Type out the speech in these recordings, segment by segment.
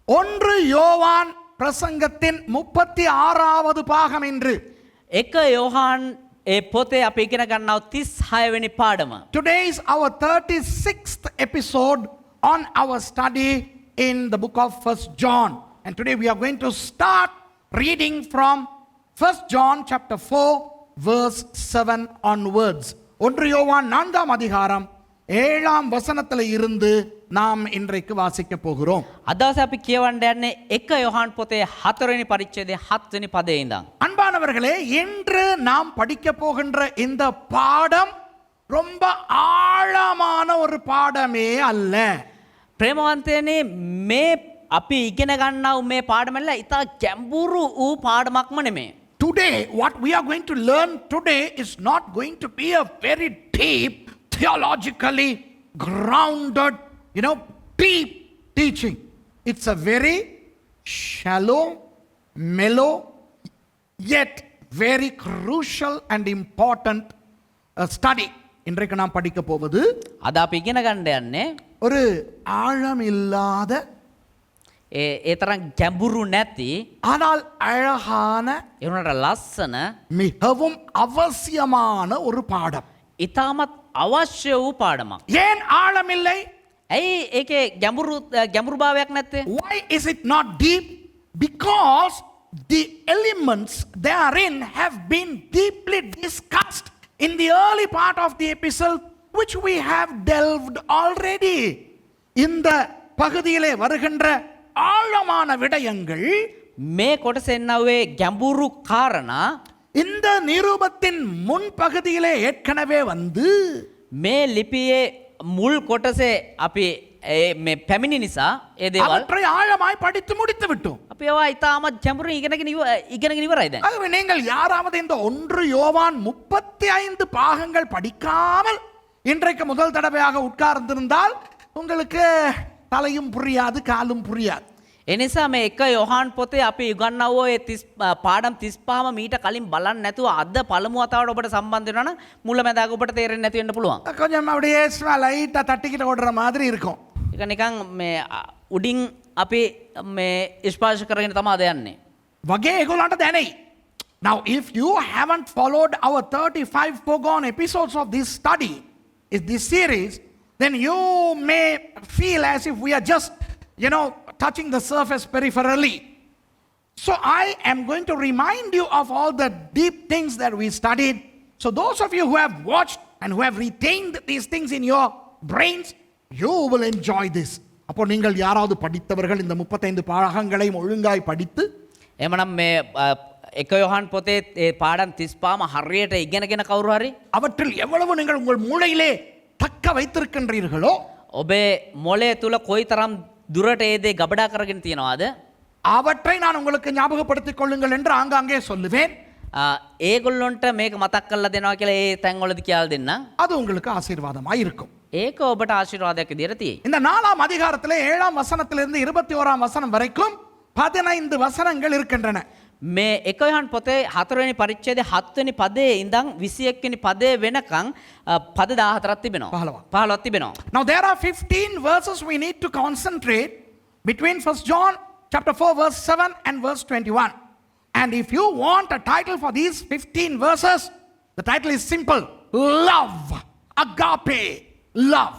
ஒன்று யோவான் பிரசங்கத்தின் 36வது பாகம் என்று. එක යෝහාන් ඒ පොතේ අපි ඉගෙන ගන්නවා 36 වෙනි පාඩම. Today is our 36th episode on our study in the book of 1 John. And today we are going to start reading from 1 John chapter 4 verse 7 onwards. ஒன்று யோவான் 4ஆம் அதிகாரம் 7ஆம் வசனத்தில் இருந்து நாம் இன்றைக்கு வாசிக்க போகிறோம். අදවස අපි කියවන්න යන්නේ එක යෝහාන් පොතේ 4 වෙනි පරිච්ඡේදයේ 7 වෙනි පදයේ ඉඳන්. அன்பானவர்களே, இன்று நாம் படிக்க போகின்ற இந்த பாடம் ரொம்ப ஆழமான ஒரு பாடமே அல்ல. ප්‍රේමවන්තයනේ, මේ අපි ඉගෙන ගන්නා මේ පාඩමෙල්ල ඉතා ගැඹුරු වූ පාඩමක්ම නෙමෙයි. Today, what we are going to learn today is not going to be a very deep, theologically grounded, deep teaching. It's a very shallow, mellow, yet very crucial and important study. இன்றைக்கு நாம் படிக்க போவது අද අපි ඉගෙන ගන්න යන්නේ ஒரு ஆழமில்லாத ඒ තරම් ගැඹුරු නැති ஆனால் அழகான ඒ වුණාට ලස්සන மிகவும் அவசியமான ஒரு பாடம். ඉතාමත් අවශ්‍ය වූ පාඩමක්. ஏன் ஆழமில்லை? ඇයි ඒකේ ගැඹුරුභාවයක් නැත්තේ? Why is it not deep? Because the elements therein have been deeply discussed in the early part of the epistle, which we have delved already. இந்த பகுதியிலே வருகின்ற ஆழமான விடயங்கள் මේ කොටස එන්නවේ ගැඹුරු කාරණා இந்த நிருபத்தின் முன் பகுதியிலே ஏற்கனவே வந்து මේ ලිපියේ මුල් කොටසේ අපි මේ පැමිණි නිසා ඒ දේවල් அவற்றை ஆழமாய் படித்து முடித்து விட்டோம். අපි ඒවා ඉතාමත් ගැඹුරින් ඉගෙනගෙන ඉවරයි දැන්. ஆகவே நீங்கள் யாராவது இந்த 1 யோவான் 35 பாகங்கள் படிக்காமல் இன்றைக்கு முதல் தடவையாக உட்கார்ந்திருந்தால் உங்களுக்கு தலையும் புரியாது, காலும் புரியாது. එනිසා මේ එක යොහාන් පොතේ අපි උගන්වෝ ඒ 30 පාඩම් 35ම මීට කලින් බලන්න නැතුව අද පළමු වතාවට ඔබට සම්බන්ධ වෙනවා නම් මුලැමැදාක ඔබට තේරෙන්නේ නැති වෙන්න පුළුවන්. கொஞ்சம் அப்படியே லைட்டா தட்டிக்கிட்டு ஓடுற மாதிரி இருக்கும். ඒක නිකන් මේ උඩින් අපි මේ ස්පර්ශ කරගෙන තමයි අද යන්නේ. වගේ ඒගොල්ලන්ට දැනෙයි. Now if you haven't followed our 35 foregone episodes of this study, is this series, then you may feel as if we are just, touching the surface peripherally. So I am going to remind you of all the deep things that we studied. So those of you who have watched and who have retained these things in your brains, you will enjoy this. அப்போ நீங்கள் யாராவது படித்தவர்கள் இந்த 35 பாகங்களையும் ஒழுங்காய் படித்து එමනම් මේ එක යොහාන් පොතේ ඒ පාඩම් 35ම හරියට ඉගෙනගෙන කවුරු හරි அவற்றில் எவ்வளவு நீங்கள் உங்கள் மூளையிலே தக்க வைத்திருக்கின்றீர்களோ ඔබේ මොළය තුල කොයිතරම් දුරට ඒ දේ ගබඩා කරගෙන තියනවාද அவற்றை நான் உங்களுக்கு ஞாபகப்படுத்திக் கொள்ளுங்கள் என்று ஆங்காங்கே சொல்லுவேன். ඒගොල්ලොන්ට මේක මතක් කරලා දෙනවා කියලා ඒ තැන්වලදී කියලා දෙන්නම්. அது உங்களுக்கு ஆசீர்வாதமாய் இருக்கும். ඒක ඔබට ආශිර්වාදයක් විදියට තියෙයි. இந்த 4ஆம் அதிகாரத்திலே 7ஆம் வசனத்திலிருந்து 21ஆம் வசனம் வரைக்கும் 15 வசனங்கள் இருக்கின்றன. මේ එක යොහාන් පොතේ 4 වෙනි පරිච්ඡේදයේ 7 වෙනි පදයේ ඉඳන් 21 වෙනි පදයේ වෙනකන් පද 14ක් තිබෙනවා. 15ක් තිබෙනවා. Now there are 15 verses we need to concentrate between 1 John chapter 4 verse 7 and verse 21. And if you want a title for these 15 verses, the title is simple: love, agape, love.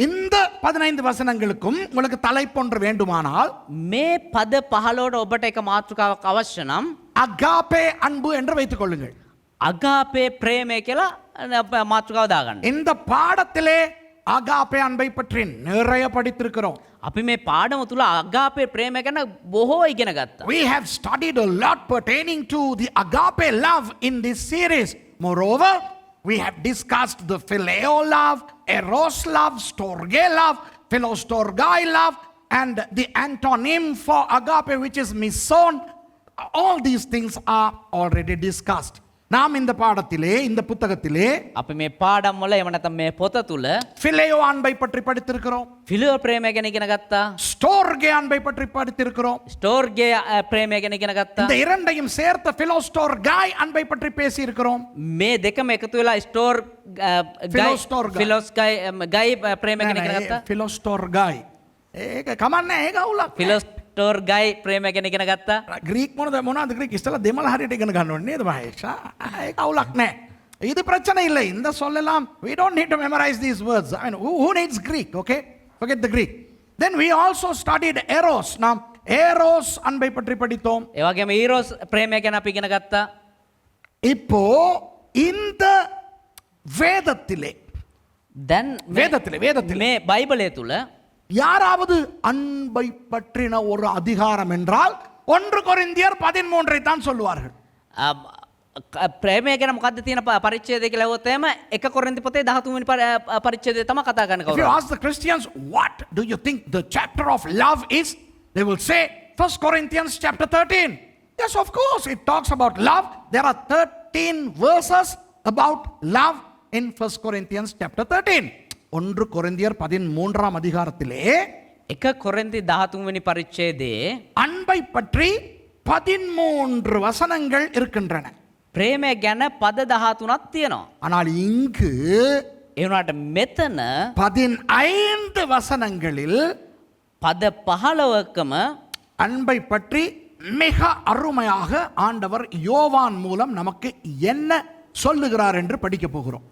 இந்த 15 வசனங்களுக்கும் உங்களுக்கு தலைப்பொன்று வேண்டுமானால் මේ පද 15ට ඔබට එක මාතෘකාවක් අවශ්‍ය නම් agape அன்பு என்று வைத்துக் கொள்ளுங்கள். අගාපේ ප්‍රේමය කියලා මාතෘකාව දාගන්න. இந்த பாடத்திலே agape அன்பை பற்றி நிறைய படித்திருக்கிறோம். අපි මේ පාඩම තුල අගාපේ ප්‍රේමය ගැන බොහෝ ඉගෙන ගත්තා. We have studied a lot pertaining to the agape love in this series. Moreover, we have discussed the phileo love, eros love, storge love, philostorgai love, and the antonym for agape, which is mison. All these things are already discussed. நாம் இந்த பாடத்திலே, இந்த புத்தகத்திலே අපි මේ පාඩම් වල එහෙම නැත්නම් මේ පොත තුල phileo අன்பை பற்றி படித்திருக்கிறோம். ෆිලියෝ ප්‍රේමය ගැන ඉගෙන ගත්තා. storge අன்பை பற்றி படித்திருக்கிறோம். ස්ටෝර්ගේ ප්‍රේමය ගැන ඉගෙන ගත්තා. இந்த இரண்டையும் சேர்த்த philostorgai அன்பை பற்றி பேசி இருக்கிறோம். මේ දෙකම එකතු වෙලා ස්ටෝර් ෆිලොස්ගයි ප්‍රේමය ගැන ඉගෙන ගත්තා. philostorgai ඒක කමන්නේ ඒක අවුලක්. ටෝර් ගයි ප්‍රේමය ගැන ඉගෙන ගත්තා. கிரீக் මොනවද கிரீக் ඉස්සලා දෙමළ හරියට ඉගෙන ගන්න ඕනේ නේද මහේෂා? ඒක අවුලක් නැහැ. இது பிரச்சனை இல்லை. இந்த சொல்லலாம் we don't need to memorize these words. I mean who needs Greek, okay? Forget the Greek. Then we also studied eros. நாம் eros அன்பை பற்றி படித்தோம். ඒ වගේම ඊරෝස් ප්‍රේමය ගැන අපි ඉගෙන ගත්තා. இப்போ இந்த வேதத்திலே දැන් வேதத்திலே මේ බයිබලය තුල யாராவது அன்பை பற்றின ஒரு அதிகாரம் என்றால் 1 கொரிந்தியர் 13 தான் சொல்லுவார்கள். ප්‍රේමය ගැන මොකද්ද තියෙන පරිච්ඡේදය කියලා ඇහුවොත් එහෙම 1 කොරින්ති පොතේ 13 වෙනි පරිච්ඡේදය තමයි කතා කරන්න If you කවුරු. ask the Christians, what do you think the chapter of love is? They will say 1 Corinthians chapter 13. Yes, of course, it talks about love. There are 13 verses about love in 1 Corinthians chapter 13. 1 கொரிந்தியர் 13 அதிகாரத்திலே 1 කොරින්ති 13 වෙනි පරිච්ඡේදයේ அன்பை பற்றி 13 வசனங்கள் இருக்கின்றன. ප්‍රේමය ගැන පද 13ක් තියෙනවා. ஆனால் இங்கு ඒ වුණාට මෙතන 15 வசனங்களில் පද 15කම அன்பை பற்றி மிக அருமையாக ஆண்டவர் யோவான் மூலம் நமக்கு என்ன சொல்லுகிறார் என்று படிக்க போகிறோம்.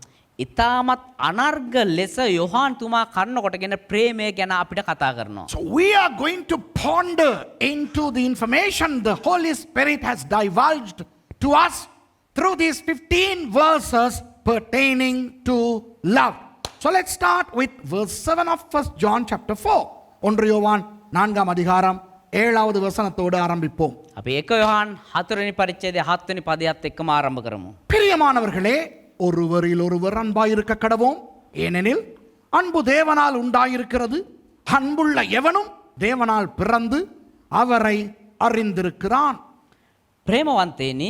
ඉතාමත් අනර්ග ලෙස යොහාන් තුමා කන්න කොටගෙන ප්‍රේමය ගැන අපිට කතා කරනවා. So we are going to ponder into the information the Holy Spirit has divulged to us through these 15 verses pertaining to love. So let's start with verse 7 of 1 John chapter 4. 1 யோவான் 4 அதிகாரம் 7வது வசனத்தோடு ஆரம்பிப்போம். අපි 1 යොහාන් 4 වෙනි පරිච්ඡේදයේ 7 වෙනි පදයට එක්කම ආරම්භ කරමු. பிரியமானவர்களே, ஒருவரில் ஒருவர் அன்பாயிருக்க கடவோம். ஏனெனில் அன்பு தேவனால் உண்டாயிருக்கிறது. அன்புள்ள எவனும் தேவனால் பிறந்து அவரை அறிந்திருக்கிறான். ප්‍රේමවන්තේනි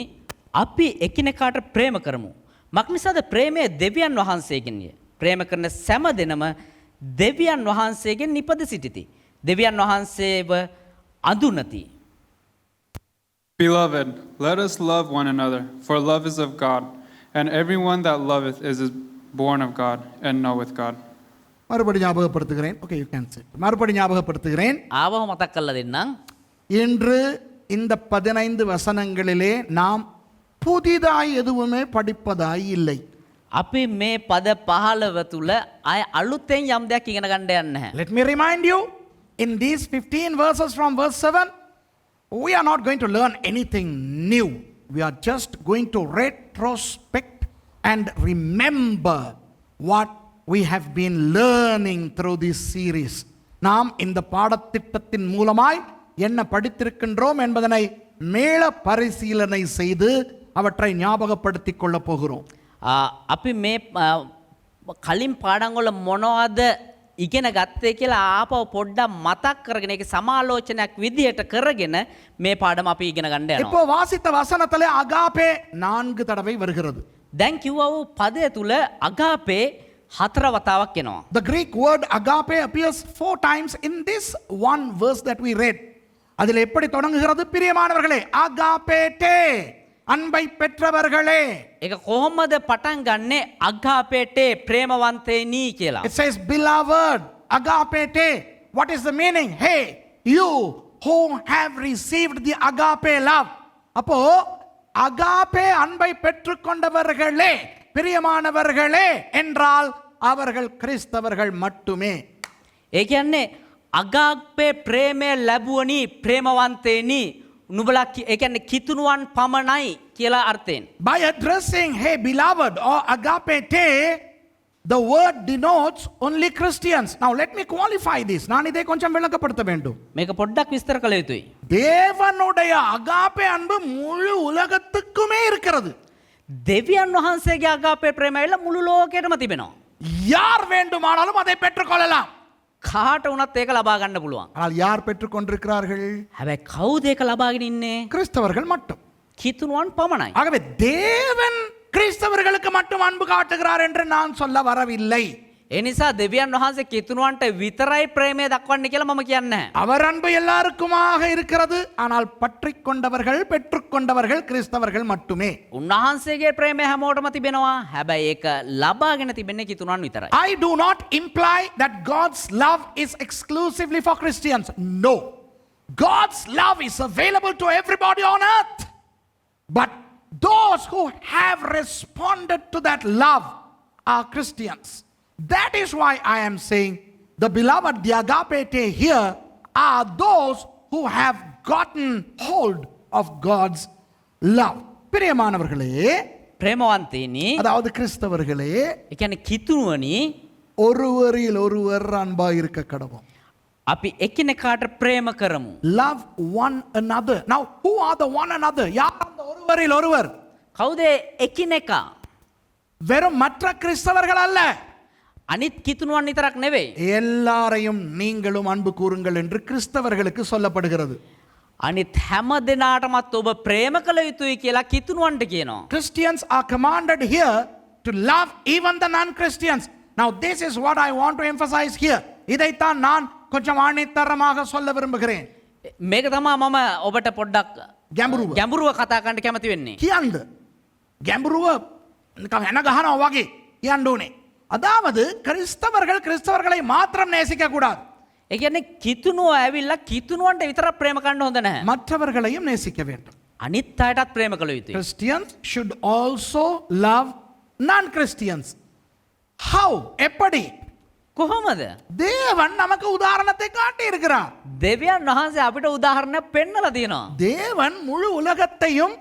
අපි එකිනෙකාට ප්‍රේම කරමු. මක්නිසාද ප්‍රේමය දෙවියන් වහන්සේගෙන්ය. ප්‍රේම කරන සෑම දෙනම දෙවියන් වහන්සේගෙන් නිපද සිටිති. දෙවියන් වහන්සේව අඳුනති. Beloved, let us love one another, for love is of God, and everyone that loveth is born of God and knoweth God. மறுபடி ஞாபகப்படுத்துகிறேன். Okay, you can sit. மறுபடி ஞாபகப்படுத்துகிறேன். ආවම මතක් කරලා දෙන්නම්. இன்று இந்த 15 வசனங்களிலே நாம் புதிதாய் எதுவுமே படிப்பதாய் இல்லை. අපි මේ පද 15 තුල අය අලුතෙන් යම් දෙයක් ඉගෙන ගන්න යන්නේ නැහැ. Let me remind you, in these 15 verses from verse 7, we are not going to learn anything new. We are just going to retrospect and remember what we have been learning through this series. நாம் இந்த பாடத்திட்டத்தின் மூலமாய் என்ன படித்திருக்கின்றோம் என்பதனை மேல பரிசீலனை செய்து அவற்றை ஞாபகப்படுத்திக் கொள்ள போகிறோம். අපි මේ කලින් පාඩම් වල මොනවද ඉගෙන ගත්තේ කියලා ආපහු පොඩ්ඩක් මතක් කරගෙන ඒක සමාලෝචනයක් විදියට කරගෙන මේ පාඩම අපි ඉගෙන ගන්න යනවා. இப்போ வாசித்த வசனத்திலே அகாபே 4 தடவை வருகிறது. දැන් කිව්වා වූ පදය තුල අගාපේ 4 වතාවක් එනවා. The Greek word agape appears 4 times in this one verse that we read. அதில் எப்படி தொடங்குகிறது? பிரியமானவர்களே, அகாபேட்டே, அன்பை பெற்றவர்களே. ඒක කොහොමද පටන් ගන්නෙ? අගාපේටේ ප්‍රේමවන්තේනි කියලා. It says beloved, agapete. What is the meaning? Hey, you who have received the agape love. அப்போ அகாபே அன்பை பெற்றுக்கொண்டவர்களே, பிரியமானவர்களே என்றால் அவர்கள் கிறிஸ்தவர்கள் மட்டுமே. ඒ කියන්නේ අගාපේ ප්‍රේමය ලැබුවනි ප්‍රේමවන්තේනි නුඹලා ඒ කියන්නේ කිතුණුවන් පමණයි කියලා අර්ථයෙන්. By addressing, hey beloved or agapete, the word denotes only Christians. Now let me qualify this. நான் இதை கொஞ்சம் விளக்கப்படுத்த வேண்டும். මේක පොඩ්ඩක් විස්තර කළ යුතුයි. தேவனுடைய அகாபே அன்பு முழு உலகத்துக்குமே இருக்கிறது. දෙවියන් වහන්සේගේ අගාපේ ප්‍රේමය මුළු ලෝකෙටම තිබෙනවා. யார் வேண்டுமானாலும் அதை பெற்றுக்கொள்ளலாம். කාට වුණත් ඒක ලබා ගන්න පුළුවන්. ஆனால் யார் பெற்றுக்கொண்டிருக்கிறார்கள்? හැබැයි කවුද ඒක ලබාගෙන ඉන්නේ? கிறிஸ்தவர்கள் மட்டும். කිතුණුවන් පමණයි. ஆகவே தேவன் கிறிஸ்தவர்களுக்கு மட்டும் அன்பு காட்டுகிறார் என்று நான் சொல்ல வரவில்லை. ඒ නිසා දෙවියන් වහන්සේ කිතුණුවන්ට විතරයි ප්‍රේමය දක්වන්නේ කියලා මම කියන්නේ නැහැ. அவர் அன்பு எல்லாருக்குமாக இருக்கிறது. ஆனால் பற்றிக் கொண்டவர்கள் பெற்றுக்கொண்டவர்கள் கிறிஸ்தவர்கள் மட்டுமே. උන්වහන්සේගේ ප්‍රේමය හැමෝටම තිබෙනවා. හැබැයි ඒක ලබාගෙන තිබෙන්නේ කිතුණුවන් විතරයි. I do not imply that God's love is exclusively for Christians. No. God's love is available to everybody on earth. But those who have responded to that love are Christians. That is why I am saying the beloved, the agapete here are those who have gotten hold of God's love. பிரியமானவர்களே, ප්‍රේමවන්තයනි, அதாவது கிறிஸ்தவர்களே, ඒ කියන්නේ කිතුණුවනි, ஒருவரில் ஒருவர் அன்பாய் இருக்க கடவோம். අපි එකිනෙකාට ප්‍රේම කරමු. Love one another. Now, who are the one another? யார் அந்த ஒருவரில் ஒருவர்? කවුද එකිනෙකා? வெறும் மற்ற கிறிஸ்தவர்கள் அல்ல, අනිත් කිතුණුවන් විතරක් නෙවෙයි. எல்லாரையும் நீங்களும் அன்பு கூறுங்கள் என்று கிறிஸ்தவர்களுக்கு சொல்லப்படுகிறது. අනිත් හැම දෙනාටමත් ඔබ ප්‍රේම කළ යුතුයි කියලා කිතුණුවන්ට කියනවා. Christians are commanded here to love even the non-Christians. Now, this is what I want to emphasize here. இதைத்தான் நான் கொஞ்சம் ஆணித்தரமாக சொல்ல விரும்புகிறேன். මේක තමයි මම ඔබට පොඩ්ඩක් ගැඹුරුව කතා කරන්න කැමති වෙන්නේ. කියන්න ගැඹුරුව නිකන් එන ගහනවා වගේ කියන්න ඕනේ. அதாவது கிறிஸ்தவர்களை மாத்திரம் நேசிக்க கூடாது. ඒ කියන්නේ කිතුණුව ඇවිල්ලා කිතුණුවන්ට විතරක් ප්‍රේම කරන්න හොඳ නැහැ. மற்றவர்களையும் நேசிக்க வேண்டும். අනිත් අයටත් ප්‍රේම කළ යුතුයි. Christians should also love non-Christians. How? எப்படி? කොහොමද? தேவன் நமக்கு உதாரணத்தை காட்டி இருக்கிறார். දෙවියන් වහන්සේ අපිට උදාහරණයක් පෙන්නලා තියෙනවා. தேவன் முழு உலகத்தையும்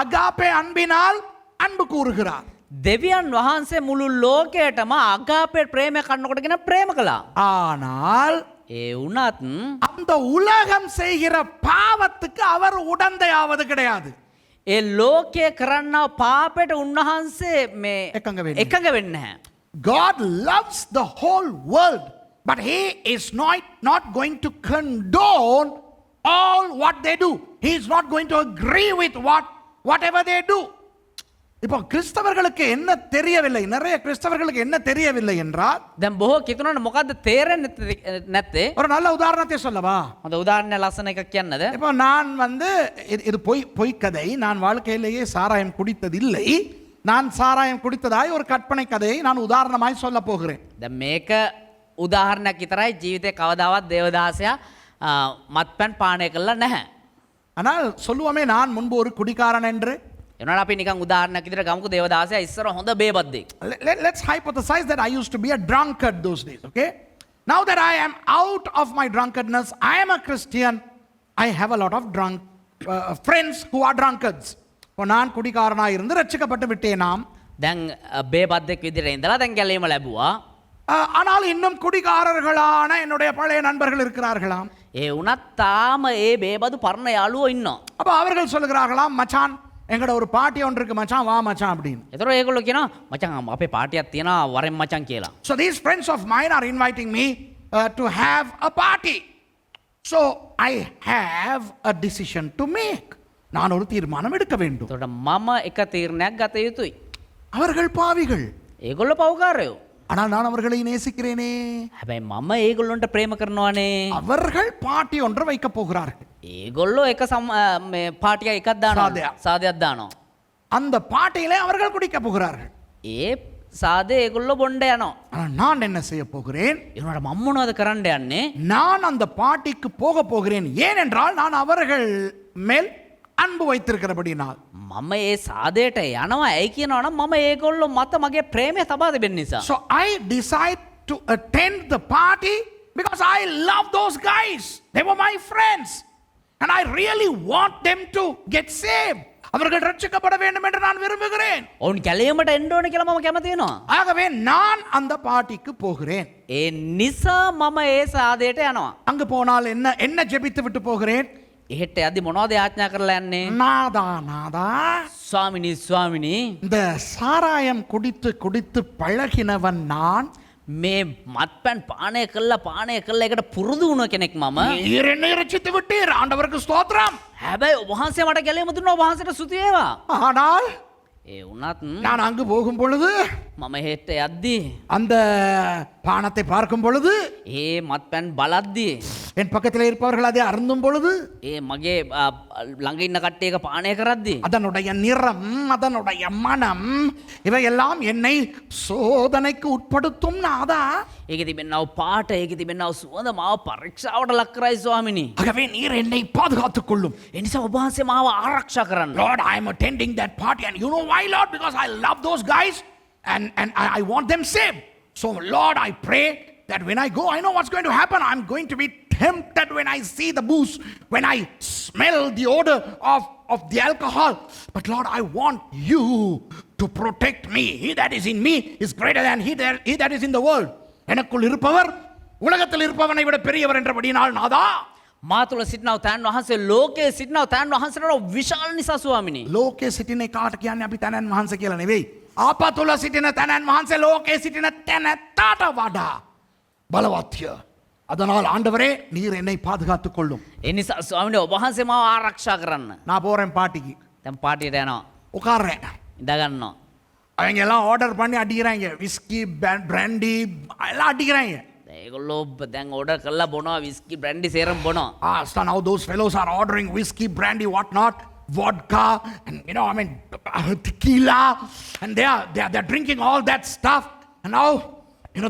அகாபே அன்பினால் அன்பு கூறுகிறார். දෙවියන් වහන්සේ මුළු ලෝකයටම අගාපේ ප්‍රේමය කරනකොටගෙන ප්‍රේම කළා. ஆனால் ඒ වුණත් அந்த உலகம் செய்கிற பாவத்துக்கு அவர் உடந்தையாவது கிடையாது. ඒ ලෝකයේ කරන්නා පාපයට උන්වහන්සේ මේ එකඟ එකඟ වෙන්නේ නැහැ. God loves the whole world, but he is not going to condone all what they do. He is not going to agree with whatever they do. இப்போ கிறிஸ்தவர்களுக்கு என்ன தெரியவில்லை, நிறைய கிறிஸ்தவர்களுக்கு என்ன தெரியவில்லை என்றால், දැන් බොහෝ කිතුණාට මොකද්ද තේරෙන්නේ නැත්තේ? ஒரு நல்ல உதாரணத்தை சொல்லவா? හොඳ උදාහරණ ලස්සන එකක් කියන්නද? இப்போ நான் இது பொய் கதை. நான் வாழ்க்கையிலேயே சாராயம் குடித்ததில்லை. நான் சாராயம் குடித்ததாய் ஒரு கற்பனை கதையை நான் உதாரணமாய் சொல்ல போகிறேன். දැන් මේක උදාහරණයක් විතරයි. ජීවිතේ කවදාවත් දේවදාසයා මත්පැන් පානය කළා නැහැ. ஆனால் சொல்லுவோமே நான் முன்பு ஒரு குடிகாரன் என்று. එනවා අපි නිකන් උදාහරණයක් විදිහට ගමුකෝ දේවදාසයා ඉස්සර හොඳ බේබද්දෙක්. Let's hypothesize that I used to be a drunkard those days, okay? Now that I am out of my drunkardness, I am a Christian. I have a lot of friends who are drunkards. இப்போ நான் குடிகாரனாக இருந்து ரட்சிக்கப்பட்டு விட்டேனாம். දැන් බේබද්දෙක් විදිහට ඉඳලා දැන් ගැලීම ලැබුවා. ஆனால் இன்னும் குடிகாரர்களான என்னுடைய பழைய நண்பர்கள் இருக்கிறார்களாம். ඒ වුණත් තාම ඒ බේබදු පරණ යාළුවෝ ඉන්නවා. அப்போ அவர்கள் சொல்லுகிறார்களாம், மச்சான் எங்கட ஒரு பாட்டி ஒன்று இருக்கு மச்சான், வா மச்சான் அப்படின்னு. ඒතර ඒගොල්ලෝ කියනවා මචං අපේ පාටියක් තියෙනවා වරෙන් මචං කියලා. So these friends of mine are inviting me to have a party. So I have a decision to make. நான் ஒரு தீர்மானம் எடுக்க வேண்டும். එතකොට මම එක තීරණයක් ගත යුතුයි. அவர்கள் பாவிகள், ඒගොල්ලෝ පව්කාරයෝ. ஆனால் நான் அவர்களை நேசிக்கிறேனே. හැබැයි මම ඒගොල්ලොන්ට ප්‍රේම කරනවානේ. அவர்கள் பாட்டி ஒன்று வைக்க போகிறார்கள். ඒගොල්ලෝ එක පාටියක් එකක් දානවා. සාදයක් දානවා. அந்த பாட்டியிலே அவர்கள் குடிக்க போகிறார்கள். ඒ සාදේ ඒගොල්ලෝ බොණ්ඩ යනවා. ஆனால் நான் என்ன செய்ய போகிறேன்? ඒනට මම මොනවද කරන්න යන්නේ? நான் அந்த பாட்டிக்கு போக போகிறேன். ஏனென்றால் நான் அவர்கள் மேல் அன்பு வைத்திருக்கிறபடினால். මම ඒ සාදයට යනවා. ඇයි කියනවනම් මම ඒගොල්ලෝ මත මගේ ප්‍රේමය තබා තිබෙන නිසා. So I decide to attend the party because I love those guys. They were my friends and I really want them to get saved. அவர்கள் ரட்சிக்கப்பட வேண்டும் என்று நான் விரும்புகிறேன். ඔවුන් කැලේමට එන්න ඕනේ කියලා මම කැමති වෙනවා. ஆகவே நான் அந்த பார்ட்டிக்கு போகிறேன். ඒ නිසා මම ඒ සාදයට යනවා. அங்கு போனால் என்ன ஜெபித்து விட்டு போகிறேன்? එහෙට යද්දි මොනවද යාඥා කරලා යන්නේ? நாதா ස්වාමිනී இந்த சாராயம் குடித்து குடித்து பழகினவன் நான். මේ මත්පැන් පානය කළා එකට පුරුදු වුණ කෙනෙක් මම. நீர் என்னை ரட்சித்து விட்டீர், ஆண்டவருக்கு ஸ்தோத்திரம். හැබැයි වහන්සේ මට ගැලීම දුන්නා. වහන්සේට ස්තුති වේවා. ஆனால் ඒ වුණත් நான் அங்கு போகும் பொழுது මම හෙට යද්දී அந்த பானத்தை பார்க்கும் பொழுது ඒ මත්පැන් බලද්දී என் பக்கத்தில் இருப்பவர்கள் அதை அருந்தும் பொழுது ඒ මගේ ළඟ ඉන්න කට්ටිය එක පානය කරද්දී அதனுடைய நிறம் அதனுடைய மனம் இவையெல்லாம் என்னை சோதனைக்கு உட்படுத்தும் நாதா. ඒක තිබෙන්නව පාට ඒක තිබෙන්නව සුවඳ මාව පරීක්ෂාවට ලක් කරයි ස්වාමිනී. ஆகவே நீர் என்னை பாதுகாத்துக் கொள்ளும். ඒ නිසා ඔබ වහන්සේ මාව ආරක්ෂා කරන්න. Lord, I am attending that party, and you know why, Lord? Because I love those guys and I want them saved. So, Lord, I pray that when I go, I know what's going to happen. I'm going to be tempted when I see the booze, when I smell the odor of the alcohol. But, Lord, I want you to protect me. He that is in me is greater than he that is in the world. எனக்குள் இருப்பவர் உலகத்தில் இருப்பவனை விட பெரியவர் என்றபடியினால் நாதா. මා තුළ සිටිනව තෑන් වහන්සේ ලෝකයේ සිටිනව තෑන් වහන්සේට විශාල නිසා ස්වාමිනී. ලෝකයේ සිටින කාට කියන්නේ අපි තැනන් වහන්සේ කියලා නෙවෙයි. අප තුළ සිටින තැනන් වහන්සේ ලෝකයේ සිටින තැනැත්තාට වඩා බලවත්ය. அதனால் ஆண்டவரே நீர் என்னை பாதுகாத்துக் கொள்ளும். ඒ නිසා ස්වාමිනේ ඔබ වහන්සේ මාව ආරක්ෂා කරන්න. நான் போறேன் பாட்டிக்கு. දැන් පාටියට යනවා. உட்கார்றேன். ඉඳ ගන්නවා. அவங்க எல்லாம் ஆர்டர் பண்ணி அடிக்கிறாங்க. விஸ்கி பிராண்டி எல்லாம் அடிக்கிறாங்க. ඒගොල්ලෝ දැන් ඕඩර් කරලා බොනවා විස්කි බ්‍රැන්ඩි සේරම බොනවා. So now those fellows are ordering whiskey, brandy, what not, vodka, and tequila, and they're drinking all that stuff. And now,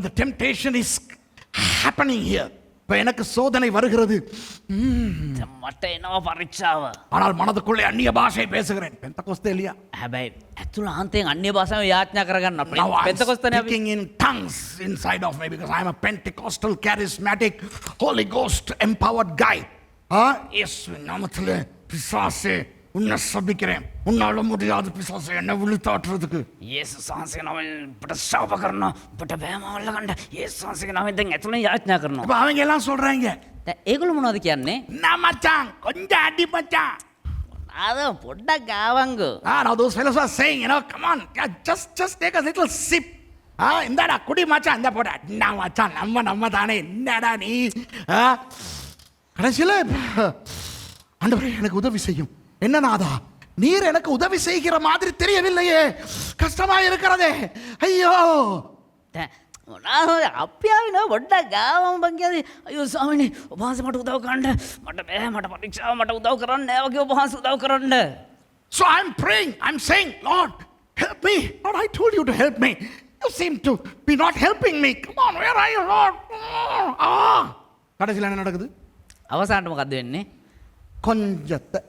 the temptation is happening here. இப்போ எனக்கு சோதனை வருகிறது. මට එනවා පරීක්ෂාව. ஆனால் மனதுக்குள்ளே அந்நிய பாஷை பேசுகிறேன். பெந்தகோஸ்தே இல்லையா? හැබැයි ඇතුළාන්තයෙන් අන්‍ය භාෂාවෙන් යාඥා කරගන්න අපිට. Now I'm පෙන්තකොස්තනේ අපි. speaking in tongues inside of me because I'm a Pentecostal, charismatic, Holy Ghost empowered guy. இயேசு நாமத்திலே பிசாசே உன்னை சபிக்கிறேன். உன்னால முடியாது பிசாசே என்னை விழுத்தாட்டுறதுக்கு. යේසුස් වහන්සේගේ නමෙන් අපට ශාප කරනවා. අපට බෑම අල්ලගන්න. යේසුස් වහන්සේගේ නමෙන් දැන් ඇතුළෙන් යාඥා කරනවා. அப்ப அவங்க எல்லாம் சொல்றாங்க, දැන් ඒගොල්ලෝ මොනවද කියන්නේ? நான் மச்சான் கொஞ்சம் அடி மச்சான். අද පොඩ්ඩක් ගාවංගෝ. Now those fellows are saying, come on, just take a little sip. இந்தாடா குடி மச்சான், இந்த போட. நான் மச்சான் நம்ம தானே, என்னடா நீ? கடைசியில் ஆண்டவரே எனக்கு உதவி செய்யும். என்ன நாதா, நீர் எனக்கு உதவி செய்கிற மாதிரி தெரியவில்லையே, கஷ்டமா இருக்கிறதே, ஐயோ. අපි ආවිනවා පොඩ්ඩක් ගාවම බං කියදී අයියෝ ස්වාමීනි ඔබ වහන්සේ මට උදව් කරන්න මට බෑ මට පරීක්ෂාව මට උදව් කරන්න නෑ වගේ ඔබ වහන්සේ උදව් කරන්න. So I'm praying, I'm saying, Lord, help me. Lord, I told you to help me. You seem to be not helping me. Come on, where are you, Lord? கடைசியில் என்ன நடக்குது? අවසානට මොකද්ද වෙන්නේ? கொஞ்சத்தை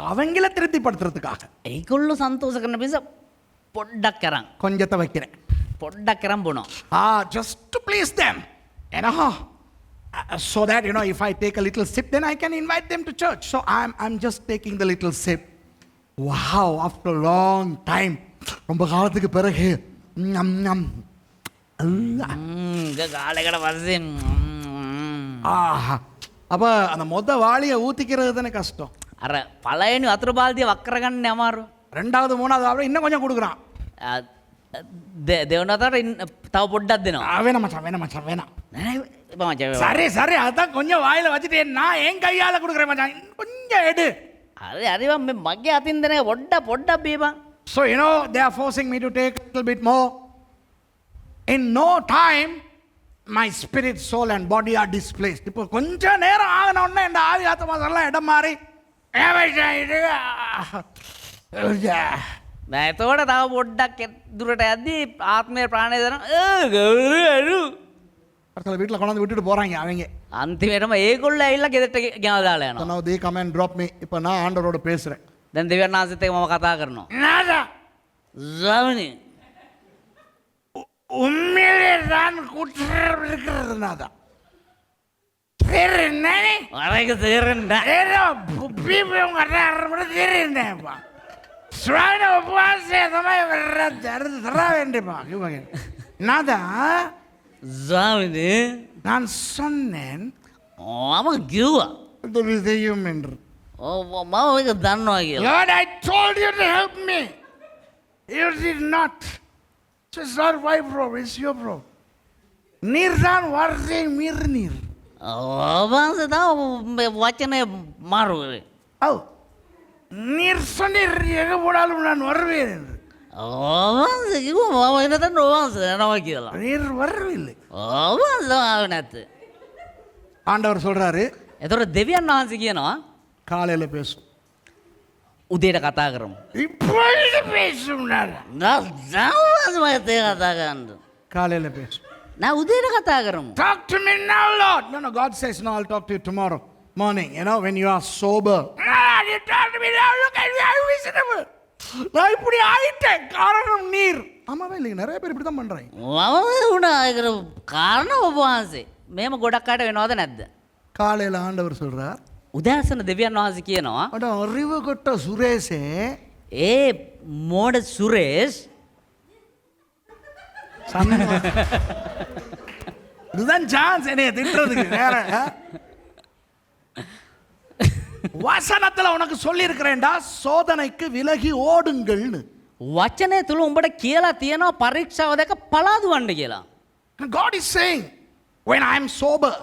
அவங்கள திருப்திப்படுத்துறதுக்காக ඒගොල්ලෝ සන්තෝෂ කරන පිස පොඩ්ඩක් කරන් கொஞ்சத்தை வைக்கிறேன். පොඩ්ඩක් කරන් බොනවා. Just to please them. So that, if I take a little sip, then I can invite them to church. So I'm just taking the little sip. Wow, after a long time. ரொம்ப காலத்துக்கு பிறகு காலைக்கடை பசி. அப்போ அந்த வாளியை ஊற்றிக்கிறது தானே கஷ்டம். අර පළවෙනි වතුර බාල්දිය වක් කරගන්න අමාරු. ரெண்டாவது மூணாவது அவரை இன்னும் கொஞ்சம் கொடுக்குறான். දෙවන අතට තව පොඩ්ඩක් දෙනවා. வேணாம் மச்சான் வேணாம். சரி அதான் கொஞ்சம் வாயில வச்சுட்டு நான் என் கையால கொடுக்குறேன் மச்சான், கொஞ்சம் எடு. හරි හරි මම මගේ අතින් දෙන පොඩ්ඩක් බීපන්. So they are forcing me to take a little bit more. In no time my spirit, soul and body are displaced. இப்போ கொஞ்ச நேரம் ஆகன உடனே இந்த ஆவி ஆத்மா எல்லாம் இடம் மாறி එතකොට තව පොඩ්ඩක් දුරට යද්දී ආත්මය ප්‍රාණය දෙනවා. அடுத்த வீட்டில் கொண்டாந்து விட்டுட்டு போறாங்க அவங்க. අන්තිමේටම ඒගොල්ලෝ ඇවිල්ලා ගෙදරට ගෙනලා දාලා So යනවා. now they come and drop me. இப்போ நான் ஆண்டவரோட பேசுறேன். දැන් දෙවියන් වහන්සේත් එක්ක මම කතා කරනවා. நாதா, ස්වාමිනේ உண்மையிலே தான் குற்றம் இருக்கிறது நாதா. பேர் என்ன? මරේක තේරෙන්නේ ஏதோ பிபி உங்க தெரியுந்தேன்ப்பா. சுவாமி உபவாசம் எதமா தர வேண்டியப்பா. நாதா, ස්වාමිනේ நான் சொன்னேன் මම කිව්වා உதவி செய்யும் என்று. මම ඒක දන්නවා කියලා. Lord, I told you to help me. You did not. It's not my problem, it's your problem. நீர் தான் வார்த்தை மீறினீர். ඔබන්සේ තව වචනේ මාරු කරේ. நீர் சொன்னீர் எங்க போனாலும் நான் வருவேன் என்று. ඕවන්ස කිව්වා මම එනතන ඕවන්ස යනවා කියලා. நீர் வரவில்லை. ඕවන්ස ආවේ නැත්te. ஆண்டவர் சொல்றாரு එතකොට දෙවියන් වහන්සේ කියනවා காலையில பேசும். උදේට කතා කරමු. இப்பொழுது பேசும். දවස් මම තේ කතා කරන්න. காலையில பேசும். නෑ උදේට කතා කරමු. Talk to me now, Lord. No, God says, no, I'll talk to you tomorrow morning, when you are sober. You talk to me now, look at me, I'm miserable. நான் இப்படி ஆயிட்டேன், காரணம் நீர். ஆமாவே இல்லைங்க, நிறைய பேர் இப்படி தான் பண்றாங்க. මම වුණා ඒකට කාරණ ඔබ වහන්සේ. මේම ගොඩක් අයට වෙනවද නැද්ද? காலையில ஆண்டவர் சொல்றார், උදෑසන දෙවියන් වහන්සේ කියනවා அட அறிவு கட்ட சுரேஷே, ඒ මෝඩ සුරේෂ් இதுதான் சான்ஸ் என்னைய திட்டுறதுக்கு வேற. வசனத்துல உனக்கு சொல்லி இருக்கிறேன்டா, சோதனைக்கு விலகி ஓடுங்கள்னு. වචනය තුළ උඹට කියලා තියෙනවා පරීක්ෂාව දැක පලාදු වන්න කියලා. God is saying, when I am sober,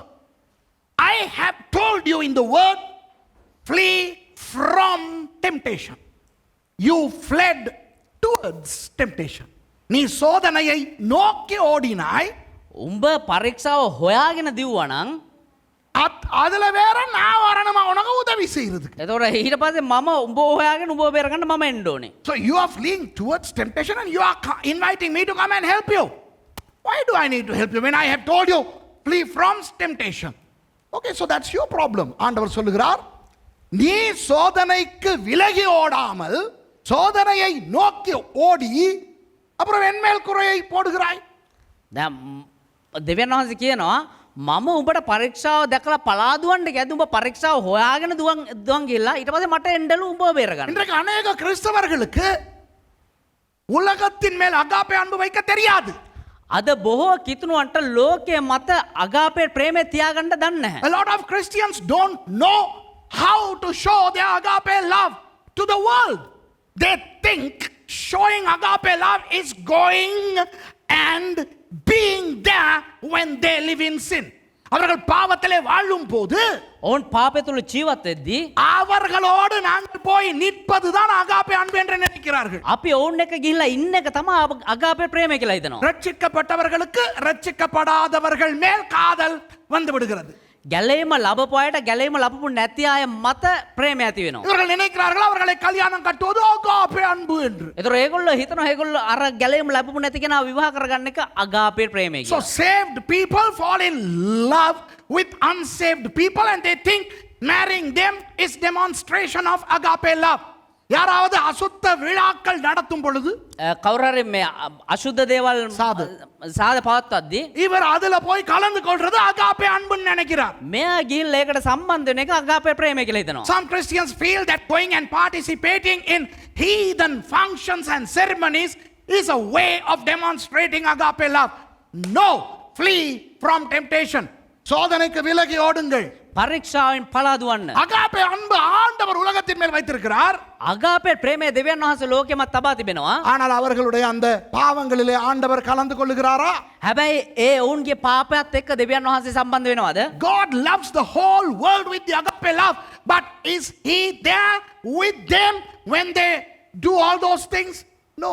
I have told you in the word, flee from temptation. You fled towards temptation. நீ சோதனையை நோக்கி ஓடினாய். උඹ පරීක්ෂාව හොයාගෙන දිව්වනම් அதுல வேற நான் வரணுமா உனக்கு உதவி செய்யறதுக்கு. එතකොට ඊට පස්සේ මම උඹ හොයාගෙන උඹ බේරගන්න මම එන්න ඕනේ. So you are fleeing towards temptation and you are inviting me to come and help you. Why do I need to help you when I have told you flee from temptation? Okay, so that's your problem. ஆண்டவர் சொல்லுகிறார், நீ சோதனைக்கு விலகி ஓடாமல் சோதனையை நோக்கி ஓடி அப்புறம் என்மேல் குறையை போடுகிறாய். දැන් දෙවියන් වහන්සේ කියනවා මම උඹට පරීක්ෂාව දැකලා පලාදුවන්න ගියද උඹ පරීක්ෂාව හොයාගෙන දුවන් ගිහලා ඊට පස්සේ මට එන්නලු උඹ බේරගන්න. இன்றைக்கு அநேக கிறிஸ்தவர்களுக்கு உலகத்தின் மேல் அகாப்பே அன்பு வைக்க தெரியாது. අද බොහෝ කිතුණුවන්ට ලෝකයේ මත අගාපේ ප්‍රේමය තියාගන්න දන්නේ නැහැ. A lot of Christians don't know how to show their agape love to the world. They think showing agape love is going and being there when they live in sin. அவர்கள் பாவத்திலே வாழும் போது ඔවුන් පාපය තුළ ජීවත් වෙද්දී அவர்களோடு நாங்கள் போய் நிற்பதுதான் அகாப்பே அன்பு என்று நினைக்கிறார்கள். අපි ඔවුන් එක්ක ගිහිල්ලා ඉන්න එක තමයි අගාපේ ප්‍රේමය කියලා හිතනවා. ரட்சிக்கப்பட்டவர்களுக்கு ரட்சிக்கப்படாதவர்கள் மேல் காதல் வந்து விடுகிறது. ගැලේම ලබපු අයට ගැලේම ලබපු නැති අය මත ප්‍රේමය ඇති වෙනවා. இவர்கள் நினைக்கிறார்கள் அவர்களை கல்யாணம் கட்டுவது அகாப்பே அன்பு என்று. ඒතර ඒගොල්ලෝ හිතනවා ඒගොල්ලෝ අර ගැලේම ලැබපු නැති කෙනා විවාහ කරගන්න එක අගාපේ ප්‍රේමය So කියලා. saved people fall in love with unsaved people and they think marrying them is demonstration of agape love. யாராவது அசுத்த விழாக்கள் நடத்தும் பொழுது කවුරු මේ අශුද්ධ දේවල් සාද පවත්වද්දී இவர் அதுல போய் கலந்து கொள்றது அகாப்பே அன்புன்னு நினைக்கிறார். මෙයා ගිහිල්ලා ඒකට සම්බන්ධ වෙන එක අගාපේ ප්‍රේමය කියලා හිතනවා. Some Christians feel that going and participating in heathen functions and ceremonies is a way of demonstrating agape love. No, flee from temptation. சோதனைக்கு விலகி ஓடுங்கள். පරීක්ෂාවෙන් පලාදුවන්න. அகாப்பே அன்பு ஆண்டவர் உலகத்தின் மேல் வைத்திருக்கிறார். අගාපේ ප්‍රේමය දෙවියන් වහන්සේ ලෝකෙමත් තබා තිබෙනවා. ஆனால் அவர்களுடைய அந்த பாவங்களிலே ஆண்டவர் கலந்து கொள்ளுகிறாரா? හැබැයි ඒ ඔවුන්ගේ පාපයත් එක්ක දෙවියන් වහන්සේ සම්බන්ධ වෙනවද? God loves the whole world with the agape love, but is he there with them when they do all those things? No.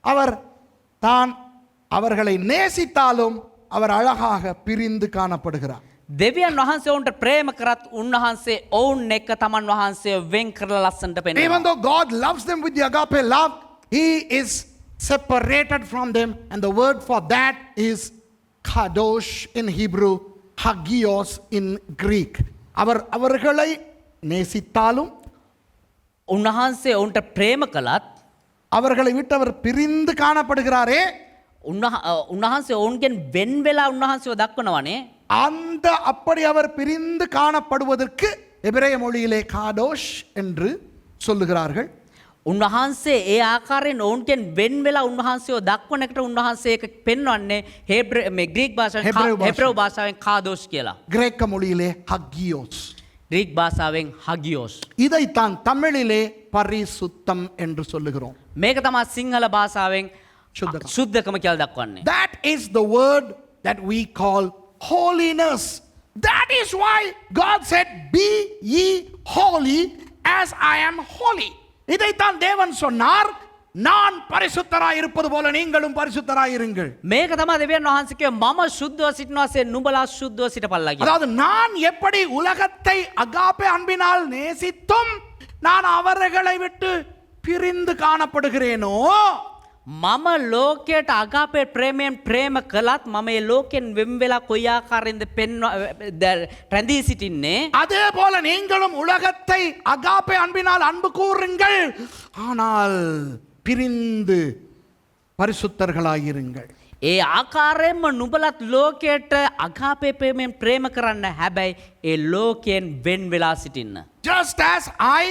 அவர் தான் அவர்களை நேசித்தாலும் அவர் அழகாக பிரிந்து காணப்படுகிறார். දෙවියන් වහන්සේ ඔවුන්ට ප්‍රේම කරත් උන්වහන්සේ ඔවුන් එක්ක තමන් වහන්සේ වෙන් කරලා ලස්සනට Even පෙන්වනවා. though God loves them with the agape love, he is separated from them, and the word for that is kadosh in Hebrew, hagios in Greek. அவர்களை நேசித்தாலும் උන්වහන්සේ ඔවුන්ට ප්‍රේම කළත් அவர்களை விட்டு அவர் பிரிந்து காணப்படுகிறாரே, උන්වහන්සේ ඔවුන්ගෙන් වෙන් වෙලා උන්වහන්සේව දක්වනවනේ. அந்த அப்படி அவர் பிரிந்து காணப்படுவதற்கு எபிரேய மொழியிலே காடோஷ் என்று சொல்லுகிறார்கள். උන්වහන්සේ ඒ ආකාරයෙන් ඔවුන්ගෙන් වෙන් වෙලා උන්වහන්සේව දක්වන එකට උන්වහන්සේ ඒක පෙන්වන්නේ මේ ග්‍රීක් භාෂාවෙන් හෙබ්‍රෙව් භාෂාවෙන් කාදෝස් කියලා. கிரேக்க மொழியிலே ஹக்கியோஸ். ග්‍රීක් භාෂාවෙන් හගියෝස්. இதைத்தான் தமிழிலே பரிசுத்தம் என்று சொல்லுகிறோம். මේක තමයි සිංහල භාෂාවෙන් සුද්ධකම. සුද්ධකම කියලා දක්වන්නේ. That is the word that we call holiness. That is why God said, be ye holy as I am holy. இதைத்தான் தேவன் சொன்னார், நான் பரிசுத்தராய் இருப்பது போல நீங்களும் பரிசுத்தராய் இருங்கள். මේක තමයි දෙවියන් වහන්සේ මම ශුද්ධව සිටිනවාසේ නුඹලා ශුද්ධව සිටපල්ලා කියලා. அதாவது நான் எப்படி உலகத்தை அகாப்பே அன்பினால் நேசித்தும் நான் அவர்களை விட்டு பிரிந்து காணப்படுகிறேனோ මම ලෝකයට අගාපේ ප්‍රේමයෙන් ප්‍රේම කළත් මම ඒ ලෝකෙන් වෙන් වෙලා කොයි ආකාරයෙන්ද රැඳී සිටින්නේ அதே போல நீங்களும் உலகத்தை அகாப்பே அன்பினால் அன்பு கூறுங்கள் ஆனால் பிரிந்து பரிசுத்தர்களாயிருங்கள். ඒ ආකාරයෙන්ම නුඹලත් ලෝකයට අගාපේ ප්‍රේමයෙන් ප්‍රේම කරන්න හැබැයි ඒ ලෝකයෙන් වෙන් වෙලා සිටින්න. Just as I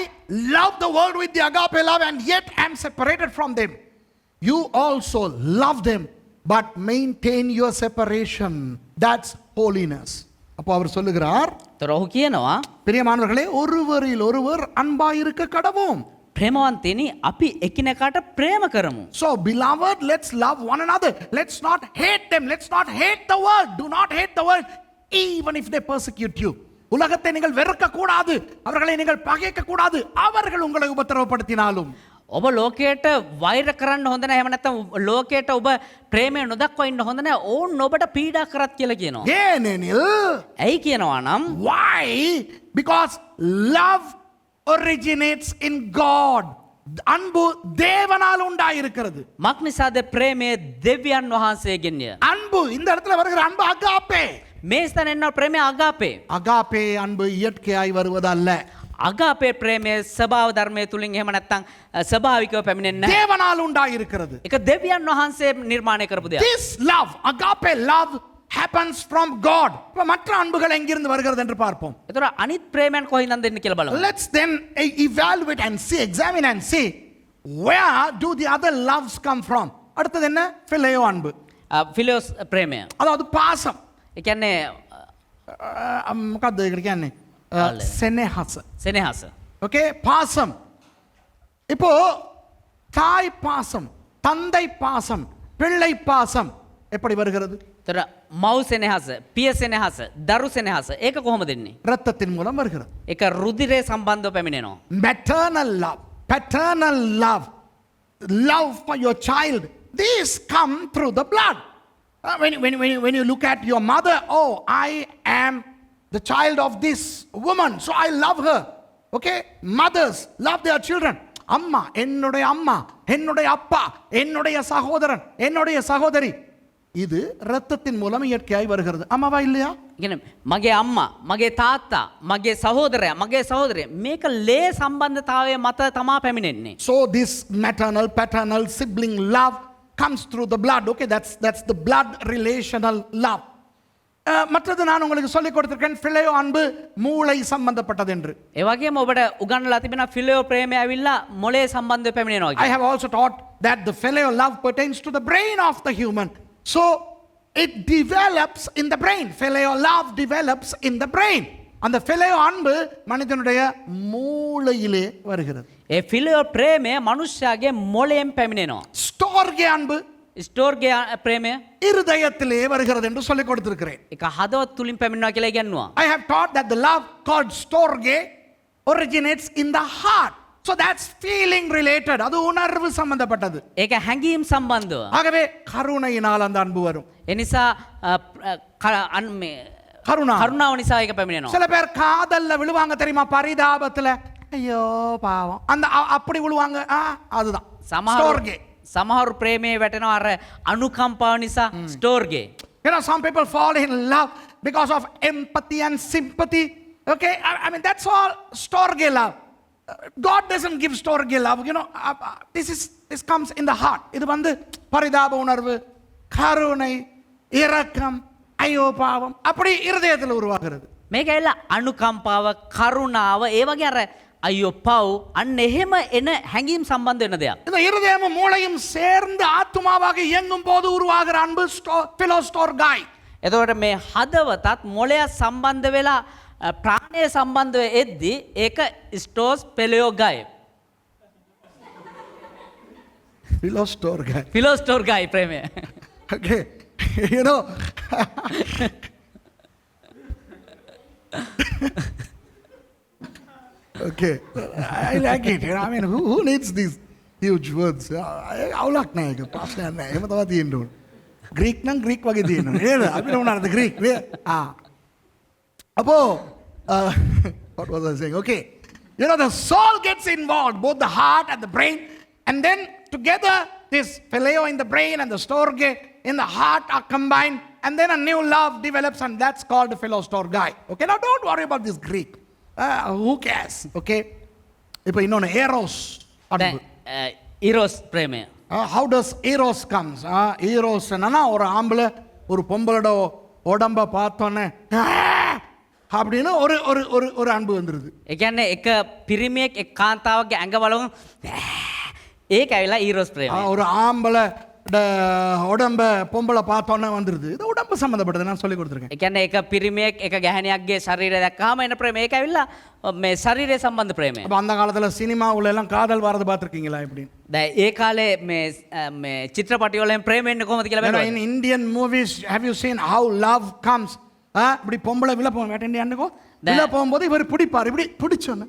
love the world with the agape love and yet am separated from them, you also love them but maintain your separation. That's holiness. அப்போ அவர் சொல்லுகிறார், තොර ඔහු කියනවා பிரியமானவர்களே, ஒருவரில் ஒருவர் அன்பாயிருக்க கடவோம். ප්‍රේමවන්තයනි අපි එකිනෙකාට ප්‍රේම කරමු. So beloved, let's love one another. Let's not hate them. Let's not hate the world. Do not hate the world even if they persecute you. உலகத்தை நீங்கள் வெறுக்க கூடாது, அவர்களை நீங்கள் பகைக்க கூடாது, அவர்கள் உங்களை உபத்திரவப்படுத்தினாலும். ඔබ ලෝකයට වෛර කරන්න හොඳ නැහැ. එහෙම නැත්නම් ලෝකයට ඔබ ප්‍රේමය නොදක්වා ඉන්න හොඳ නැහැ. ඕන් ඔබට පීඩා කරත් කියලා කියනවා. ஏனெனில் ඇයි කියනවා නම් why? Because love originates in God. அன்பு தேவனால் உண்டாயிருக்கிறது. මක් නිසාද ප්‍රේමය දෙවියන් වහන්සේගෙන්ය. அன்பு இந்த இடத்துல வருகிற அன்பு அகாப்பே. මේ ස්ථානයේ එන ප්‍රේමය අගාපේ. அகாப்பே அன்பு இயற்கையாய் வருவதல்ல. අගාපේ ප්‍රේමය ස්වභාව ධර්මයේ තුලින් එහෙම නැත්නම් ස්වභාවිකව පැමිණෙන්නේ නැහැ. தேவனால் உண்டாயிருக்கிறது. ඒක දෙවියන් වහන්සේ නිර්මාණය කරපු දෙයක්. This love, agape love happens from God. இப்ப மற்ற அன்புகள் எங்கிருந்து வருகிறது என்று பார்ப்போம். ඒතර අනිත් ප්‍රේමයන් කොහින්ද දෙන්නේ කියලා බලමු. Let's then evaluate and see, examine and see where do the other loves come from. அடுத்தது என்ன? பிலேயோ அன்பு. ෆිලියෝස් ප්‍රේමය. அதாவது பாசம். ඒ කියන්නේ මොකක්ද ඒකට කියන්නේ? සෙනෙහස. සෙනෙහස. ஓகே, பாசம். இப்போ தாய் பாசம், தந்தை பாசம், பிள்ளை பாசம் எப்படி வருகிறது? ඒතර මව් සෙනෙහස, පිය සෙනෙහස, දරු සෙනෙහස ඒක කොහොමද එන්නේ? இரத்தத்தின் மூலம் வருகிறது. ඒක රුධිරේ සම්බන්ධව පැමිණෙනවා. Maternal love, paternal love, love for your child, these come through the blood. When you look at your mother, oh, I am the child of this woman, so I love her. Okay, mothers love their children. அம்மா, என்னுடைய அம்மா, என்னுடைய அப்பா, என்னுடைய சகோதரன், என்னுடைய சகோதரி, இது இரத்தத்தின் மூலம் இயற்கையாய் வருகிறது. ஆமாவா இல்லையா? කියන්නේ මගේ අම්මා, මගේ තාත්තා, මගේ සහෝදරයා, මගේ සහෝදරිය මේක ලේ සම්බන්ධතාවය මත තමා පැමිණෙන්නේ. So this maternal, paternal, sibling love comes through the blood. Okay, that's the blood relational love. மற்றது நான் உங்களுக்கு சொல்லிக் கொடுத்திருக்கேன், பிலேயோ அன்பு மூளை சம்பந்தப்பட்டது என்று. ඒ වගේම ඔබට උගන්වලා තිබෙනවා ෆිලියෝ ප්‍රේමය ඇවිල්ලා මොලේ සම්බන්ධව පැමිණෙනවා I කියලා. have also taught that the filial love pertains to the brain of the human. So it develops in the brain. Filial love develops in the brain. அந்த filial அன்பு மனிதனுடைய மூளையிலே வருகிறது. ඒ ෆිලියෝ ප්‍රේමය මනුෂ්‍යයාගේ මොලයෙන් පැමිණෙනවා. ஸ்டோர்கே அன்பு ස්ටෝර්ගේ ප්‍රේමය இருதயத்திலே வருகிறது என்று சொல்லிக் கொடுத்திருக்கிறேன். ඒක හදවත් තුලින් පැමිණෙනවා කියලා ඉගෙනුවා. I have taught that the love called storge originates in the heart. So that's feeling related. அது உணர்வு சம்பந்தப்பட்டது. ඒක හැඟීම් සම්බන්ධව. ஆகவே கருணையினால் அந்த அன்பு வரும். ඒ නිසා කරුණාව නිසා ඒක පැමිණෙනවා. சில பேர் காதல்ல விழுவாங்க தெரியுமா, பரிதாபத்துல, ஐயோ பாவம், அந்த அப்படி விழுவாங்க. அதுதான் storge. සමහරු ප්‍රේමයේ වැටෙනවා අර අනුකම්පාව නිසා ස්ටෝර්ගේ. You know, some people fall in love because of empathy and sympathy. Okay, I mean that's all storge love. God doesn't give storge love. You know, this comes in the heart. இது வந்து பரிதாப உணர்வு, கருணை, இரக்கம், ஐயோ பாவம் அப்படி இருதயத்தில் உருவாகிறது. මේක ඇවිල්ලා අනුකම්පාව, කරුණාව, ඒ වගේ අර අයියෝ පව් අන්න එහෙම එන හැඟීම් සම්බන්ධ වෙන දෙයක්. இந்த இருதயமும் மூளையும் சேர்ந்து ஆத்துமாவாக இயங்கும் போது உருவாகிற அன்பு பிலோஸ்டோர்காய். එතකොට මේ හදවතත් මොළයත් සම්බන්ධ වෙලා ප්‍රාණය සම්බන්ධව එද්දි ඒක ස්ටෝස් පෙලියෝගයි. Philostorgai. ෆිලෝස්ටෝර්ගයි ප්‍රේමය. Okay, you know. Okay, I like it. I mean, who needs these huge words. අවුලක් නෑ ඒක ප්‍රශ්නයක් නෑ. එහෙම තමයි තියෙන්න ඕන. ග්‍රීක් නම් ග්‍රීක් වගේ තියෙනවා නේද? අපිට උනාට ග්‍රීක් නේද? අපෝ what was I saying? Okay. You know, the soul gets involved, both the heart and the brain, and then together this phileo in the brain and the storge in the heart are combined, and then a new love develops, and that's called the philostorgai. Okay, now don't worry about this Greek. Who cares? Okay. இப்போ இன்னொன்று eros. ඊරෝස් ප්‍රේමය. How does eros comes? Eros என்னன்னா ஒரு ஆம்பளை ஒரு பொம்பளோட உடம்ப பார்த்தோன்னே அப்படின்னு ஒரு ஒரு ஒரு ஒரு அன்பு வந்துடுது. ඒ කියන්නේ එක පිරිමියෙක් එක් කාන්තාවගේ ඇඟ බලමු ඒක ඇවිල්ලා ඊරෝස් ප්‍රේමය. ஒரு ஆம்பளை உடம்ப பொம்பளை பார்த்தோன்னே வந்துடுது. இது உடம்பு சம்மந்தப்பட்டது நான் சொல்லி கொடுத்துருக்கேன். ඒ කියන්නේ එක පිරිමියෙක් එක ගැහණියක්ගේ ශරීරය දැක්කහම එන ප්‍රේමය ඒක ඇවිල්ලා මේ ශරීරය සම්බන්ධ ප්‍රේමය. அப்போ அந்த காலத்தில் சினிமாவுல எல்லாம் காதல் வரது பார்த்துருக்கீங்களா இப்படி? දැන් ඒ කාලේ මේ චිත්‍රපටි වලින් ප්‍රේම එන්නේ කොහොමද කියලා බලන්න. In Indian movies, have you seen how love comes? இப்படி பொம்பளை விழ போவோம் வேட்டண்டி அண்ணுக்கோ விழ போகும்போது இவர் பிடிப்பார் இப்படி பிடிச்சோன்னு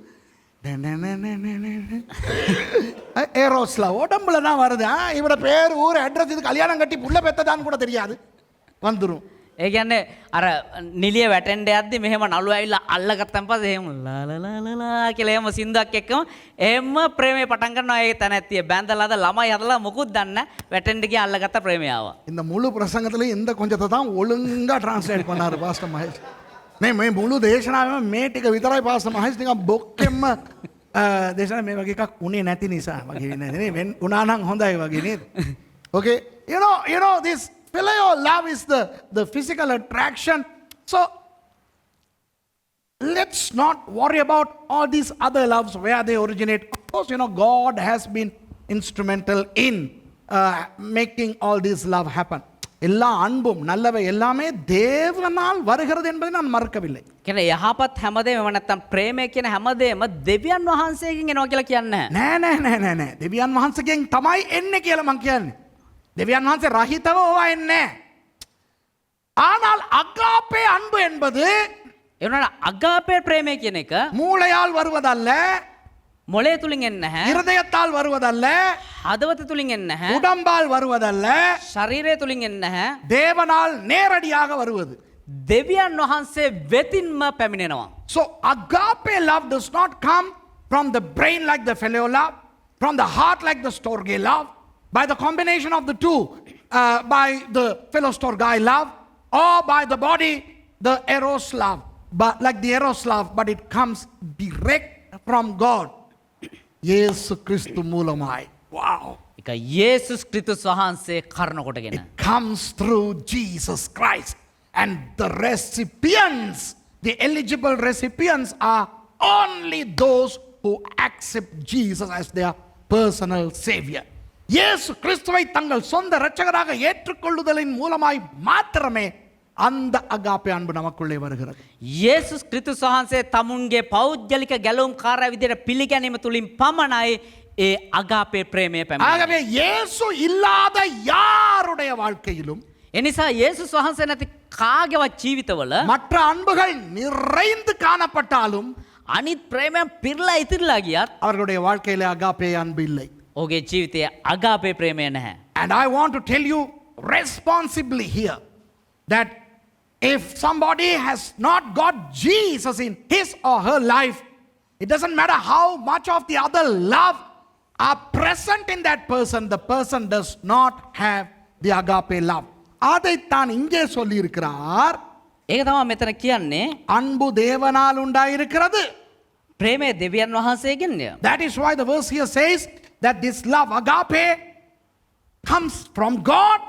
ஏரோஸ்ல உடம்புல தான் வருது. இவர பேர் ஊர் அட்ரஸ் இது கல்யாணம் கட்டி புள்ள பெத்ததான்னு கூட தெரியாது வந்துடும். ඒ කියන්නේ අර නිලිය වැටෙන්න යද්දි මෙහෙම නළුව ඇවිල්ලා අල්ලගත්තන් පස්සේ එහෙම ලාලාලාලා කියලා එහෙම සින්දුවක් එක්කම එහෙම ප්‍රේමේ පටන් ගන්නවා. ඒ තැනැත්තිය බැඳලාද ළමයි හදලා මොකුත් දන්නේ වැටෙන්න ගියා අල්ලගත්ත ප්‍රේමය ආවා. இந்த முழு பிரசங்கத்துல இந்த கொஞ்சத்தை தான் ஒழுங்கா டிரான்ஸ்லேட் பண்ணாரு பாஸ்டர் மகேஷ். මේ මුළු දේශනාවෙම මේ ටික විතරයි පාස්ටර් මහේෂ් නිකන් බොක්කෙම්ම දේශනාව මේ වගේ එකක් උනේ නැති නිසා වගේ නේ වෙන උනා නම් හොඳයි වගේ නේද? Okay, you know this phileo love is the physical attraction. So let's not worry about all these other loves where they originate. Of course, God has been instrumental in making all this love happen. எல்லா அன்பும் நல்லவை எல்லாமே தேவனால் வருகிறது என்பதை நான் மறக்கவில்லை. කියන්නේ යහපත් හැමදේම නැත්තම් ප්‍රේමය කියන හැමදේම දෙවියන් වහන්සේගෙන් එනවා කියලා කියන්නේ නෑ. දෙවියන් වහන්සේගෙන් තමයි එන්නේ කියලා මං කියන්නේ. දෙවියන් වහන්සේ රහිතව ඕවා එන්නේ නෑ. ஆனால் அகாப்பே அன்பு என்பது ඒ වුණාට අගාපේ ප්‍රේමය කියන එක மூளையால் வருவதல்ல, මොලේ තුලින් එන්නේ නැහැ, இருதயத்தால் வருவதல்ல, හදවත තුලින් එන්නේ නැහැ, உடம்பால் வருவதல்ல, ශරීරය තුලින් එන්නේ නැහැ, தேவனால் நேரடியாக வருவது. දෙවියන් වහන්සේ වෙතින්ම පැමිණෙනවා. So agape love does not come from the brain like the phileo love, from the heart like the storge love, by the combination of the two, by the philostorgai love, or by the body, the eros love, but like the eros love, but it comes direct from God. Yesu Christu மூலமாய். Wow. ඒක යේසුස් ක්‍රිස්තුස් වහන්සේ කරුණ කොටගෙන. It comes through Jesus Christ. And the recipients, the eligible recipients are only those who accept Jesus as their personal savior. இயேசு கிறிஸ்துவை தங்கள் சொந்த இரட்சகராக ஏற்றுக்கொள்ளுதலின் மூலமாய் மாத்திரமே அந்த அகாப்பே அன்பு நமக்குள்ளே வருகிறது. යේසුස් ක්‍රිස්තුස් වහන්සේ තමුන්ගේ පෞද්ගලික ගැලවුම් කාර්ය විදිහට පිළිගැනීම තුලින් පමණයි ඒ අගාපේ ප්‍රේමය පැමිණෙන්නේ. ஆகவே இயேசு இல்லாத யாருடைய வாழ்க்கையிலும் එනිසා යේසුස් වහන්සේ නැති කාගේවත් ජීවිතවල மற்ற அன்புகள் நிறைந்து காணப்பட்டாலும் අනිත් ප්‍රේමයන් පිරලා ඉතිරලා ගියත් அவர்களுடைய வாழ்க்கையில அகாப்பே அன்பு இல்லை. ඔහුගේ ජීවිතයේ අගාපේ ප්‍රේමය නැහැ. And I want to tell you responsibly here that if somebody has not got Jesus in his or her life, it doesn't matter how much of the other love are present in that person, the person does not have the agape love. அதைத்தான் இங்கே சொல்லி இருக்கிறார். ඒක තමයි මෙතන කියන්නේ அன்பு தேவனால் உண்டாயிருக்கிறது. ප්‍රේමය දෙවියන් වහන්සේගෙන්ය. That is why the verse here says that this love agape comes from God.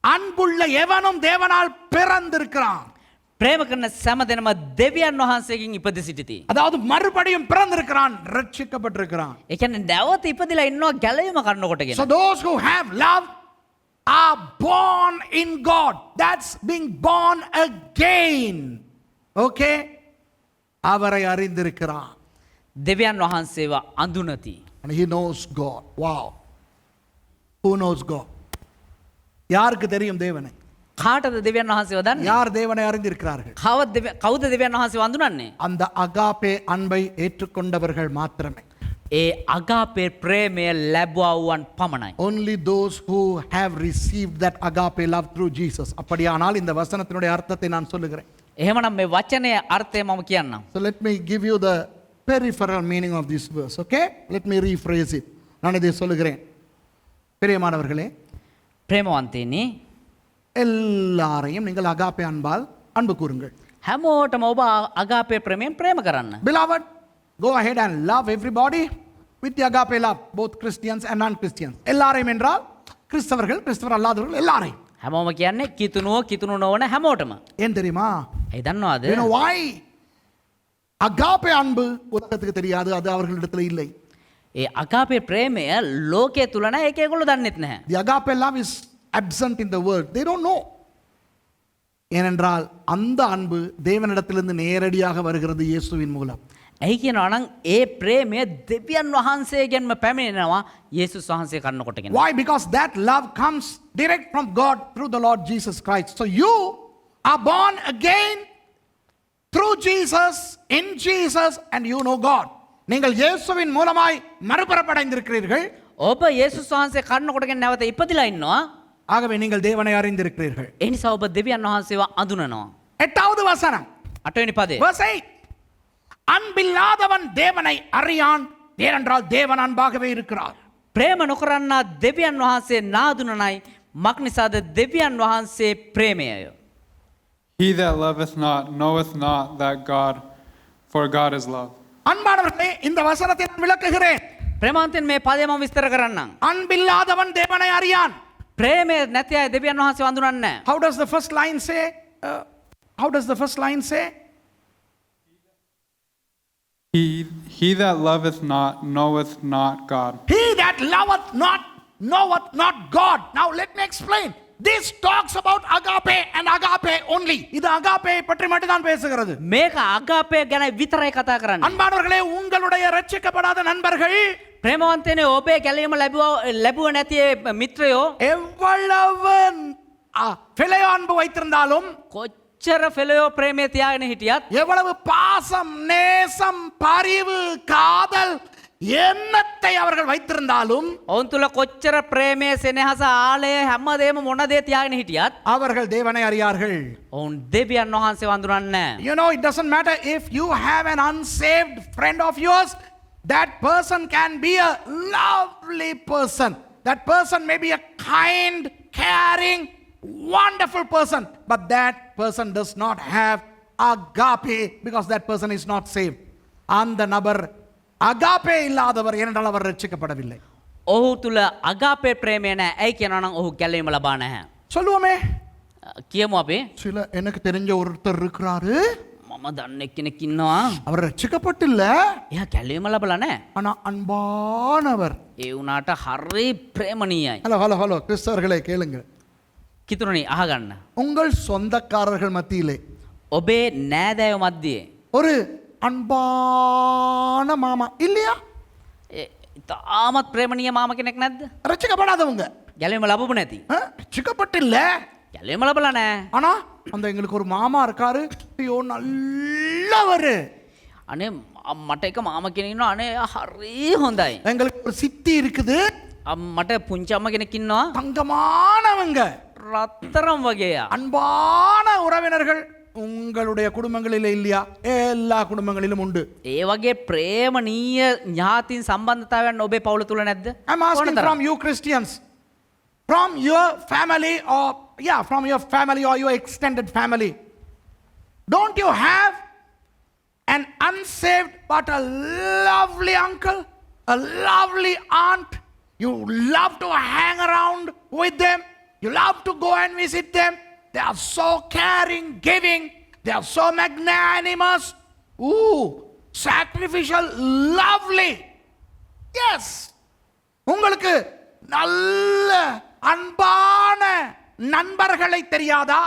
அன்புள்ள எவனும் தேவனால் பிறந்திருக்கிறான். ප්‍රේම කරන සෑම දෙනම දෙවියන් වහන්සේගෙන් ඉපදී සිටිති. அதாவது மறுபடியும் பிறந்திருக்கிறான், ரட்சிக்கப்பட்டிருக்கிறான். ඒ කියන්නේ නැවත ඉපදිලා ඉන්නවා ගැලවීම කරන කොටගෙන. So those who have love are born in God. That's being born again. Okay? அவரை அறிந்திருக்கிறான். දෙවියන් වහන්සේව අඳුනති. And he knows God. Wow. Who knows God? யாருக்கு தெரியும் தேவனை? කාටද දෙවියන් වහන්සේව දන්නේ? யார் தேவனை அறிந்திருக்கிறார்கள்? කවුද දෙවියන් වහන්සේව අඳුනන්නේ? அந்த அகாப்பே அன்பை ஏற்றுக்கொண்டவர்கள் மாத்திரமே. ඒ අගාපේ ප්‍රේමය ලැබුවවන් පමණයි. Only those who have received that agape love through Jesus. அப்படியானால் இந்த வசனத்தினுடைய அர்த்தத்தை நான் சொல்லுகிறேன். එහෙමනම් මේ වචනයේ අර්ථය මම කියන්නම්. So let me give you the peripheral meaning of this verse, okay? Let me rephrase it. நான் இதை சொல்லுகிறேன். பிரியமானவர்களே, ප්‍රේමවන්තයනි எல்லாரையும் நீங்கள் அகாப்பே அன்பால் அன்பு கூறுங்கள். හැමෝටම ඔබ අගාපේ ප්‍රමයෙන් ප්‍රේම කරන්න. Beloved, go ahead and love everybody with the agape love, both Christians and non-Christians. எல்லாரையும் என்றால் கிறிஸ்தவர்கள், கிறிஸ்தவர் அல்லாதவர்கள் எல்லாரையும். හැමෝම කියන්නේ කිතුනුව කිතුුණු නොවන හැමෝටම. ஏன் தெரியுமா? ඒ දන්නවාද? You know why? agape அன்பு உலகத்துக்கு தெரியாது, அது அவர்களிடத்தில் இல்லை. ඒ අගාපේ ප්‍රේමය ලෝකයේ තුල නැහැ, ඒක ඒගොල්ලෝ දන්නෙත් නැහැ. The agape love is absent in the world. They don't know. ஏனென்றால் அந்த அன்பு தேவனிடத்திலிருந்து நேரடியாக வருகிறது இயேசுவின் மூலம். ඇයි කියනවා නම් ඒ ප්‍රේමය දෙවියන් වහන්සේගෙන්ම පැමිණෙනවා යේසුස් වහන්සේ කරනකොටගෙන. Why? Because that love comes direct from God through the Lord Jesus Christ. So you are born again through Jesus, in Jesus, and you know God. நீங்கள் இயேசுவின் மூலமாய் மறுபுறப்படைந்திருக்கிறீர்கள். ඔබ යේසුස් වහන්සේ කරනකොටගෙන නැවත ඉපදිලා ඉන්නවා. ஆகவே நீங்கள் தேவனை அறிந்திருக்கிறீர்கள். ඒ නිසා ඔබ දෙවියන් වහන්සේව අඳුනනවා. எட்டாவது வசனம், 8 වෙනි පදේ. verse 8. அன்பில்லாதவன் தேவனை அறியான், ஏனென்றால் தேவன் அன்பாகவே இருக்கிறார். ප්‍රේම නොකරන්නා දෙවියන් වහන්සේ නාදුනනයි, මක් නිසාද දෙවියන් වහන්සේ ප්‍රේමයය. He that loveth not knoweth not that God, for God is love. அன்பானவர்களே, இந்த வசனத்தை நான் விளக்குகிறேன். ප්‍රේමවන්තයන් මේ පදය මම විස්තර කරන්නම්. அன்பில்லாதவன் தேவனை அறியான். ප්‍රේමය නැති අය දෙවියන් වහන්සේ වඳුනන්නේ නැහැ. How does the first line say? How does the first line say? He that loveth not knoweth not God. He that loveth not knoweth not God. Now let me explain. This talks about agape and agape only. இது agape பற்றி மட்டும் தான் பேசுகிறது. මේක අගාපය ගැන විතරයි කතා කරන්නේ. அன்பானவர்களே, உங்களுடைய ரட்சிக்கப்படாத நண்பர்கள் ප්‍රේමවන්තයනේ ඔබේ ගැලීම ලැබුව නැති මිත්‍රයෝ எவ்வளவு பிழையோ அன்பு வைத்திருந்தாலும், කොච්චර ෆෙලයෝ ප්‍රේමය තියාගෙන හිටියත්, எவ்வளவு பாசம், நேசம், பரிவு, காதல் என்னத்தை அவர்கள் வைத்திருந்தாலும், ඔවුන් තුල කොච්චර ප්‍රේමය, සෙනෙහස, ආලය හැමදේම මොන දේ තියාගෙන හිටියත් அவர்கள் தேவனை அறியார்கள். ඔවුන් දෙවියන් වහන්සේ වඳුනන්නේ නැහැ. You know, it doesn't matter if you have an unsaved friend of yours, that person can be a lovely person. That person may be a kind, caring, wonderful person, but that person does not have agape because that person is not saved. அந்த நபர் agape இல்லாதவர், ஏனென்றால் அவர் ரட்சிக்கப்படவில்லை. ඔහු තුල අගාපේ ප්‍රේමය නැහැ. ඇයි කියනවා නම් ඔහු ගැලීම ලබා නැහැ. சொல்லுவோமே, කියමු අපි. சில எனக்கு தெரிஞ்ச ஒருத்தர் இருக்கிறாரு, මම දන්න එක්කෙනෙක් ඉන්නවා. அவர் ரட்சிக்கப்பட்டில்ல, එයා ගැලීම ලබලා නැහැ. ஆனா அன்பானவர். ඒ වුණාට හරි ප්‍රේමණීයයි. ஹலோ ஹலோ ஹலோ கிறிஸ்தவர்களே கேளுங்க. කිතුරුනි අහගන්න. உங்கள் சொந்தக்காரர்கள் மத்தியிலே ඔබේ නෑදෑයෝ මැද්දේ ஒரு அன்பான மாமா இல்லையா? තාමත් ප්‍රේමණීය මාම කෙනෙක් නැද්ද? ரட்சிக்கப்படாதவங்க, ගැලීම ලැබුණ නැති. ரட்சிக்கப்பட்டில்ல, ගැලීම ලබලා නැහැ. ஆனா அந்த எங்களுக்கு ஒரு மாமா இருக்காரு, ஐயோ நல்லவரு. අනේ මට එක මාම කෙනෙක් ඉන්නවා. අනේ එයා හරි හොඳයි. எங்களுக்கு ஒரு சித்தி இருக்குது, මට පුංචි අම්ම කෙනෙක් ඉන්නවා. தங்கமானவங்க. රත්තරම් වගේ එයා. அன்பான உறவினர்கள் உங்களுடைய குடும்பங்களில் இல்லையா? எல்லா குடும்பங்களிலும் உண்டு. ඒ වගේ ප්‍රේමණීය ඥාතින් සම්බන්ධතාවයන් ඔබේ පවුල තුල නැද්ද? I'm asking from you Christians, from your family or from your family or your extended family, don't you have an unsaved but a lovely uncle, a lovely aunt? You love to hang around with them, you love to go and visit them. They are so caring, giving, they are so magnanimous, sacrificial, lovely. Yes, உங்களுக்கு நல்ல அன்பான நண்பர்களை தெரியாதா?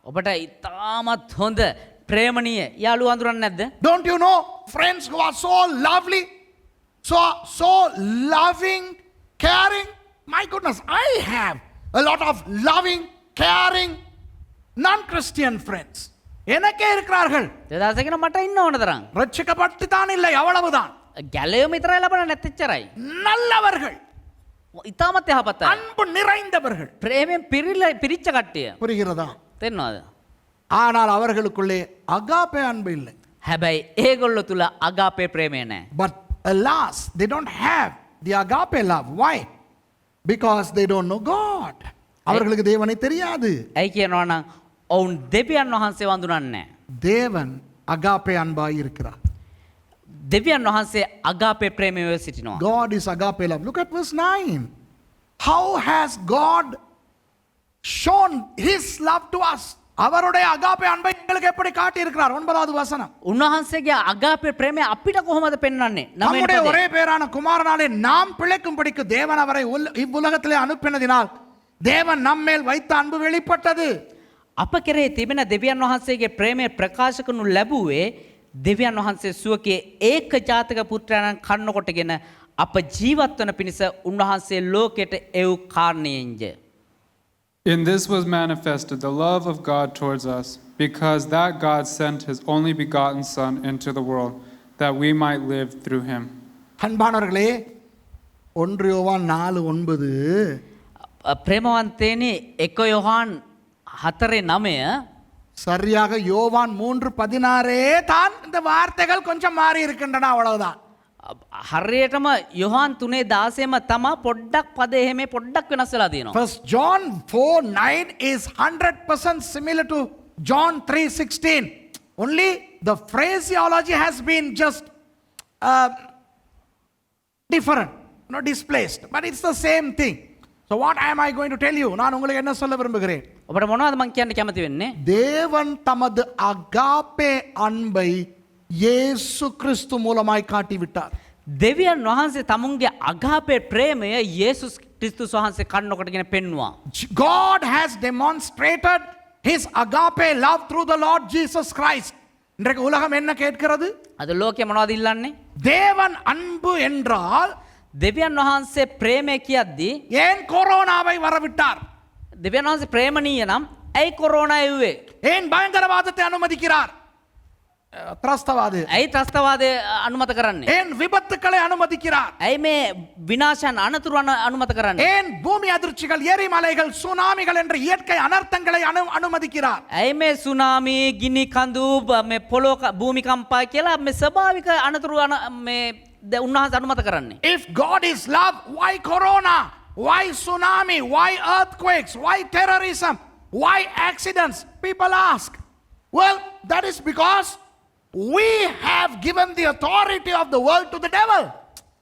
ඔබට ඉතාමත් හොඳ ප්‍රේමණීය යාළුවෝ අඳුරන්නේ නැද්ද? Don't you know friends who are so lovely, so loving, caring? My goodness, I have a lot of loving, caring, non-Christian friends. எனக்கே இருக்கிறார்கள். දෙදාසකන මට ඉන්න ඕන තරම්. ரட்சிக்கப்பட்டு தான் இல்லை, அவ்வளவுதான். ගැලයම විතරයි ලබන නැතිච්චරයි. நல்லவர்கள், ඉතාමත් යහපතයි. அன்பு நிறைந்தவர்கள். ප්‍රේමයෙන් පිරිච්ච කට්ටිය. புரிகிறதா? තෙන්නවාද? ஆனால் அவர்களுக்குள்ளே அகாப்பே அன்பு இல்லை. හැබැයි ඒගොල්ලො තුළ අගාපේ ප්‍රේමය නෑ. But alas, they don't have the agape love. Why? Because they don't know God. அவர்களுக்கு தேவனை தெரியாது. ඇයි කියනවනම් ඔවුන් දෙවියන් වහන්සේ වඳුනන්නේ. தேவன் அகாப்பே அன்பாய் இருக்கிறார். දෙවියන් වහන්සේ අගාපේ ප්‍රේමය සිටිනවා. God is agape love. Look at verse 9. How has God shown his love to us? அவருடைய அகாப்பே அன்பை எங்களுக்கு எப்படி காட்டி இருக்கிறார்? 9வது வசனம். උන්වහන්සේගේ අගාපේ ප්‍රේමය අපිට කොහොමද පෙන්වන්නේ? நம்முடைய ஒரே பேரான குமாரனாலே நாம் பிழைக்கும்படிக்கு தேவன் அவரை இவ்வுலகத்திலே அனுப்பினதினால் தேவன் நம்மேல் வைத்த அன்பு வெளிப்பட்டது. අප කෙරේ තිබෙන දෙවියන් වහන්සේගේ ප්‍රේමය ප්‍රකාශ කරනු ලැබුවේ දෙවියන් වහන්සේ සුවකේ ඒක ජාතක පුත්‍රයන්න් කන්නකොටගෙන අප ජීවත් වන පිණිස උන්වහන්සේ ලෝකයට එව් කාරණයෙන්ය. In this was manifested the love of God towards us, because that God sent his only begotten Son into the world, that we might live through him. அன்பானவர்களே, 1 யோவான் 4:9 ප්‍රේමවන්තේනි 1 යොහාන් 4:9 சரியாக யோவான் 3:16 தான் இந்த வார்த்தைகள் கொஞ்சம் மாறி இருக்கின்றன, அவ்வளவுதான். හරියටම යොහාන් 3:16ම තමා පොඩ්ඩක් පද එහෙම පොඩ්ඩක් වෙනස් වෙලා තියෙනවා. First John 4:9 is 100% similar to John 3:16. Only the phraseology has been just different, displaced, but it's the same thing. So what am I going to tell you? நான் உங்களுக்கு என்ன சொல்ல விரும்புகிறேன்? ඔබට මොනවද මං කියන්න කැමති වෙන්නේ? தேவன் தமது அகாப்பே அன்பை இயேசு கிறிஸ்து மூலமாய் காட்டிவிட்டார். දෙවියන් වහන්සේ තමුන්ගේ අගාපේ ප්‍රේමය යේසුස් ක්‍රිස්තුස් වහන්සේ කන්නකොටගෙන පෙන්වුවා. God has demonstrated his agape love through the Lord Jesus Christ. இன்றைக்கு உலகம் என்ன கேட்கிறது? අද ලෝකේ මොනවද ඉල්ලන්නේ? தேவன் அன்பு என்றால் දෙවියන් වහන්සේ ප්‍රේමය කියද්දී ஏன் கொரோனாவை வரவிட்டார்? දෙවියන් වහන්සේ ප්‍රේමණීය නම් ඇයි කොරෝනා එව්වේ? ஏன் பயங்கரவாதத்தை அனுமதிக்கிறார்? த்ரஸ்தவாது. ඇයි ත්‍රස්තවාදය අනුමත කරන්නේ? ஏன் விபத்துக்களை அனுமதிக்கிறார்? ඇයි මේ විනාශයන් අනතුරු අනුමත කරන්නේ? ஏன் பூமி அதிர்ச்சிகள், எரிமலைகள், சுனாமிகள் என்ற இயற்கை அனர்த்தங்களை அனுமதிக்கிறார்? ඇයි මේ සුනාමි, ගිනි කඳු, මේ පොළොව භූමිකම්පා කියලා මේ ස්වභාවික අනතුරු මේ උන්වහන්සේ අනුමත කරන්නේ? If God is love, why corona? Why tsunami? Why earthquakes? Why terrorism? Why accidents? People ask. Well, that is because we have given the authority of the world to the devil.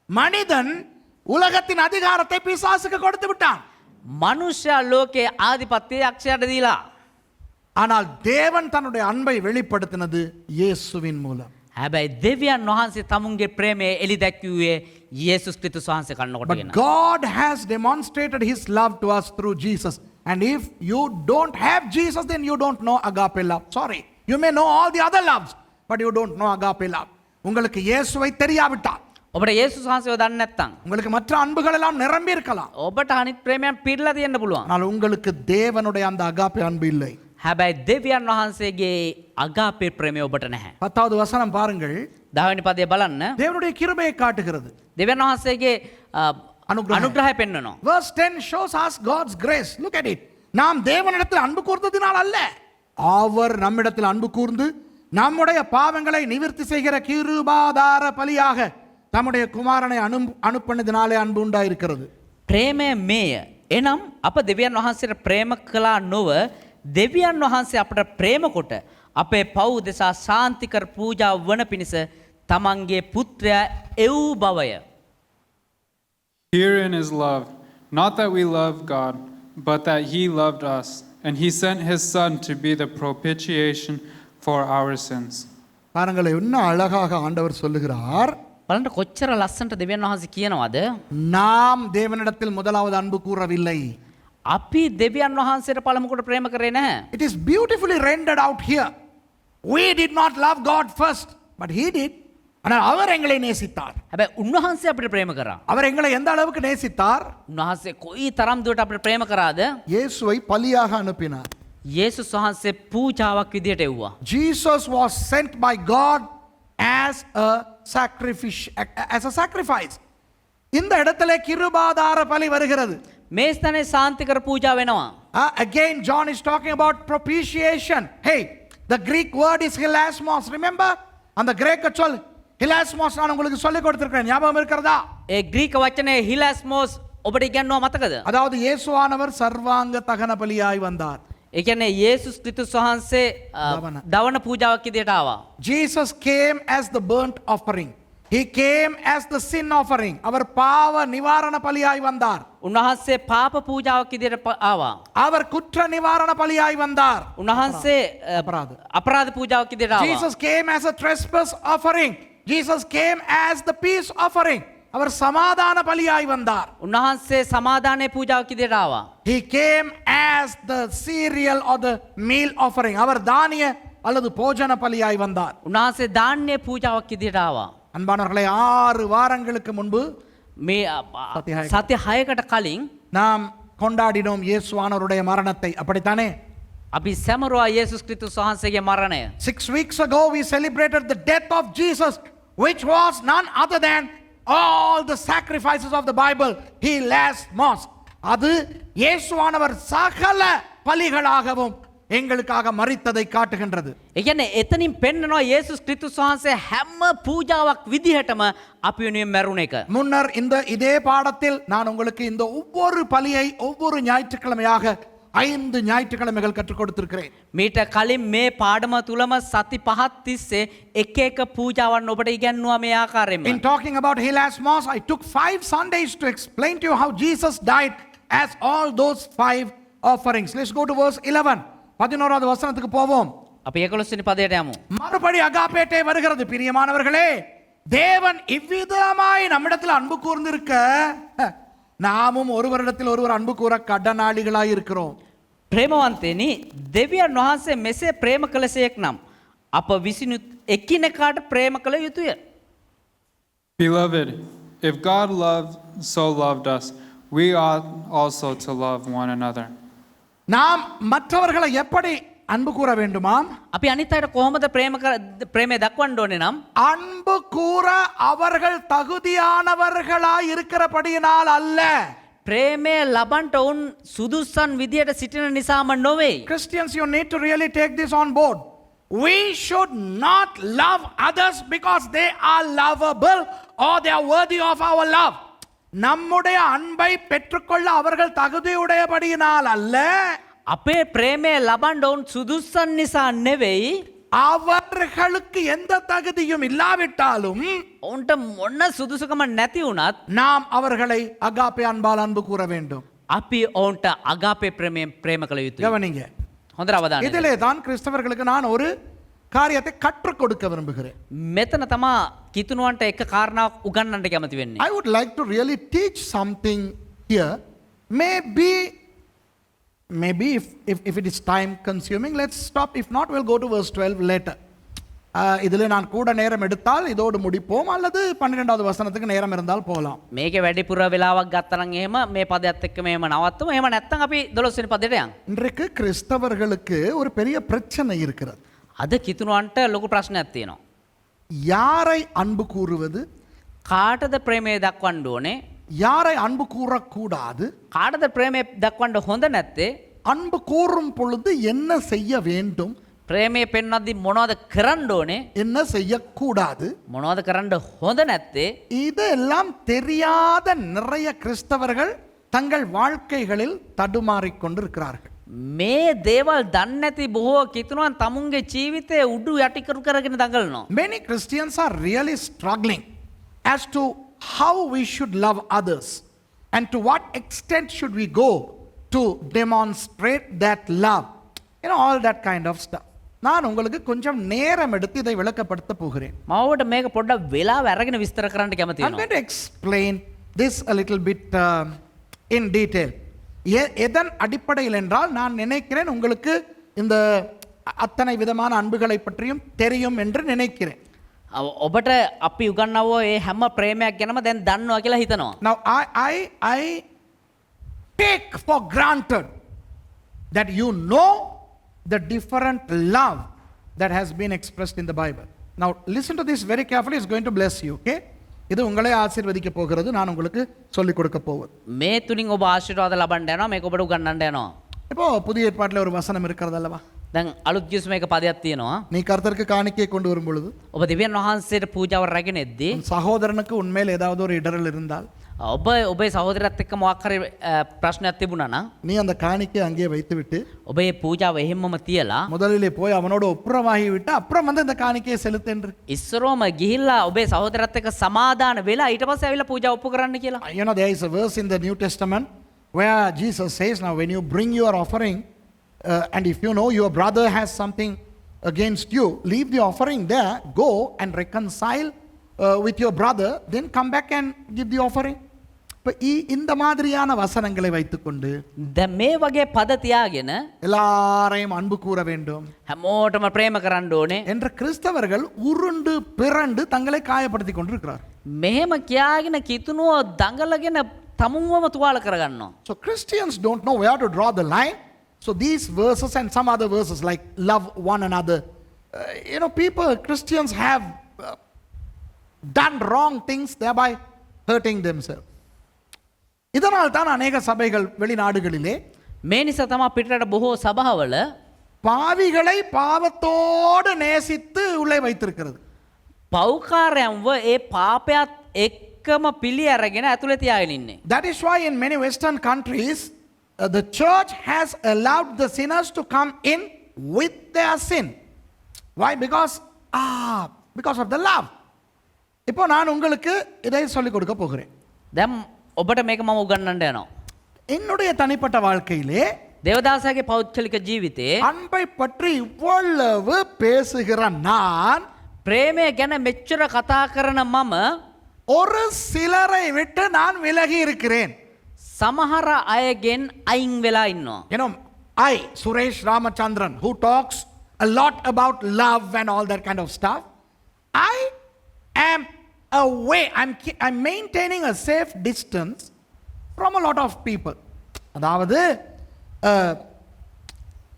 மனிதன் உலகத்தின் அதிகாரத்தை பிசாசுக்கு கொடுத்து விட்டான். මනුෂ්‍යයා ලෝකයේ ආධිපත්‍යය අක්ෂයට දීලා. ஆனால் தேவன் தன்னுடைய அன்பை வெளிப்படுத்தினது இயேசுவின் மூலம். හැබැයි දෙවියන් වහන්සේ තමුන්ගේ ප්‍රේමය එලි දැක්වුවේ යේසුස් ක්‍රිස්තුස් වහන්සේ But කන්නකොටගෙන. God has demonstrated his love to us through Jesus. And if you don't have Jesus, then you don't know agape love. Sorry. You may know all the other loves, but you don't know agape love. உங்களுக்கு இயேசுவை தெரியாவிட்டால், ඔබට යේසුස් වහන්සේව දන්නේ නැත්නම් உங்களுக்கு மற்ற அன்புகள் எல்லாம் நிரம்பி இருக்கலாம், ඔබට අනිත් ප්‍රේමයන් පිරලා තියෙන්න පුළුවන්. ஆனால் உங்களுக்கு தேவனுடைய அந்த அகாப்பே அன்பு இல்லை. හැබැයි දෙවියන් වහන්සේගේ අගාපේ ප්‍රේමය ඔබට නැහැ. 10வது வசனம் பாருங்கள். 10 වෙනි පදය බලන්න. தேவனுடைய கிருபையை காட்டுகிறது. දෙවියන් වහන්සේගේ අනුග්‍රහය පෙන්වනවා. Verse 10 shows us God's grace. Look at it. நாம் தேவனிடத்தில் அன்பு கூர்ந்ததினால் அல்ல, அவர் நம்மிடத்தில் அன்பு கூர்ந்து நம்முடைய பாவங்களை நிவர்த்தி செய்கிற கிருபாதார பலியாக தம்முடைய குமாரனை அனுப்பினதினாலே அன்பு உண்டாயிருக்கிறது. ප්‍රේමය මේය. එනම් අප දෙවියන් වහන්සේට ප්‍රේම කළා නොව දෙවියන් වහන්සේ අපට ප්‍රේම කොට අපේ පව් දෙසා ශාන්තිකර පූජා වන පිණිස තමන්ගේ පුත්‍රයා එව් බවය. Herein is love, not that we love God, but that he loved us, and he sent his Son to be the propitiation for our sins. பாருங்கள், என்ன அழகாக ஆண்டவர் சொல்லுகிறார். බලන්න කොච්චර ලස්සනට දෙවියන් වහන්සේ කියනවාද? நாம் தேவனிடத்தில் முதலாவது அன்பு கூறவில்லை. අපි දෙවියන් වහන්සේට පළමුකොට ප්‍රේම කරේ නැහැ. It is beautifully rendered out here. We did not love God first, but he did. ஆனால் அவர் எங்களை நேசித்தார். හැබැයි උන්වහන්සේ අපිට ප්‍රේම කරා. அவர் எங்களை எந்த அளவுக்கு நேசித்தார்? උන්වහන්සේ කොයි තරම් දුරට අපිට ප්‍රේම කරාද? இயேசுவை பலியாக அனுப்பினார். යේසුස් වහන්සේ පූජාවක් විදියට එව්වා. Jesus was sent by God as a sacrifice. இந்த இடத்துல கிருபாதார பலி வருகிறது. මේ ස්ථානයේ සාන්තිකර පූජා වෙනවා. Again John is talking about propitiation. Hey, the Greek word is hilasmos. Remember? அந்த கிரேக்க சொல் hilasmos நான் உங்களுக்கு சொல்லி கொடுத்திருக்கேன். ஞாபகம் இருக்கிறதா? ඒ ග්‍රීක වචනේ හිලාස්මෝස් ඔබට ඉගෙනුවා මතකද? அதாவது இயேசுவானவர் சர்வாங்க தகன பலியாய் வந்தார். ඒ කියන්නේ යේසුස් ක්‍රිස්තුස් වහන්සේ දවන පූජාවක් විදියට ආවා. Jesus came as the burnt offering. He came as the sin offering. அவர் பாவ நிவாரண பலியாய் வந்தார். උන්වහන්සේ පාප පූජාවක් විදියට ආවා. அவர் குற்ற நிவாரண பலியாய் வந்தார். උන්වහන්සේ අපරාධ පූජාවක් විදියට ආවා. Jesus came as a trespass offering. Jesus came as the peace offering. அவர் சமாதான பலியாய் வந்தார். උන්වහන්සේ සමාදානයේ පූජාවක් විදියට ආවා. He came as the cereal or the meal offering. அவர் தானிய அல்லது போஜன பலியாய் வந்தார். උන්වහන්සේ ධාන්‍ය පූජාවක් විදියට ආවා. அன்பானவர்களே 6 வாரங்களுக்கு முன்பு මේ සති 6කට කලින් நாம் கொண்டாடினோம் இயேசுவானவருடைய மரணத்தை. அப்படித்தானே? අපි සැමරුවා යේසුස් ක්‍රිස්තුස් වහන්සේගේ මරණය. 6 weeks ago we celebrated the death of Jesus, which was none other than all the sacrifices of the Bible. He hilasmos. அது இயேசுவானவர் சகல பலிகளாகவும் எங்களுக்காக மரித்ததை காட்டுகின்றது. ඒ කියන්නේ එතනින් පෙන්නනවා යේසුස් ක්‍රිස්තුස් වහන්සේ හැම පූජාවක් විදිහටම අපි වෙනුවෙන් මැරුණ එක. முன்னர் இதே பாடத்தில் நான் உங்களுக்கு இந்த ஒவ்வொரு பலியை ஒவ்வொரு ஞாயிற்றுக்கிழமையாக 5 ஞாயிற்றுக்கிழமைகள் கற்றுக் கொடுத்திருக்கிறேன். මීට කලින් මේ පාඩම තුලම සති 5ක් තිස්සේ එක එක පූජාවන් ඔබට ඉගැන්නුවා මේ ආකාරයෙන්ම. In talking about hilasmos, I took 5 Sundays to explain to you how Jesus died as all those 5 offerings. Let's go to verse 11. 11வது வசனத்துக்கு போவோம். අපි 11 වෙනි පදයට යමු. மறுபடி அகாபேட்டே வருகிறது. பிரியமானவர்களே, தேவன் இவ்விதமாய் நம்மிடத்தில் அன்பு கூர்ந்திருக்க நாமும் ஒருவரிடத்தில் ஒருவர் அன்பு கூற கடனாளிகளாய் இருக்கிறோம். ප්‍රේමවන්තයනි, දෙවියන් වහන්සේ මෙසේ ප්‍රේම කළසේක් නම් අප විසිනුත් එකිනෙකාට ප්‍රේම කළ යුතුය. Beloved, if God so loved us, we ought also to love one another. நாம் மற்றவர்களை எப்படி அன்பு கூற வேண்டுமாம்? අපි අනිත් අයට කොහොමද ප්‍රේමය දක්වන්න ඕනේ නම් அன்பு கூற அவர்கள் தகுதியானவர்களாய் இருக்கிறபடியினால் அல்ல. ප්‍රේමය ලබන්ට ඔවුන් සුදුස්සන් විදියට සිටින නිසාම නොවේ. Christians, you need to really take this on board. We should not love others because they are lovable or they are worthy of our love. நம்முடைய அன்பை பெற்றுக்கொள்ள அவர்கள் தகுதியுடையபடியினால் அல்ல. අපේ ප්‍රේමය ලබන්ට ඔවුන් සුදුස්සන් නිසා නෙවෙයි. அவர்களுக்கு எந்த தகுதியும் இல்லாவிட்டாலும் ඔවුන්ට මොන සුදුසුකම නැති වුණත් நாம் அவர்களை அகாபே அன்பால் அன்பு கூற வேண்டும். අපි ඔවුන්ට අගාපේ ප්‍රේමයෙන් ප්‍රේම කළ යුතුයි. கவனிங்க. හොඳට අවධානය. இதிலே தான் கிறிஸ்தவர்களுக்கு நான் ஒரு காரியத்தை கற்றுக் கொடுக்க விரும்புகிறேன். මෙතන තමා කිතුනුවන්ට එක කාරණාවක් උගන්වන්නට කැමති වෙන්නේ. I would like to really teach something here. Maybe if it is time consuming, let's stop. If not, we'll go to verse 12 later. இதில் நான் கூட நேரம் எடுத்தால் இதோடு முடிப்போம், அல்லது 12வது வசனத்துக்கு நேரம் இருந்தால் போகலாம். මේකේ වැඩිපුර වෙලාවක් ගත්තා නම් එහෙම මේ පදයට එක්ක මෙහෙම නවත්තමු. එහෙම නැත්නම් අපි 12 වෙනි පදයට යමු. இன்றைக்கு கிறிஸ்தவர்களுக்கு ஒரு பெரிய பிரச்சனை இருக்கிறது. අද කිතුනුවන්ට ලොකු ප්‍රශ්නයක් තියෙනවා. யாரை அன்பு கூறுவது, කාටද ප්‍රේමය දක්වන්න ඕනේ, யாரை அன்பு கூறக்கூடாது, කාටද ප්‍රේමය දක්වන්න හොඳ නැත්තේ, அன்பு கூறும் பொழுது என்ன செய்ய வேண்டும், ප්‍රේමය පෙන්වද්දි මොනවද කරන්න ඕනේ, என்ன செய்யக்கூடாது, මොනවද කරන්න හොඳ නැත්තේ, இதெல்லாம் தெரியாத நிறைய கிறிஸ்தவர்கள் தங்கள் வாழ்க்கைகளில் தடுமாறிக் கொண்டிருக்கிறார்கள். මේ දේවල් දන්නේ නැති බොහෝ කිතුනුවන් තමුන්ගේ ජීවිතේ උඩු යටි කරගෙන දඟලනවා. Many Christians are really struggling as to how we should love others and to what extent should we go to demonstrate that love. All that kind of stuff. நான் உங்களுக்கு கொஞ்சம் நேரம் எடுத்து இதை விளக்கப்படுத்த போகிறேன். මවට මේක පොඩ්ඩක් වෙලාව අරගෙන විස්තර කරන්න කැමති I'm going to explain this a little bit in detail. எதன் அடிப்படையில் என்றால் நான் நினைக்கிறேன் உங்களுக்கு இந்த அத்தனை விதமான அன்புகளை பற்றியும் தெரியும் என்று நினைக்கிறேன். ඔබට අපි උගන්වව ඒ හැම ප්‍රේමයක් ගැනම දැන් දන්නවා කියලා හිතනවා. Now I take for granted that you know the different love that has been expressed in the Bible. Now listen to this very carefully. It's going to bless you. Okay? இது உங்களை ஆசீர்வதிக்க போகிறது. நான் உங்களுக்கு சொல்லிக் கொடுக்க போவது. මේ තුලින් ඔබ ආශිර්වාද ලබන්න යනවා. මේක ඔබට උගන්වන්න යනවා. இப்போ புதிய ஏற்பாட்டில் ஒரு வசனம் இருக்கிறது அல்லவா? දැන් අලුත් කිව්ස් මේක පදයක් තියෙනවා. நீ கர்த்தருக்கு காணிக்கையை கொண்டு வரும் பொழுது ඔබ දෙවියන් වහන්සේට පූජාව රැගෙන එද්දී உன் சகோதரனுக்கு உண்மையில் ஏதாவது ஒரு இடரல் இருந்தால் ඔබ ඔබේ සහෝදරයත් එක්ක මොකක් හරි ප්‍රශ්නයක් තිබුණා නම් நீ அந்த காணிக்கையை அங்கேயே வைத்துவிட்டு ඔබ මේ පූජාව එහෙම්මම තියලා முதலிலே போய் அவனோட ஒப்புரவாகி விட்டு அப்புறம் வந்து இந்த காணிக்கையை செலுத்தென்று. ඉස්සරෝම ගිහිල්ලා ඔබේ සහෝදරයත් එක්ක සමාදාන වෙලා ඊට පස්සේ ඇවිල්ලා පූජාව ඔප්පු කරන්න කියලා. You know, there is a verse in the New Testament where Jesus says, now when you bring your offering and if you know your brother has something against you, leave the offering there, go and reconcile with your brother, then come back and give the offering. இப்போ இந்த மாதிரியான வசனங்களை வைத்துக்கொண்டு දැන් මේ වගේ පද තියාගෙන எல்லாரையும் அன்பு கூற வேண்டும் හැමෝටම ප්‍රේම කරන්න ඕනේ என்ற கிறிஸ்தவர்கள் உருண்டு பிறண்டு தங்களை காயப்படுத்தி கொண்டிருக்கிறார். මෙහෙම කියාගෙන කිතුනුව දඟලගෙන තමුන්වම තුවාල කරගන්නවා. So Christians don't know where to draw the line. So these verses and some other verses like love one another, you know, Christians have done wrong things, thereby hurting themselves. இதனால் தான் அநேக சபைகள் வெளிநாடுகளிலே මේ නිසා තමයි පිටරට බොහෝ සභාවල பாவிகளை பாவத்தோடு நேசித்து உள்ளே வைத்திருக்கிறது. පෞකාරයන්ව ඒ පාපයත් එක්කම පිළි අරගෙන ඇතුලේ තියාගෙන ඉන්නේ. That is why in many Western countries the church has allowed the sinners to come in with their sin. Why? Because of the love. இப்போ நான் உங்களுக்கு இதை சொல்லிக் கொடுக்க போகிறேன். දැන් ඔබට මේක මම උගන්වන්න යනවා. என்னுடைய தனிப்பட்ட வாழ்க்கையிலே දේවදාසගේ පෞද්ගලික ජීවිතේ அன்பை பற்றி இவ்வளவு பேசுகிற நான் ප්‍රේමය ගැන මෙච්චර කතා කරන මම ஒரு சிலரை விட்டு நான் விலகி இருக்கிறேன். සමහර අයගෙන් අයින් වෙලා ඉන්නවා. You know, Suresh Ramachandran, who talks a lot about love and all that kind of stuff, I am away. I'm maintaining a safe distance from a lot of people. அதாவது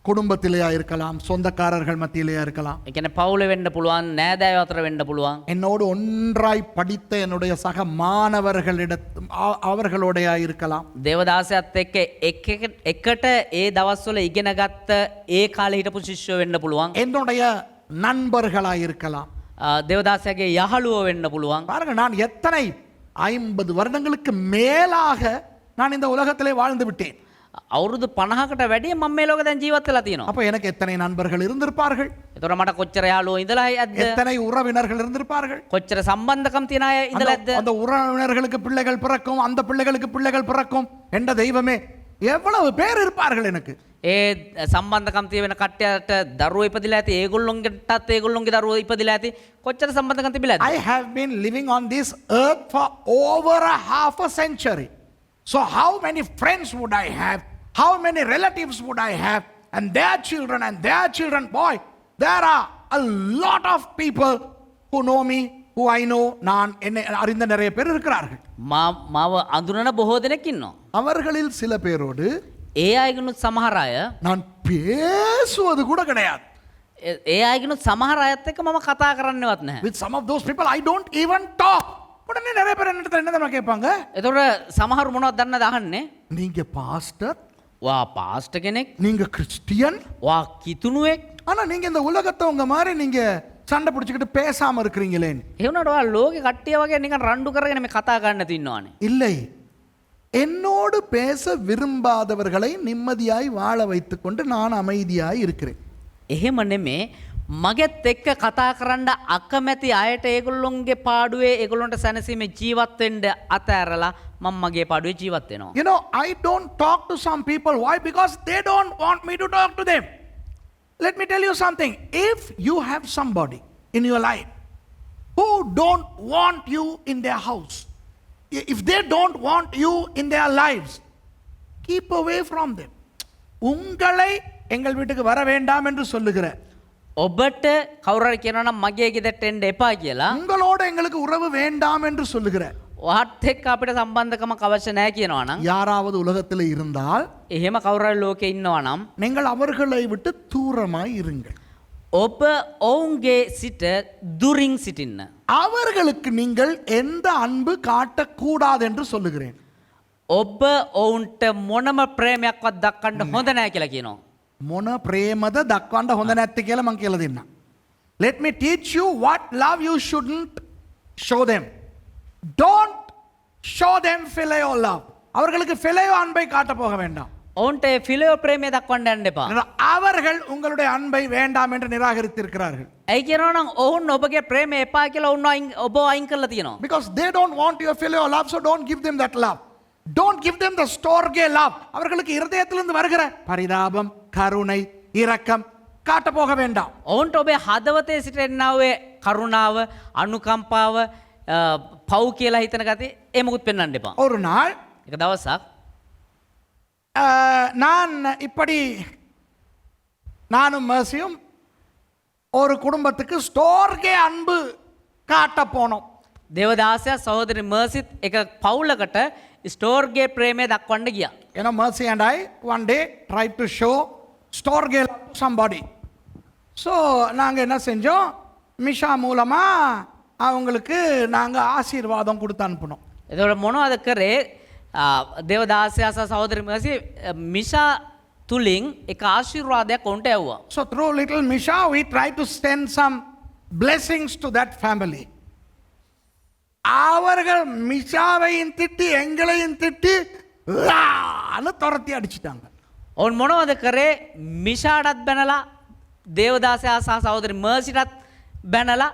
குடும்பத்திலேயா இருக்கலாம், சொந்தக்காரர்கள் மத்தியிலேயா இருக்கலாம், ඒ කියන්නේ පවුලේ වෙන්න පුළුවන්, නෑදෑයෝ අතර වෙන්න පුළුවන්. என்னோடு ஒன்றாய் படித்த என்னுடைய சக அவர்களோடையா இருக்கலாம். දේවදාසයත් එක්ක එකට ඒ දවස්වල ඉගෙන ගත්ත ඒ කාලේ හිටපු ශිෂ්‍යයෝ වෙන්න පුළුවන්. என்னுடைய நண்பர்களாய் இருக்கலாம். දේවදාසයාගේ යහළුවෝ වෙන්න පුළුවන්. பாருங்க, நான் எத்தனை 50 வருடங்களுக்கு மேலாக நான் இந்த உலகத்திலே வாழ்ந்து விட்டேன். අවුරුදු 50කට වැඩිය මම මේ ලෝකෙ දැන් ජීවත් වෙලා තියෙනවා. அப்ப எனக்கு எத்தனை நண்பர்கள் இருந்திருப்பார்கள், ඒතොර මට කොච්චර යාළුවෝ ඉඳලා ඇද්ද? எத்தனை உறவினர்கள் இருந்திருப்பார்கள், කොච්චර සම්බන්ධකම් තියෙන අය ඉඳලා ඇද්ද? அந்த உறவினர்களுக்கு பிள்ளைகள் பிறக்கும், அந்த பிள்ளைகளுக்கு பிள்ளைகள் பிறக்கும் என்ற தெய்வமே, எவ்வளவு பேர் இருப்பார்கள் எனக்கு. ඒ සම්බන්ධකම් තියෙන කට්ටියට දරුවෝ ඉපදිලා ඇති, ඒගොල්ලොන්ගටත් ඒගොල්ලොන්ගේ දරුවෝ ඉපදිලා ඇති, කොච්චර සම්බන්ධකම් තිබිලා ඇද්ද? I have been living on this earth for over a half a century. So how many friends would I have? How many relatives would I have? And their children and their children. Boy, there are a lot of people who know me, who I know. நான் என்னை அறிந்த நிறைய பேர் இருக்கிறார்கள். මාව අඳුරන බොහෝ දෙනෙක් ඉන්නවා. அவர்களில் சில பேரோடு ඒ අයගෙනුත් සමහර අය நான் பேசுவது கூட கிடையாது. ඒ අයගෙනුත් සමහර අයත් එක්ක මම කතා කරන්නවත් නැහැ. With some of those people I don't even talk. உடனே நிறைய பேர் என்ன தெரியுமா கேட்பாங்க? ඒතොර සමහරු මොනවද දන්නද අහන්නේ? நீங்க பாஸ்டர், වා පාස්ටර් කෙනෙක්, நீங்க கிறிஸ்டியன், වා කිතුණුවෙක්. ஆனா நீங்க இந்த உலகத்தை உங்க மாதிரி நீங்க சண்டை பிடிச்சிக்கிட்டு பேசாம இருக்கிறீங்களே. ඒ වුණාට ඔයා ලෝකේ කට්ටිය වගේ නිකන් රණ්ඩු කරගෙන මේ කතා කරන්න තින්නවනේ. இல்லை, என்னோடு பேச விரும்பாதவர்களை நிம்மதியாய் வாழ வைத்துக்கொண்டு நான் அமைதியாய் இருக்கிறேன். එහෙම නෙමේ, මගෙත් එක්ක කතා කරන්න අකමැති අයට ඒගොල්ලොන්ගේ පාඩුවේ ඒගොල්ලොන්ට සැනසීමේ ජීවත් වෙන්න අතෑරලා මම මගේ පාඩුවේ ජීවත් වෙනවා. You know, I don't talk to some people. Why? Because they don't want me to talk to them. Let me tell you something. If you have somebody in your life who don't want you in their house, if they don't want you in their lives, keep away from them. உங்களை எங்கள் வீட்டுக்கு வர வேண்டாம் என்று சொல்லுகிற, ඔබට කවුරු හරි කියනවා නම් මගේ ගෙදරට එන්න එපා කියලා, உங்களோட எங்களுக்கு உறவு வேண்டாம் என்று சொல்லுகிற ඔහත් එක්ක අපිට සම්බන්ධකමක් අවශ්‍ය නැහැ කියනවා නම්, யாராவது உலகத்தில் இருந்தால் එහෙම කවුරු හරි ලෝකේ ඉන්නවා නම් நீங்கள் அவர்களை விட்டு தூரமாய் இருங்கள். ඔබ ඔවුන්ගේ සිට දුරින් සිටින්න. அவர்களுக்கு நீங்கள் எந்த அன்பு காட்டக்கூடாது என்று சொல்லுகிறேன். ඔබ ඔවුන්ට මොනම ප්‍රේමයක්වත් දක්කන්න හොඳ නෑ කියලා කියනවා. මොන ප්‍රේමද දක්වන්න හොඳ නැත්තේ කියලා මං කියලා දෙන්නම්. Let me teach you what love you shouldn't show them. Don't show them phileo love. அவர்களுக்கு phileo அன்பை காட்ட போக வேண்டாம். ඔවුන්ට ඒ ෆිලියෝ ප්‍රේමය දක්වන්න යන්න එපා. அவர்கள் உங்களுடைய அன்பை வேண்டாம் என்று நிராகரித்திருக்கிறார்கள். ඇයි කියනවා නම් ඔවුන් ඔබගේ ප්‍රේමය එපා කියලා ඔබ අයින් කරලා තියෙනවා. Because they don't want your phileo love, so don't give them that love. Don't give them the storge love. அவர்களுக்கு இருதயத்திலிருந்து வருகிற பரிதாபம், கருணை, இரக்கம் காட்ட போக வேண்டாம். ඔවුන්ට ඔබේ හදවතේ සිටිනාවේ කරුණාව, අනුකම්පාව, පව් කියලා හිතන ගතිය ඒ මොකුත් පෙන්වන්න එපා. ஒரு நாள் එක දවසක් நான் இப்படி நானும் மர்சியும் ஒரு குடும்பத்துக்கு ஸ்டோர்கே அன்பு காட்ட போனோம். දේවදාසයා සහෝදරි මර්සිත් එක පවුලකට ස්ටෝර්ගේ ප්‍රේමය දක්වන්න ගියා. You know, Mercy and I one day tried to show storge love to somebody. So நாங்கள் என்ன செஞ்சோம், மிஷா மூலமா அவங்களுக்கு நாங்கள் ஆசீர்வாதம் கொடுத்து அனுப்பினோம். එතකොට මොනවද කරේ? දේවදාසයා සහ සහෝදරි මර්සි මිෂා තුලින් එක ආශිර්වාදයක් ඔවුන්ට යවුවා. So through little Misha we tried to send some blessings to that family. அவர்கள் மிஷாவையும் திட்டி எங்களையும் திட்டி துரத்தி அடிச்சிட்டாங்க. ඔවුන් මොනවද කරේ? මිෂාටත් බැනලා දේවදාසයා සහ සහෝදරි මර්සිටත් බැනලා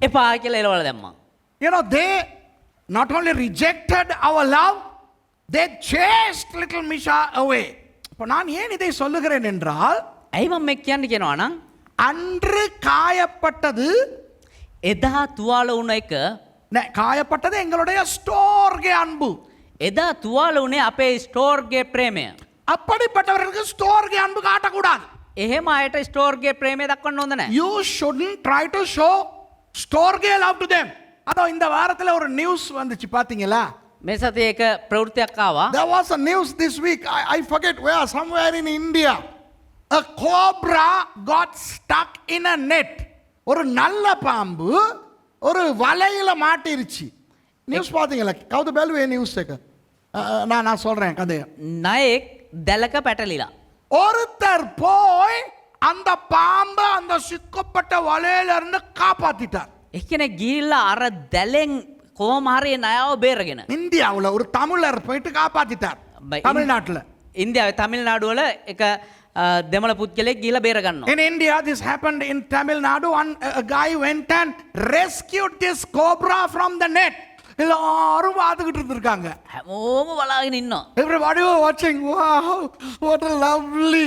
එපා කියලා එලවලා දැම්මා. You know, they not only rejected our love, they chased little Misha away. இப்போ நான் ஏன் இதை சொல்லுகிறேன் என்றால், ඇයි මම මේ කියන්න කියනවා නම් அன்று காயப்பட்டது එදා තුවාල වුණ එක காயப்பட்டது எங்களுடைய ஸ்டோர்கே அன்பு. එදා තුවාල වුණේ අපේ ස්ටෝර්ගේ ප්‍රේමය. அப்படிப்பட்டவர்களுக்கு ஸ்டோர்கே அன்பு காட்டக்கூடாது. එහෙම අයට ස්ටෝර්ගේ ප්‍රේමය දක්වන්න හොඳ නැහැ. You shouldn't try to show storge love to them. அதோ இந்த வாரத்தில் ஒரு நியூஸ் வந்துச்சு பாத்தீங்களா? මේ සතියේ එක ප්‍රවෘත්තියක් ආවා. There was a news this week. I forget where, somewhere in India. A cobra got stuck in a net. ஒரு நல்ல பாம்பு ஒரு வலையில மாட்டிருச்சு. நியூஸ் பாத்தீங்களா? கவுது பெல்வே நியூஸ் சேக்க. நான் சொல்றேன் கதையை. නයෙක් දැලක පැටලිලා. ஒருத்தர் போய் அந்த பாம்பை அந்த சிக்கப்பட்ட வலையில இருந்து காப்பாத்திட்டார். ඒ කියන්නේ ගිහිල්ලා අර දැලෙන් කොහොම හරි ණයව බේරගෙන. இந்தியாவுல ஒரு தமிழர் போயிட்டு காப்பாத்திட்டார். தமிழ்நாட்டுல. ඉන්දියාවේ තමිල්නාඩුවල එක දෙමළ පුද්ගලෙක් ගිහිල්ලා බේර ගන්නවා. In India, this happened in Tamil Nadu. A guy went and rescued this cobra from the net. எல்லாரும் பார்த்துக்கிட்டு இருந்திருக்காங்க. හැමෝම බලාගෙන ඉන්නවා. Everybody was watching. Wow, what a lovely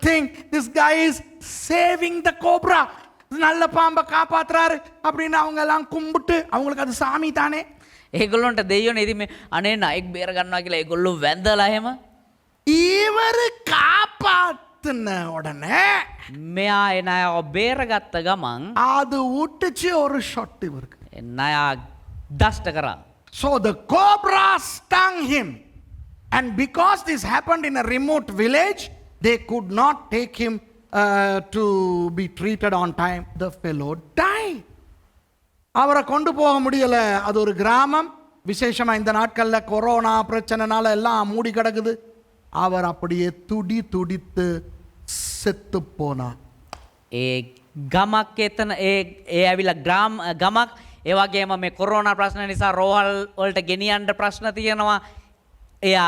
thing. This guy is saving the cobra. நல்ல பாம்பை காப்பாத்துறாரு அப்படின்னு அவங்க எல்லாம் கும்பிட்டு, அவங்களுக்கு அது சாமி தானே. ඒගොල්ලොන්ට දෙයියෝනේ ඉතින් මේ අනේ ණයෙක් බේර ගන්නවා කියලා ඒගොල්ලෝ වැඳලා එහෙම. இவர் காப்பாத்துன உடனே මෙයා ඒ ණයව බේරගත්ත ගමන් அது விட்டுச்சு ஒரு ஷாட் இவருக்கு. ඒ ණයා දෂ්ට කරා. So the cobra stung him, and because this happened in a remote village, they could not take him to be treated on time. The fellow died. அவரை கொண்டு போக முடியல. அது ஒரு கிராமம். விசேஷமா இந்த நாட்கள்ல கொரோனா பிரச்சனைனால எல்லாம் மூடி கிடக்குது. அவர் அப்படியே துடித்து செத்து போனார். ඒ ගමක් එතන ඒ ඇවිල්ලා ගමක් ඒ වගේම මේ කොරෝනා ප්‍රශ්න නිසා රෝහල් වලට ගෙනියන්න ප්‍රශ්න තියෙනවා. එයා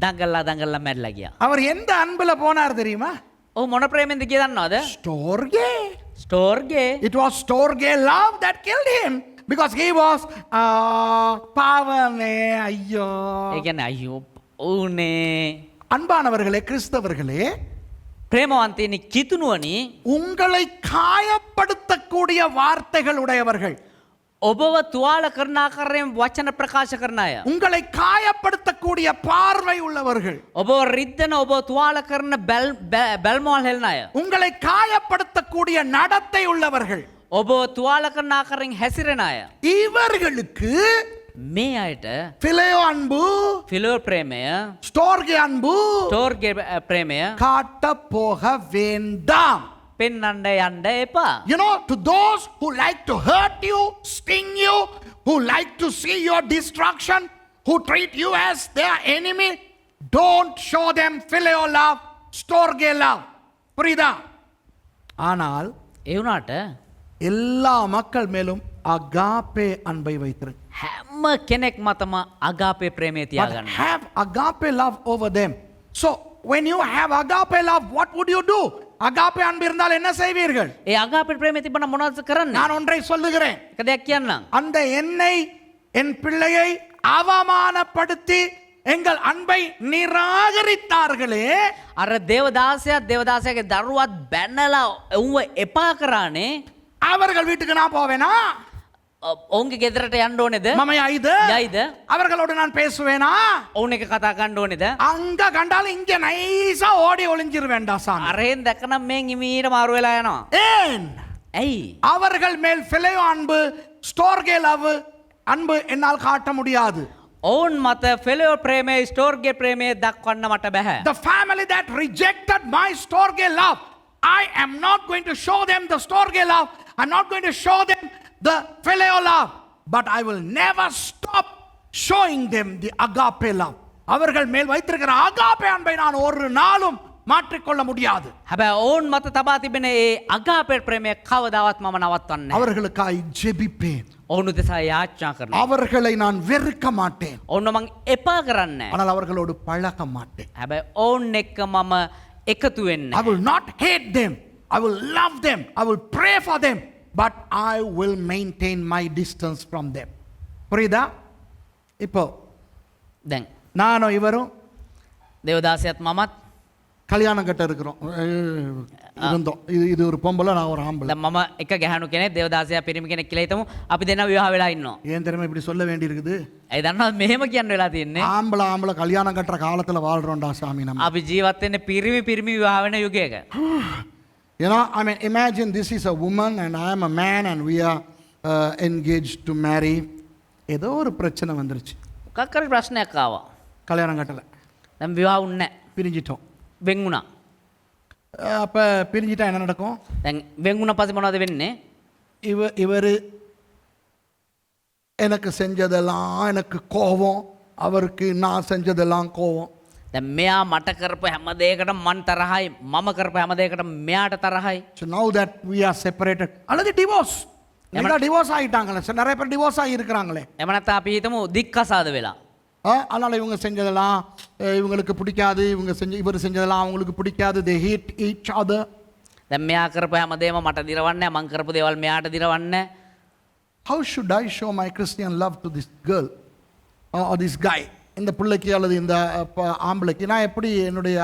දඟලලා මැරිලා ගියා. அவர் எந்த அன்புல போனார் தெரியுமா? ඔහු මොන ප්‍රේමෙන්ද කියලා දන්නවද? Storge. ස්ටෝර්ගේ. It was storge love that killed him, because he was பாவமே ஐயோ. ඒ කියන්නේ අයියෝ උනේ. அன்பானவர்களே, கிறிஸ்தவர்களே, ප්‍රේමවන්තයනි කිතුනුවනි உங்களை காயப்படுத்தக்கூடிய வார்த்தைகள் உடையவர்கள், ඔබව තුවාල කරන ආකාරයෙන් වචන ප්‍රකාශ කරන අය, உங்களை காயப்படுத்தக்கூடிய பார்வை உள்ளவர்கள், ඔබ රිද්දන ඔබ තුවාල කරන බැල්මෝල් හෙලන අය, உங்களை காயப்படுத்தக்கூடிய நடத்தை உள்ளவர்கள், ඔබ තුවාල කරන ආකාරයෙන් හැසිරෙන අය, இவர்களுக்கு මේ අයට பிலேயோ அன்பு, ෆිලෝ ප්‍රේමය, ஸ்டோர்கே அன்பு ස්ටෝර්ගේ ප්‍රේමය காட்ட போக வேண்டாம். පෙන්නන්න යන්න එපා. You know, to those who like to hurt you, sting you, who like to see your destruction, who treat you as their enemy, don't show them phileo love, storge love. புரியுதா? ஆனால் ඒ වුණාට எல்லா மக்கள் மேலும் அகாப்பே அன்பை வைத்திரு. හැම කෙනෙක් මතම අගාපේ ප්‍රේමය But තියාගන්න. have agape love over them. So when you have agape love, what would you do? agape அன்பு இருந்தால் என்ன செய்வீர்கள்? ඒ අගාපේ ප්‍රේමය තිබුණ මොනවද කරන්නේ? நான் ஒன்றை சொல்லுகிறேன். එක දෙයක් කියන්නම්. அந்த என்னை என் பிள்ளையை அவமானப்படுத்தி எங்கள் அன்பை நிராகரித்தார்களே, අර දේවදාසයාගේ දරුවත් බැනලා උන්ව එපා කරානේ. அவர்கள் வீட்டுக்கு நான் போவேனா? ඔවුන්ගේ ගෙදරට යන්න ඕනේද? மமை ஐது යයිද? அவர்களோடு நான் பேசுவேனா? ඔවුන් එක කතා කරන්න ඕනේද? அங்க கண்டாலும் இங்க நைஸா ஓடி ஒளிஞ்சிருவேண்டா சாமி. අරහෙන් දැකනම් මෙන් ඉමීට මාරු වෙලා යනවා. ஏன்? ඇයි? அவர்கள் மேல் பிழையோ அன்பு, ஸ்டோர்கே லவ் அன்பு என்னால் காட்ட முடியாது. ඔවුන් මත ෆෙලෝ ප්‍රේමය ස්ටෝර්ගේ ප්‍රේමය දක්වන්න මට බැහැ. The family that rejected my storge love, I am not going to show them the storge love. I'm not going to show them the phileo love. But I will never stop showing them the agape love. அவர்கள் மேல் வைத்திருக்கிற agape அன்பை நான் ஒரு நாளும் மாற்றிக்கொள்ள முடியாது. හැබැයි ඔවුන් මත තබා තිබෙන ඒ අගාපේ ප්‍රේමය කවදාවත් මම නවත්වන්නේ නැහැ. அவர்களுக்காய் ஜெபிப்பேன். ඔවුන් උදෙසා යාච්ඤා කරනවා. அவர்களை நான் வெறுக்க மாட்டேன். ඔවුන් මං එපා කරන්නේ නැහැ. ஆனால் அவர்களோடு பழக மாட்டேன். හැබැයි ඔවුන් එක්ක මම එකතු වෙන්නේ I will not hate them. I will love them. I will pray for them. But I will maintain my distance from them. புரியுதா? இப்போ දැන් நானும் இவரும் දේවදාසයත් මමත් கல்யாணம் கட்ட இருக்கிறோம், இருந்தோம். இது ஒரு பொம்பளை, நான் ஒரு ஆம்பளை. දැන් මම එක ගැහණු කෙනෙක් දේවදාසයා පිරිමි කෙනෙක් කියලා හිතමු. අපි දෙන්නා විවාහ වෙලා ඉන්නවා. ஏன் தெரியுமா இப்படி சொல்ல வேண்டி இருக்குது? ඒ දන්නවද මෙහෙම කියන්න වෙලා තියෙන්නේ? ஆம்பளை கல்யாணம் கட்டுற காலத்துல வாழ்றோம்டா சாமி நம்ம. අපි ජීවත් වෙන්නේ පිරිමි විවාහ වෙන යුගයක. You know, I mean, imagine this is a woman and I am a man and we are engaged to marry. ஏதோ ஒரு பிரச்சனை வந்துருச்சு, මොකක් හරි ප්‍රශ්නයක් ආවා. கல்யாணம் கட்டல, දැන් විවාහ වුණේ නැහැ. பிரிஞ்சிட்டோம். වෙන් වුණා. அப்ப பிரிஞ்சிட்டா என்ன நடக்கும்? දැන් වෙන් වුණා පස්සේ මොනවද වෙන්නේ? இவர் எனக்கு செஞ்சதெல்லாம் எனக்கு கோபம், அவருக்கு நான் செஞ்சதெல்லாம் கோபம். දැන් මෙයා මට කරපු හැම දෙයකටම මන් තරහයි, මම කරපු හැම දෙයකටම මෙයාට තරහයි. So now that we are separated, அல்லது டிவோர்ஸ், டிவோர்ஸ் ஆகிட்டாங்களே, நிறைய பேர் டிவோர்ஸ் ஆகி இருக்கிறாங்களே. එහෙම නැත්නම් අපි හිතමු දික්කසාද වෙලා. அதனால் இவங்க செஞ்சதெல்லாம் இவங்களுக்கு பிடிக்காது, இவர் செஞ்சதெல்லாம் அவங்களுக்கு பிடிக்காது. They hate each other. දැන් මෙයා කරපු හැම දෙයක්ම මට දිරවන්නේ නැහැ, මං කරපු දේවල් මෙයාට දිරවන්නේ නැහැ. How should I show my Christian love to this girl or this guy? இந்த பிள்ளைக்கு அல்லது இந்த ஆம்பளைக்கு நான் எப்படி என்னுடைய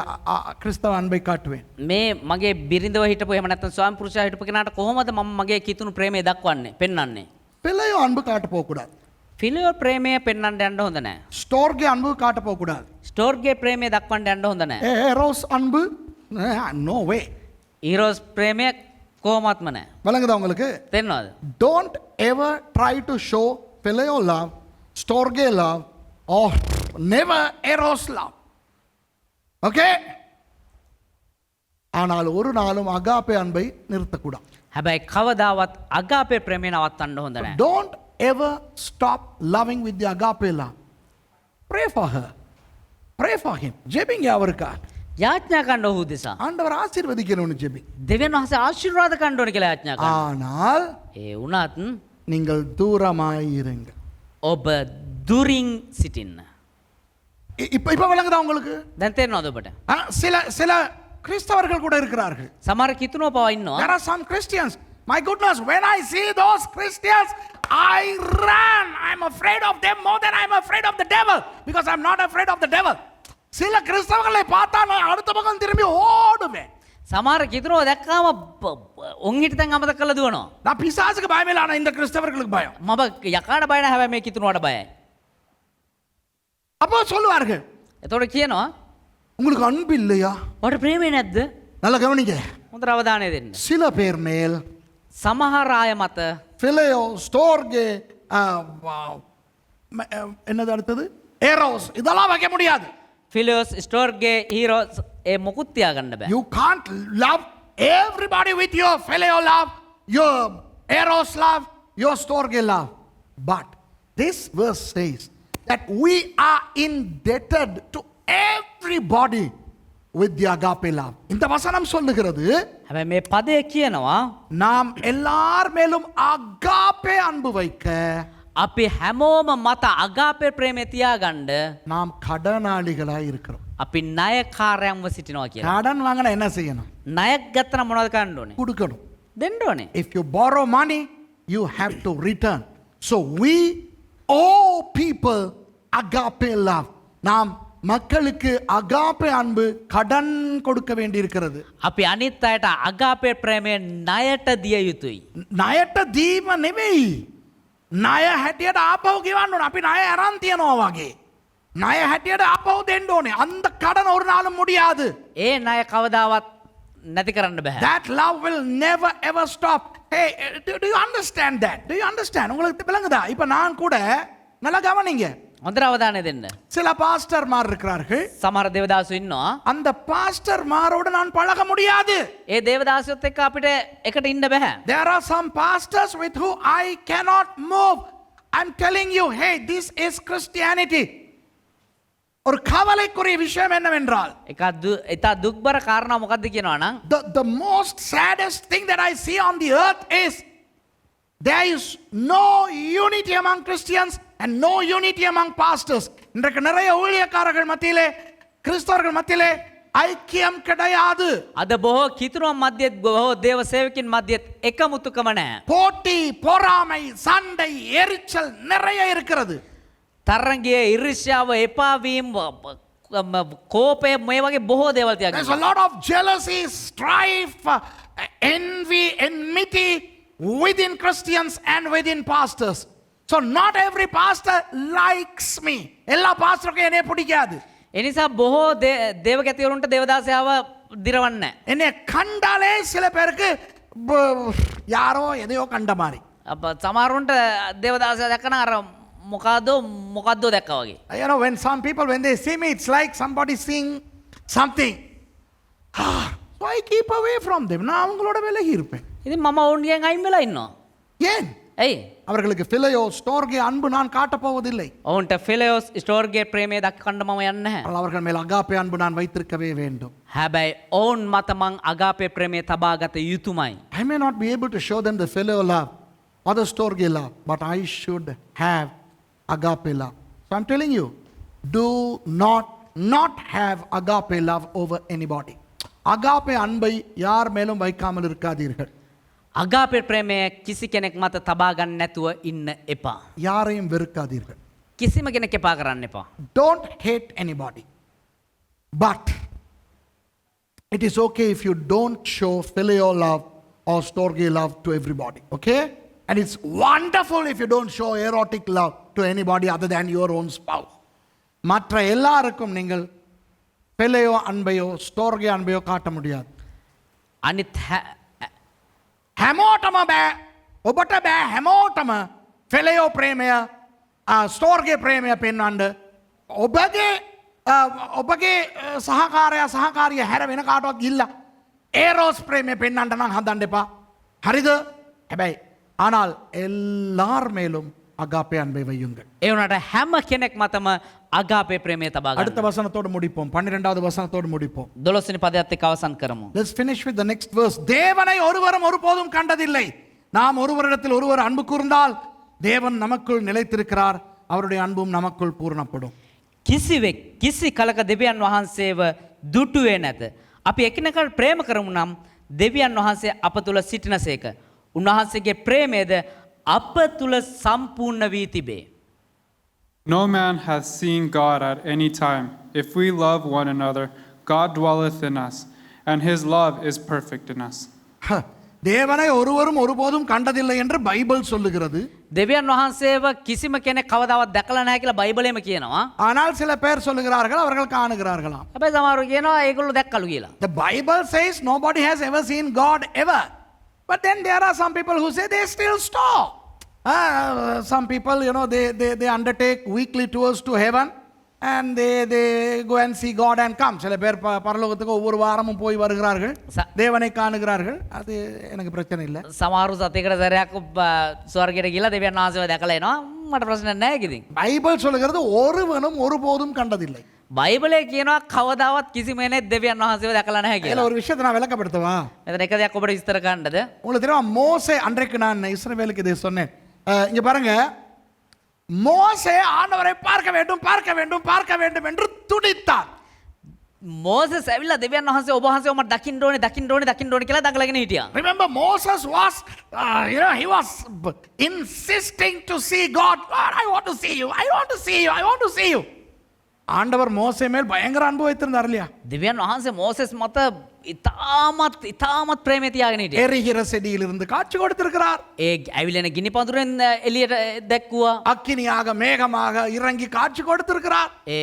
கிறிஸ்தவ அன்பை காட்டுவேன்? මේ මගේ බිරිඳව හිටපු එහෙම නැත්නම් ස්වාමි පුරුෂයා හිටපු කෙනාට කොහොමද මම මගේ කිතුණු ප්‍රේමය දක්වන්නේ, පෙන්වන්නේ? பிள்ளையோ அன்பு காட்ட போகக்கூடாது. ෆිලියෝ ප්‍රේමය පෙන්වන්න යන්න හොඳ නැහැ. ஸ்டோர்கே அன்பு காட்ட போகக்கூடாது. ස්ටෝර්ගේ ප්‍රේමය දක්වන්න යන්න හොඳ නැහැ. ஏரோஸ் அன்பு நோ வே. ඊරෝස් ප්‍රේමය කොහොමත්ම නැහැ. விளங்குதா உங்களுக்கு? තේරෙනවද? Don't ever try to show phileo love, storge love, or never eros love. Okay? ஆனால் ஒரு நாளும் அகாப்பே அன்பை நிறுத்தக்கூடாது. හැබැයි කවදාවත් අගාපේ ප්‍රේමය නවත්තන්න හොඳ නැහැ. Don't ever stop loving with the agape love. Pray for her. Pray for him. ஜெபிங்க அவருக்கா. යාඥා කරන්න ඔහු දෙසා. ஆண்டவர் ஆசீர்வதிக்கணும்னு ஜெபி. දෙවියන් වහන්සේ ආශිර්වාද කරන්න ඕන කියලා යාඥා කරනවා. ஆனால் ඒ වුණත් நீங்கள் தூரமாய் இருங்க. ඔබ දුරින් සිටින්න. இப்ப விளங்குதா உங்களுக்கு? දැන් තේරෙනවද ඔබට? சில கிறிஸ்தவர்கள் கூட இருக்கிறார்கள். සමහර කිතුණෝ පවා ඉන්නවා. There are some Christians. My goodness, when I see those Christians, I run. I'm afraid of them more than I'm afraid of the devil, because I'm not afraid of the devil. சில கிறிஸ்தவர்களை பார்த்தா நான் அடுத்த பக்கம் திரும்பி ஓடுவேன். සමහර කිතුණෝ දැක්කාම උන් හිටින් අමතක කරලා දුවනවා. நான் பிசாசுக்கு பயமே இல்ல, ஆனா இந்த கிறிஸ்தவர்களுக்கு பயம். මම යකාට බය නැහැ, හැබැයි මේ කිතුණුවට බයයි. அப்போ சொல்லுவார்கள், එතකොට කියනවා உங்களுக்கு அன்பு இல்லையா? ඔබට ප්‍රේමේ නැද්ද? நல்லா கவனிங்க. හොඳට අවධානය දෙන්න. சில பேர் மேல் සමහර අය මත பிலேயோ, ஸ்டோர்கே, என்னது அடுத்தது, ஏரோஸ், இதெல்லாம் வைக்க முடியாது. ෆිලියෝස්, ස්ටෝර්ගේ, හීරෝස් ඒ මොකුත් තියාගන්න බෑ. You can't love everybody with your phileo love, your eros love, your storge love. But this verse says that we are indebted to everybody with the agape love. இந்த வசனம் சொல்லுகிறது හැබැයි මේ පදය කියනවා நாம் எல்லார் மேலும் அகாப்பே அன்பு வைக்க අපි හැමෝම මත අගාපේ ප්‍රේමය තියාගන්න நாம் கடனாளிகளாய் இருக்கிறோம். අපි ණයකාරයන්ව සිටිනවා කියලා. கடன் வாங்கினா என்ன செய்யணும்? ණයක් ගත්ත නම් මොනවද කරන්න ඕනේ? கொடுக்கணும். දෙන්න ඕනේ. If you borrow money, you have to return. So we owe people agape love. நாம் மக்களுக்கு அகாப்பே அன்பு கடன் கொடுக்க வேண்டி இருக்கிறது. අපි අනිත් අයට අගාපේ ප්‍රේමය ණයට දිය යුතුයි. ණයට දීම නෙවෙයි. ණය හැටියට ආපහු ගෙවන්න ඕන. අපි ණය අරන් තියනවා වගේ. ණය හැටියට ආපහු දෙන්න ඕනේ. அந்த கடன் ஒரு நாளும் முடியாது. ඒ ණය කවදාවත් නැති කරන්න බෑ. That love will never ever stop. Hey, do you understand that? Do you understand? உங்களுக்கு விளங்குதா? இப்ப நான் கூட நல்லா கவனிங்க. හොඳට අවධානය දෙන්න. சில பாஸ்டர்மார் இருக்கிறார்கள். සමහර දේවදාසු ඉන්නවා. அந்த பாஸ்டர்மாரோட நான் பழக முடியாது. ඒ දේවදාසයොත් එක්ක අපිට එකට ඉන්න බෑ. There are some pastors with who I cannot move. I'm telling you, hey, this is Christianity. ஒரு கவலைக்குரிய விஷயம் என்னவென்றால் ඉතා දුක්බර කාරණා මොකක්ද කියනවා නම් the most saddest thing that I see on the earth is there is no unity among Christians and no unity among pastors. இன்றைக்கு நிறைய ஊழியக்காரர்கள் மத்தியிலே கிறிஸ்தவர்கள் மத்தியிலே ஐக்கியம் கிடையாது. අද බොහෝ කිතුරුවන් මැදියත් බොහෝ දේව සේවකින් මැදියත් එකමුතුකම නැහැ. போட்டி பொறாமை சண்டை எரிச்சல் நிறைய இருக்கிறது. තරංගයේ ඉරිශ්‍යාව එපාවීම කෝපය මේ වගේ බොහෝ දේවල් There's a තියාගන්න. lot of jealousy, strife, envy, enmity within Christians and within pastors. So not every pastor likes me. எல்லா பாஸ்டருக்கும் என்னைய பிடிக்காது. ඒ නිසා බොහෝ දේවගැතිවරුන්ට දේවදාසයාව දිරවන්නේ නැහැ. என்னைய கண்டாலே சில பேருக்கு யாரோ எதையோ கண்ட மாதிரி. සමහරුන්ට දේවදාසයා දැක්කම අර මොකද්දෝ දැක්කා වගේ. You know, when some people, when they see me, it's like somebody seeing something. So I keep away from them. நான் அவங்களோட விலகி இருப்பேன். ඉතින් මම ඔවුන්ගෙන් අයින් වෙලා ඉන්නවා. ஏன்? ඇයි? அவர்களுக்கு பிலையோ ஸ்டோர்கே அன்பு நான் காட்டப் போவதில்லை. ඔවුන්ට ෆිලයෝස් ස්ටෝර්ගේ ප්‍රේමය දක්වන්න මම යන්නේ නැහැ. அவர்கள் மேல் அகாப்பே அன்பு நான் வைத்திருக்கவே வேண்டும். හැබැයි ඔවුන් මත මං අගාපේ ප්‍රේමය තබාගත යුතුමයි. I may not be able to show them the phileo love or the storge love, but I should have agape love. So I'm telling you, do not have agape love over anybody. agape அன்பை யார் மேலும் வைக்காமல் இருக்காதீர்கள். අගාපේ ප්‍රේමය කිසි කෙනෙක් මත තබා ගන්න නැතුව ඉන්න එපා. யாரையும் வெறுக்காதீர்கள். කිසිම කෙනෙක් එපා කරන්න එපා. Don't hate anybody. But it is okay if you don't show phileo love or storge love to everybody. Okay? And it's wonderful if you don't show erotic love to anybody other than your own spouse. மற்ற எல்லாருக்கும் நீங்கள் phileo அன்பையோ storge அன்பையோ காட்ட முடியாது. අනිත් හැමෝටම බෑ. ඔබට බෑ හැමෝටම phileo ප්‍රේමය storge ප්‍රේමය පෙන්වන්න. ඔබගේ සහකාරිය හැර වෙන කාටවත් ගිහිල්ලා ඒරෝස් ප්‍රේමය පෙන්වන්න නම් හදන්න එපා. හරිද? හැබැයි ஆனால் எல்லார் மேலும் அகாப்பே அன்பை வையுங்கள். ඒ වුණාට හැම කෙනෙක් මතම අගාපේ ප්‍රේමය තබා அடுத்த ගන්න. வசனத்தோடு முடிப்போம். 12வது வசனத்தோடு முடிப்போம். 12 වෙනි පදයට එක්ක අවසන් කරමු. Let's finish with the next verse. தேவனை ஒருவரும் ஒருபோதும் கண்டதில்லை. நாம் ஒருவரிடத்தில் ஒருவர் அன்பு கூர்ந்தால் தேவன் நமக்குள் நிலைத்திருக்கிறார். அவருடைய அன்பும் நமக்குள் பூரணப்படும். කිසිවෙක් කිසි කලක දෙවියන් වහන්සේව දුටුවේ නැත. අපි එකිනෙකට ප්‍රේම කරමු නම් දෙවියන් වහන්සේ අප තුල සිටිනසේක. උන්වහන්සේගේ ප්‍රේමයද අප තුල සම්පූර්ණ වී තිබේ. No man hath seen God at any time. If we love one another, God dwelleth in us, and his love is perfect in us. தேவனை ஒருவரும் ஒருபோதும் கண்டதில்லை என்று பைபிள் சொல்லுகிறது. දෙවියන් වහන්සේව කිසිම කෙනෙක් කවදාවත් දැකලා නැහැ කියලා බයිබලෙම කියනවා. ஆனால் சில பேர் சொல்லுகிறார்கள் அவர்கள் காணுகிறார்களாம். හැබැයි සමහරව කියනවා ඒගොල්ලෝ දැක්කලු කියලා. The Bible says nobody has ever seen God ever. But then there are some people who say they still stop. Some people, you know, they undertake weekly tours to heaven and they go and see God and come. சில பேர் பரலோகத்துக்கு ஒவ்வொரு வாரமும் போய் வருகிறார்கள், தேவனை காணுகிறார்கள். அது எனக்கு பிரச்சனை இல்லை. සමහරු සතියකට සැරයක් ස්වර්ගයට ගිහලා දෙවියන් වහන්සේව දැකලා එනවා. මට ප්‍රශ්න නැහැ කිතින්. பைபிள் சொல்லுகிறது ஒருவனும் ஒருபோதும் கண்டதில்லை. බයිබලයේ කියනවා කවදාවත් කිසිම කෙනෙක් දෙවියන් වහන්සේව දැකලා නැහැ இதுல කියලා. ஒரு விஷயத்தை நான் விளக்கப்படுத்தவா? මෙතන එක දෙයක් ඔබට විස්තර කරන්නද? உங்களுக்கு தெரியுமா, மோசே, அன்றைக்கு நான் இஸ்ரவேலுக்கு இதை சொன்னேன். இங்க பாருங்க, மோசே ஆண்டவரை பார்க்க வேண்டும் பார்க்க வேண்டும் பார்க்க வேண்டும் என்று துடித்தார். මෝසෙස් ඇවිල්ලා දෙවියන් වහන්සේ ඔබ වහන්සේව මට දකින්න ඕනේ දකින්න ඕනේ දකින්න ඕනේ කියලා දඟලගෙන හිටියා. Remember, Moses was, he was insisting to see God. Lord, I want to see you. I want to see you. I want to see you. ஆண்டவர் மோசே மேல் பயங்கர அன்பு வைத்திருந்தார் இல்லையா? දෙවියන් වහන්සේ මෝසෙස් මත ඉතාමත් ප්‍රේමය තියාගෙන හිටියා. எரிகிற செடியிலிருந்து காட்சி கொடுத்திருக்கிறார். ඒ ඇවිලෙන ගිනි පඳුරෙන් එළියට දැක්කුවා. அக்கினியாக மேகமாக இறங்கி காட்சி கொடுத்திருக்கிறார். ඒ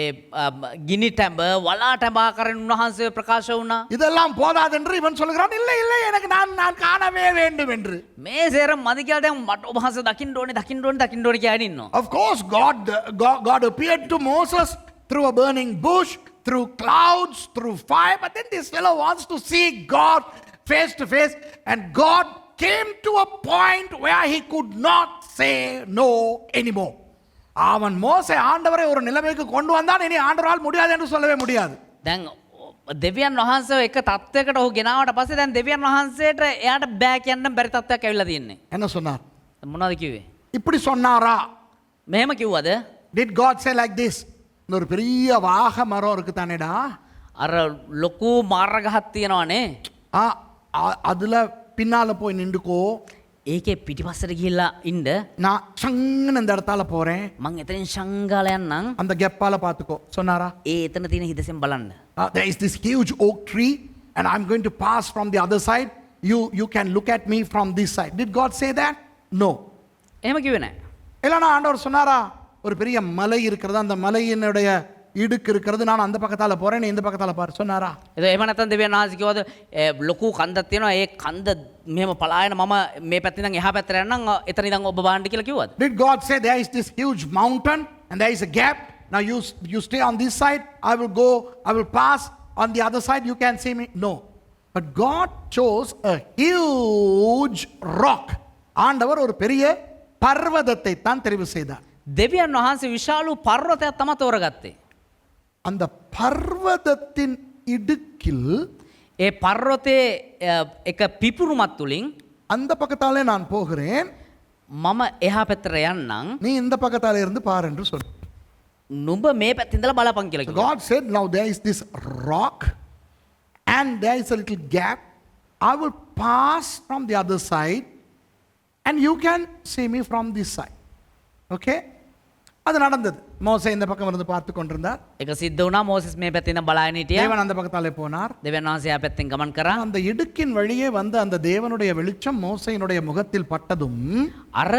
ගිනි ටැඹ වලා ටැඹ ආකාරයෙන් උන්වහන්සේ ප්‍රකාශ වුණා. இதெல்லாம் போதாது என்று இவன் சொல்கிறான், இல்லை இல்லை எனக்கு நான் காணவே வேண்டும் என்று. මේ සේරම මදි කියලා දැන් මට ඔබ වහන්සේ දකින්න ඕනේ දකින්න ඕනේ දකින්න ඕනේ කියලා ඉන්නවා. Of course, God appeared to Moses through a burning bush, through clouds, through fire. But then this fellow wants to see God face to face. And God came to a point where he could not say no anymore. அவன் மோசே ஆண்டவரை ஒரு நிலைமைக்கு கொண்டு வந்தான், இனி ஆண்டவரால் முடியாது என்று சொல்லவே முடியாது. දැන් දෙවියන් වහන්සේව එක තත්වයකට ඔහු ගෙනාවට පස්සේ දැන් දෙවියන් වහන්සේට එයාට බෑ කියන්න බැරි තත්වයක් ඇවිල්ලා තියෙන්නේ. என்ன சொன்னார்? මොනවද කිව්වේ? இப்படி சொன்னாரா? මෙහෙම කිව්වද? Did God say like this? ஒரு பெரிய வாக மரம் இருக்கு தானேடா, අර ලොකු මාර්ගහක් තියෙනවානේ. அதுல பின்னால போய் நின்றுக்கோ, ඒකේ පිටිපස්සට ගිහිල්ලා ඉන්න. நான் சங்குன்னு இந்த இடத்தால போறேன், මං එතනින් ශංගාල යන්නම්. அந்த கெப்பால பாத்துக்கோ சொன்னாரா? ඒ එතන තියෙන හිදසෙන් බලන්න. There is this huge oak tree and I'm going to pass from the other side. You can look at me from this side. Did God say that? No. එහෙම කිව්වේ නැහැ. இல்லைனா ஆண்டவர் சொன்னாரா? ஒரு பெரிய மலை இருக்கிறது, அந்த மலையினுடைய இடுக்கு இருக்கிறது, நான் அந்த பக்கத்தால போறேன், நீ இந்த பக்கத்தால பாரு சொன்னாரா? එතකොට එහෙම නැත්නම් දෙවියන් වහන්සේ කිව්වද ලොකු කන්දක් තියෙනවා ඒ කන්ද මෙහෙම පලායන මම මේ පැත්තේ ඉඳන් එහා පැත්තට යන්නම් එතන ඉඳන් ඔබ බලන්න කියලා කිව්වද? Did God say there is this huge mountain and there is a gap, now you stay on this side, I will pass on the other side, you can see me? No. But God chose a huge rock. ஆண்டவர் ஒரு பெரிய பர்வதத்தை தான் தெரிவு செய்தார். දෙවියන් වහන්සේ විශාල පර්වතයක් තමයි තෝරගත්තේ. அந்த பர்வதத்தின் இடுக்கில் ඒ පර්වතයේ එක පිපුරුමක් තුලින් அந்த பக்கத்தாலே நான் போகிறேன், මම එහා පැත්තට යන්නම් நீ இந்த பக்கத்தாலே இருந்து பார் என்று சொல். නුඹ මේ පැත්තේ ඉඳලා බලපන් කියලා කිව්වා. God said, now there is this rock and there is a little gap, I will pass from the other side and you can see me from this side. Okay? அது நடந்தது. மோசே இந்த பக்கம் இருந்து பார்த்து கொண்டிருந்தார், ඒක සිද්ධ වුණා. මෝසෙස් මේ පැත්තේ ඉඳන් බලාගෙන හිටියා. தேவன் அந்த பக்கத்தாலே போனார். දෙවියන් වහන්සේ එහා පැත්තෙන් ගමන් කරා. அந்த இடுக்கின் வழியே வந்து அந்த தேவனுடைய வெளிச்சம் மோசேயினுடைய முகத்தில் பட்டதும் අර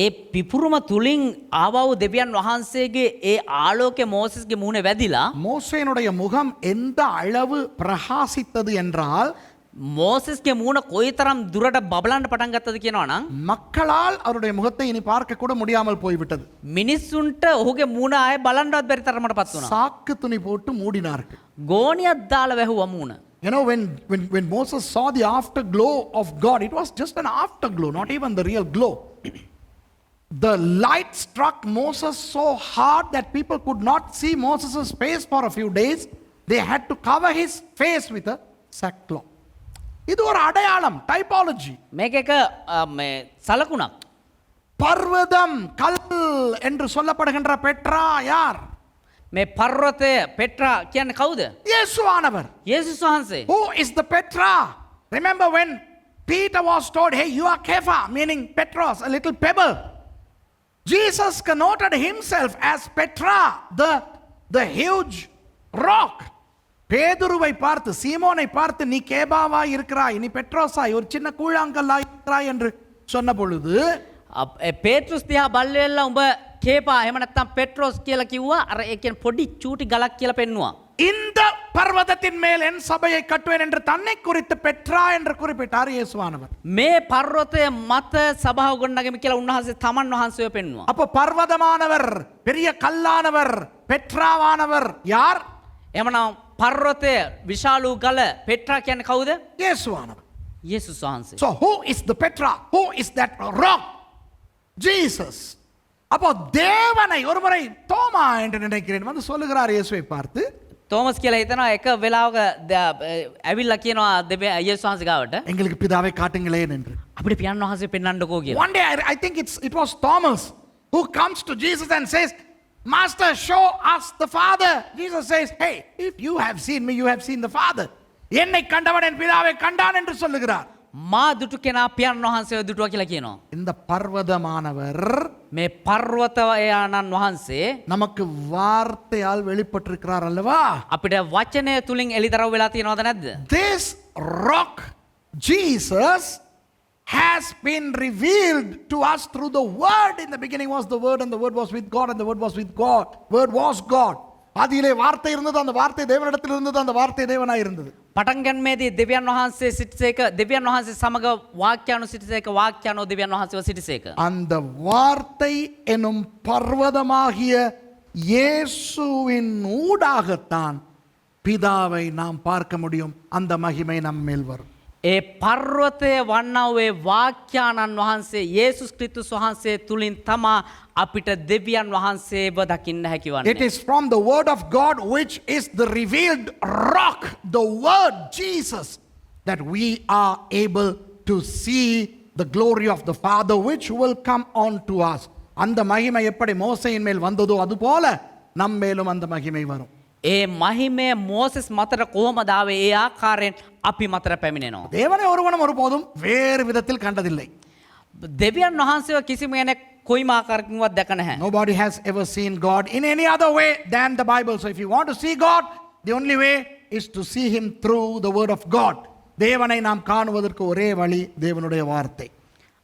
ඒ පිපුරුම තුලින් ආවා වූ දෙවියන් වහන්සේගේ ඒ ආලෝකය මෝසෙස්ගේ මුහුණේ වැදිලා மோசேயினுடைய முகம் எந்த அளவு பிரகாசித்தது என்றால், මෝසෙස්ගේ මුහුණ කොයිතරම් දුරට බබලන්න පටන් ගත්තද කියනවනම් மக்களால் அவருடைய முகத்தை இனி பார்க்க கூட முடியாமல் போய்விட்டது. මිනිස්සුන්ට ඔහුගේ මුහුණ ආයේ බලන්නවත් බැරි තරමටපත් වුණා. சாக்கு துணி போட்டு மூடினார்கள். ගෝණියක් දාලා වැහුවා මුහුණ. You know, when Moses saw the afterglow of God, it was just an afterglow, not even the real glow. The light struck Moses so hard that people could not see Moses' face for a few days. They had to cover his face with a sackcloth. இது ஒரு அடையாளம், typology. මේක එක මේ සලකුණක්. பர்வதம், கல் என்று சொல்லப்படுகின்ற Petra யார்? මේ පර්වතය පෙට්‍රා කියන්නේ කවුද? இயேசுவானவர். යේසුස් වහන්සේ. Who is the Petra? Remember when Peter was told, hey, you are Kepha, meaning Petros, a little pebble. Jesus connoted himself as Petra, the huge rock. பேதுருவை பார்த்து, சீமோனை பார்த்து, நீ கேபாவா இருக்கிறாய், நீ பெட்ரோஸாய், ஒரு சின்ன கூழாங்கல்லா இருக்கிறாய் என்று சொன்ன பொழுது පේට්‍රුස් දිහා බල්ලෙල්ලා උඹ කේපා එහෙම නැත්නම් පෙට්‍රෝස් කියලා කිව්වා. අර ඒ කියන්නේ පොඩි චූටි ගලක් කියලා පෙන්නුවා. இந்த பர்வதத்தின் மேல் என் சபையை கட்டுவேன் என்று தன்னை குறித்து பெட்ரா என்று குறிப்பிட்டார் இயேசுவானவர். මේ පර්වතය මත සභාව ගොඩනගමු කියලා උන්වහන්සේ තමන් වහන්සේව පෙන්නුවා. அப்போ பர்வதமானவர், பெரிய கல்லானவர், பெட்ராவானவர் யார்? එමනම් පර්වතය විශාලූ ගල පෙට්‍රා කියන්නේ කවුද? இயேசுவானவர். යේසුස් වහන්සේ. So who is the Petra? Who is that rock? Jesus. அப்போ தேவனை ஒருமுறை தோமா என்று நினைக்கிறேன் வந்து சொல்லுகிறார் இயேசுவை பார்த்து, තෝමස් කියලා හිතනවා එක වෙලාවක ඇවිල්ලා කියනවා යේසුස් වහන්සේ ගාවට எங்களுக்கு பிதாவை காட்டுங்களேன் என்று. අපිට පියාණන් වහන්සේ පෙන්වන්නකෝ කියලා. One day I think it was Thomas who comes to Jesus and says, Master, show us the Father. Jesus says, hey, if you have seen me, you have seen the Father. என்னை கண்டவன் என் பிதாவை கண்டான் என்று சொல்லுகிறார். මා දුටු කෙනා පියාණන් වහන්සේව දුටුවා කියලා කියනවා. இந்த பர்வதமானவர் මේ පර්වතයාණන් වහන්සේ நமக்கு வார்த்தையால் வெளிப்பட்டிருக்கிறார் அல்லவா? අපිට වචනය තුලින් එළිදරව් වෙලා තියෙනවද නැද්ද? This rock, Jesus, has been revealed to us through the Word. In the beginning was the Word, and the Word was with God, and the Word was with God. Word was God. ஆதியிலே வார்த்தை இருந்தது, அந்த வார்த்தை தேவனிடத்தில் இருந்தது, அந்த வார்த்தை தேவனாய் இருந்தது. පටන් ගැනීමේදී දෙවියන් වහන්සේ සිටිසේක, දෙවියන් වහන්සේ සමග වාක්‍යano සිටිසේක, වාක්‍යano දෙවියන් වහන්සේව සිටිසේක. அந்த வார்த்தை எனும் பர்வதமாகிய இயேசுவின் ஊடாகத்தான் பிதாவை நாம் பார்க்க முடியும். அந்த மகிமை நம்ம மேல் வரும். ඒ පර්වතය වන්නාවේ වාක්‍යාණන් වහන්සේ යේසුස් ක්‍රිස්තුස් වහන්සේ තුලින් තමා අපිට දෙවියන් වහන්සේව දකින්න හැකි It වන්නේ. is from the word of God, which is the revealed rock, the word Jesus, that we are able to see the glory of the Father, which will come on to us. அந்த மகிமை எப்படி மோசையின் மேல் வந்ததோ அதுபோல நம் மேலும் அந்த மகிமை வரும். ඒ මහිමය මෝසෙස් මතට කොහොමද ආවේ? ඒ ආකාරයෙන් අපි මතට පැමිණෙනවා. தேவனை ஒருவனும் ஒருபோதும் வேறு விதத்தில் கண்டதில்லை. දෙවියන් වහන්සේව කිසිම කෙනෙක් කොයිම ආකාරකින්වත් දැක නැහැ. Nobody has ever seen God in any other way than the Bible. So if you want to see God, the only way is to see him through the word of God. தேவனை நாம் காணுவதற்கு ஒரே வழி தேவனுடைய வார்த்தை.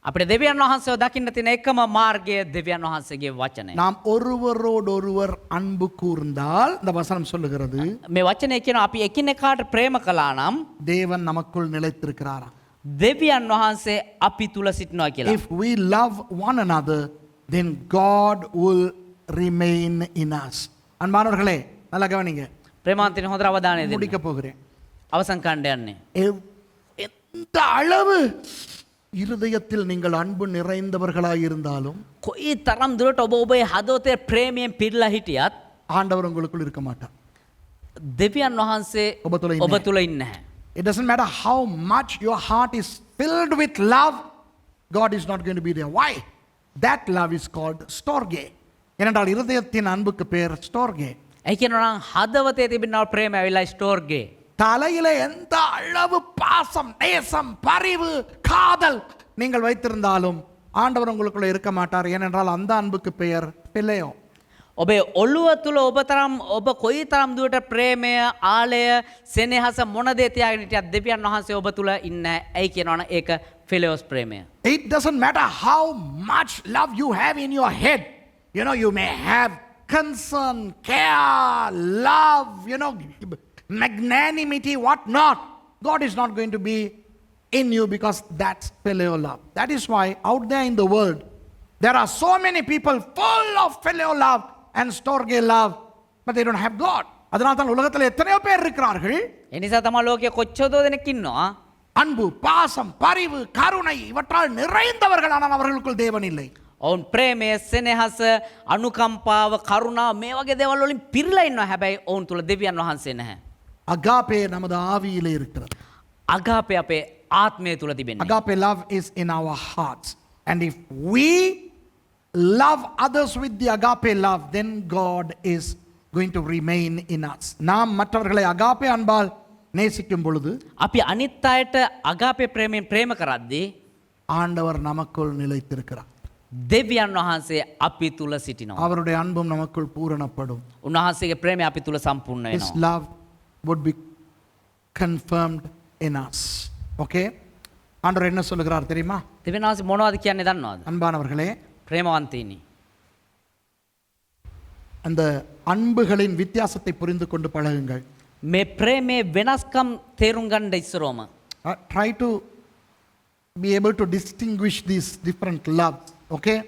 අපිට දෙවියන් වහන්සේව දකින්න තියෙන එකම මාර්ගය දෙවියன் වහන්සේගේ වචනය. நாம் ஒருவரோடொருவர் அன்பு கூர்ந்தால் இந்த வசனம் சொல்லுகிறது, මේ වචනේ කියන අපි එකිනෙකාට ප්‍රේම කළා නම් தேவன் நமக்குள் நிலைத்திருக்கிறாராம். දෙවියන් වහන්සේ අපි තුල සිටිනවා කියලා. If we love one another, then God will remain in us. அன்பானவர்களே நல்லா கவனிங்க, ප්‍රේමාන්තින හොඳට අවධානය දෙන්න. முடிக்க போகிறேன். අවසන් කණ්ඩ යන්නේ. எந்த அளவு இருதயத்தில் நீங்கள் அன்பு நிறைந்தவர்களாய் இருந்தாலும் කොයි තරම් දුරට ඔබ ඔබේ හදවතේ ප්‍රේමයෙන් පිරලා හිටියත් ஆண்டவர் உங்களுக்குள் இருக்க மாட்டார். දෙවියන් වහන්සේ ඔබ තුළ ඉන්නේ ඔබ තුල ඉන්නේ නැහැ. It doesn't matter how much your heart is filled with love, God is not going to be there. Why? That love is called storge. ஏனென்றால் இருதயத்தின் அன்புக்கு பேர் ஸ்டோர்கே. ඒ කියනවා නම් හදවතේ තිබෙනා ප්‍රේම ඇවිල්ලා ස්ටෝර්ගේ. தலையில எந்த அளவு பாசம், நேசம், பரிவு, காதல் நீங்கள் வைத்திருந்தாலும் ஆண்டவர் உங்களுக்குள்ள இருக்க மாட்டார். ஏனென்றால் அந்த அன்புக்கு பெயர் பிள்ளையோ. ඔබේ ඔළුව තුල ඔබ තරම් ඔබ කොයි තරම් දුරට ප්‍රේමය, ආලය, සෙනෙහස මොන දේ තියාගෙන හිටියත් දෙවියන් වහන්සේ ඔබ තුල ඉන්නේ. ඇයි කියනවා නම් ඒක ෆිලියෝස් ප්‍රේමය. It doesn't matter how much love you have in your head. You know, you may have concern, care, love, magnanimity, what not. God is not going to be in you because that's filial love. That is why out there in the world, there are so many people full of filial love and storge love, but they don't have God. அதனால தான் உலகத்தில் எத்தனையோ பேர் இருக்கிறார்கள், ඒ නිසා තමයි ලෝකයේ කොච්චර දෙනෙක් ඉන්නවා அன்பு, பாசம், பரிவு, கருணை இவற்றால் நிறைந்தவர்கள், ஆனால் அவர்களுக்குள் தேவன் இல்லை. ඔවුන් ප්‍රේමය, සෙනෙහස, අනුකම්පාව, කරුණාව මේ වගේ දේවල් වලින් පිරලා ඉන්නවා. හැබැයි ඔවුන් තුල දෙවියන් වහන්සේ නැහැ. அகாபே நமது ஆவியிலே இருக்கிறது. අගාපේ අපේ ආත්මය තුල තිබෙන්නේ. Agape love is in our hearts. And if we love others with the agape love, then God is going to remain in us. நாம் மற்றவர்களை agape அன்பால் நேசிக்கும் பொழுது අපි අනිත් අයට අගාපේ ප්‍රේමයෙන් ප්‍රේම කරද්දී ஆண்டவர் நமக்குள் நிலைத்திருக்கிறார். දෙවියන් වහන්සේ අපි තුල සිටිනවා. அவருடைய அன்பும் நமக்குள் பூரணப்படும். උන්වහන්සේගේ ප්‍රේමය අපි තුල සම්පූර්ණ His වෙනවා. love would be confirmed in us. Okay? ஆண்டவர் என்ன சொல்லுகிறார் தெரியுமா? දෙවියන් වහන්සේ මොනවද කියන්නේ දන්නවද? அன்பானவர்களே, ප්‍රේමවන්තයිනි. அந்த அன்புகளின் வித்தியாசத்தை புரிந்து கொண்டு பழகுங்கள். මේ ප්‍රේමේ වෙනස්කම් තේරුම් ගන්න ඉස්සරෝම Try to be able to distinguish these different loves. Okay?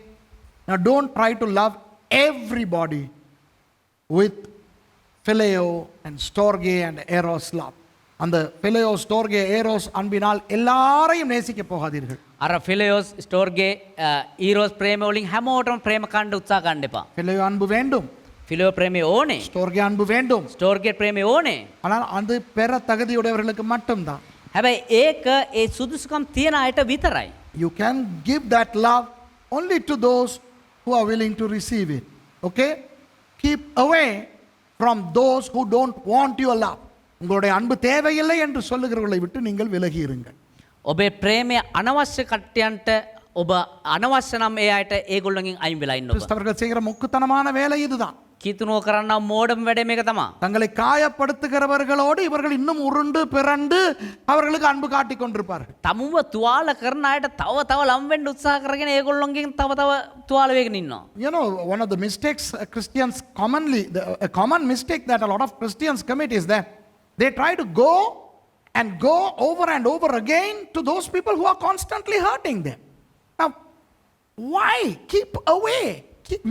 Now don't try to love everybody with phileo and storge and eros love. அந்த phileo storge eros அன்பினால் எல்லாரையும் நேசிக்க போகாதீர்கள். අර ෆිලයෝස් ස්ටෝර්ගේ ඊරෝස් ප්‍රේම වලින් හැමෝටම ප්‍රේම කණ්ඩ උත්සාහ ගන්න එපා. phileo அன்பு வேண்டும், ෆිලයෝ ප්‍රේමය ඕනේ. storge அன்பு வேண்டும். ස්ටෝර්ගේ ප්‍රේමය ඕනේ. ஆனால் அது பெற தகுதியுடையவர்களுக்கு மட்டும்தான். හැබැයි ඒක ඒ සුදුසුකම් තියෙන අයට විතරයි. You can give that love only to those who are willing to receive it. Okay? Keep away from those who don't want your love. உங்களுடைய அன்பு தேவையில்லை என்று சொல்லுகிறவர்களை விட்டு நீங்கள் விலகி இருங்கள். ඔබේ ප්‍රේමය අනවශ්‍ය කට්ටියන්ට ඔබ අනවශ්‍ය නම් ඒ අයට ඒගොල්ලොන්ගෙන් අයින් වෙලා ඉන්න ඔබ. கிறிஸ்தவர்கள் செய்கிற முக்குத்தனமான வேலை இதுதான். කීතුනුව කරන්න මෝඩම් වැඩ මේක තමා. தங்களை காயப்படுத்துகிறவர்களோடு இவர்கள் இன்னும் உருண்டு பிறண்டு அவர்களுக்கு அன்பு காட்டிக் கொண்டிருப்பார்கள். තමුව තුවාල කරන අයට තව තව ලම් වෙන්න උත්සාහ කරගෙන ඒගොල්ලොන්ගෙන් තව තව තුවාල වෙගෙන ඉන්නවා. You know, one of the mistakes Christians commonly, a common mistake that a lot of Christians commit is that they try to go and go over and over again to those people who are constantly hurting them. Now, why? Keep away.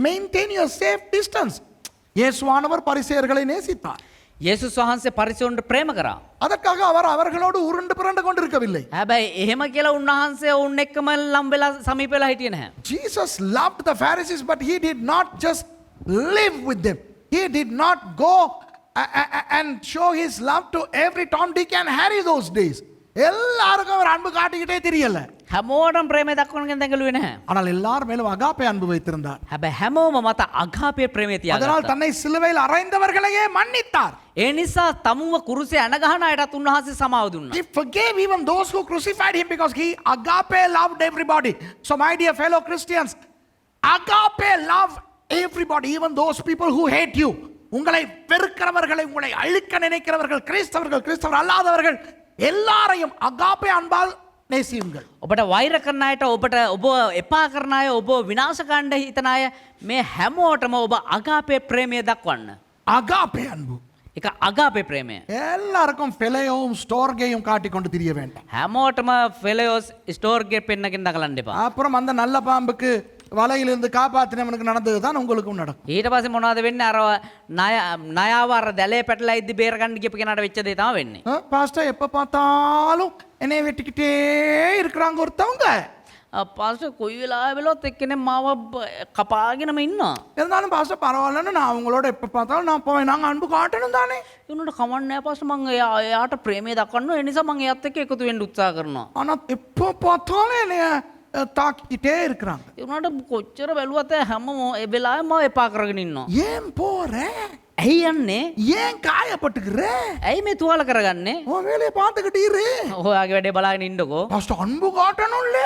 Maintain your safe distance. இயேசுவானவர் பரிசேயர்களை நேசித்தார். යේසුස් වහන්සේ පරිසයොන්ට ප්‍රේම කරා. அதற்காக அவர் அவர்களோடு உருண்டு பிறண்டு கொண்டிருக்கவில்லை. හැබැයි එහෙම කියලා උන්වහන්සේ ඔවුන් එක්කම ලම් වෙලා සමීප වෙලා හිටියේ නැහැ. Jesus loved the Pharisees, but he did not just live with them. He did not go and show his love to every Tom, Dick and Harry those days. எல்லாருக்கும் அவர் அன்பு காட்டிக்கிட்டே தெரியல. හැමෝටම ප්‍රේමය දක්වනගෙන දැඟලුවේ නැහැ. ஆனால் எல்லார் மேலும் அகாப்பே அன்பு வைத்திருந்தார். හැබැයි හැමෝම මත අගාපේ ප්‍රේමය அதனால் තියාගත්තා. தன்னை சிலுவையில் அறைந்தவர்களையே மன்னித்தார். ඒ නිසා තමුව කුරුසේ අනගහන අයටත් උන්වහන්සේ සමාව දුන්නා. He forgave even those who crucified him because he agape loved everybody. So my dear fellow Christians, agape love everybody, even those people who hate you. உங்களை வெறுக்கிறவர்களை, உங்களை அழிக்க நினைக்கிறவர்கள், கிறிஸ்தவர் அல்லாதவர்கள் எல்லாரையும் அகாப்பே அன்பால் நேசியுங்கள். ඔබට වෛර කරන අයට, ඔබට ඔබ එපා කරන අය, ඔබ විනාශ කරන්න හිතන අය, මේ හැමෝටම ඔබ අගාපේ ප්‍රේමය දක්වන්න. அகாப்பே அன்பு. ඒක අගාපේ ප්‍රේමය. எல்லாருக்கும் ஃபெலையும் ஸ்டோர்கேயும் காட்டிக் கொண்டு திரிய வேண்டாம். හැමෝටම ෆෙලයෝස් ස්ටෝර්ගේ පෙන්නකින් දකලන්න එපා. அப்புறம் அந்த நல்ல பாம்புக்கு வலையிலிருந்து காப்பாற்றினவனுக்கு நடந்தது தான் உங்களுக்கும் நடக்கும். ඊට පස්සේ මොනවද වෙන්නේ? අර ණයාව අර දැලේ පැටලා ඉද්දි බේර ගන්න ගියපු කෙනාට වෙච්ච දේ තමයි වෙන්නේ. பாஸ்டர் எப்ப பார்த்தாலும் என்னைய வெட்டிக்கிட்டே இருக்கிறாங்க ஒருத்தவங்க. පාස්ටර් කොයි වෙලාවෙ වෙලොත් එක්කෙනෙක් මාව කපාගෙනම ඉන්නවා. இருந்தாலும் பாஸ்டர் பரவாயில்லன்னு நான் அவங்களோட எப்ப பார்த்தாலும் நான் போவேன். நாங்க அன்பு காட்டணும் தானே. ඒනට කමන්නේ නැහැ පාස්ටර්, මම එයාට ප්‍රේමය දක්වන්න ඒ නිසා මම එයාත් එක්ක එකතු වෙන්න උත්සාහ කරනවා. ஆனா எப்ப பார்த்தாலும் என்னைய தாக்கிட்டே இருக்கிறாங்க. ඒ උනාට කොච්චර බැලුවත් හැම ඒ වෙලාවෙම මාව එපා කරගෙන ඉන්නවා. ஏன் போற? ඇයි යන්නේ? ஏன் காயப்பட்டுக்கிற? ඇයි මේ තුවාල කරගන්නේ? உன் வேலையை பார்த்துக்கிட்டு இரு. ඔයාගේ වැඩේ බලාගෙන ඉන්නකෝ. பாஸ்டர் அன்பு காட்டணும்ல.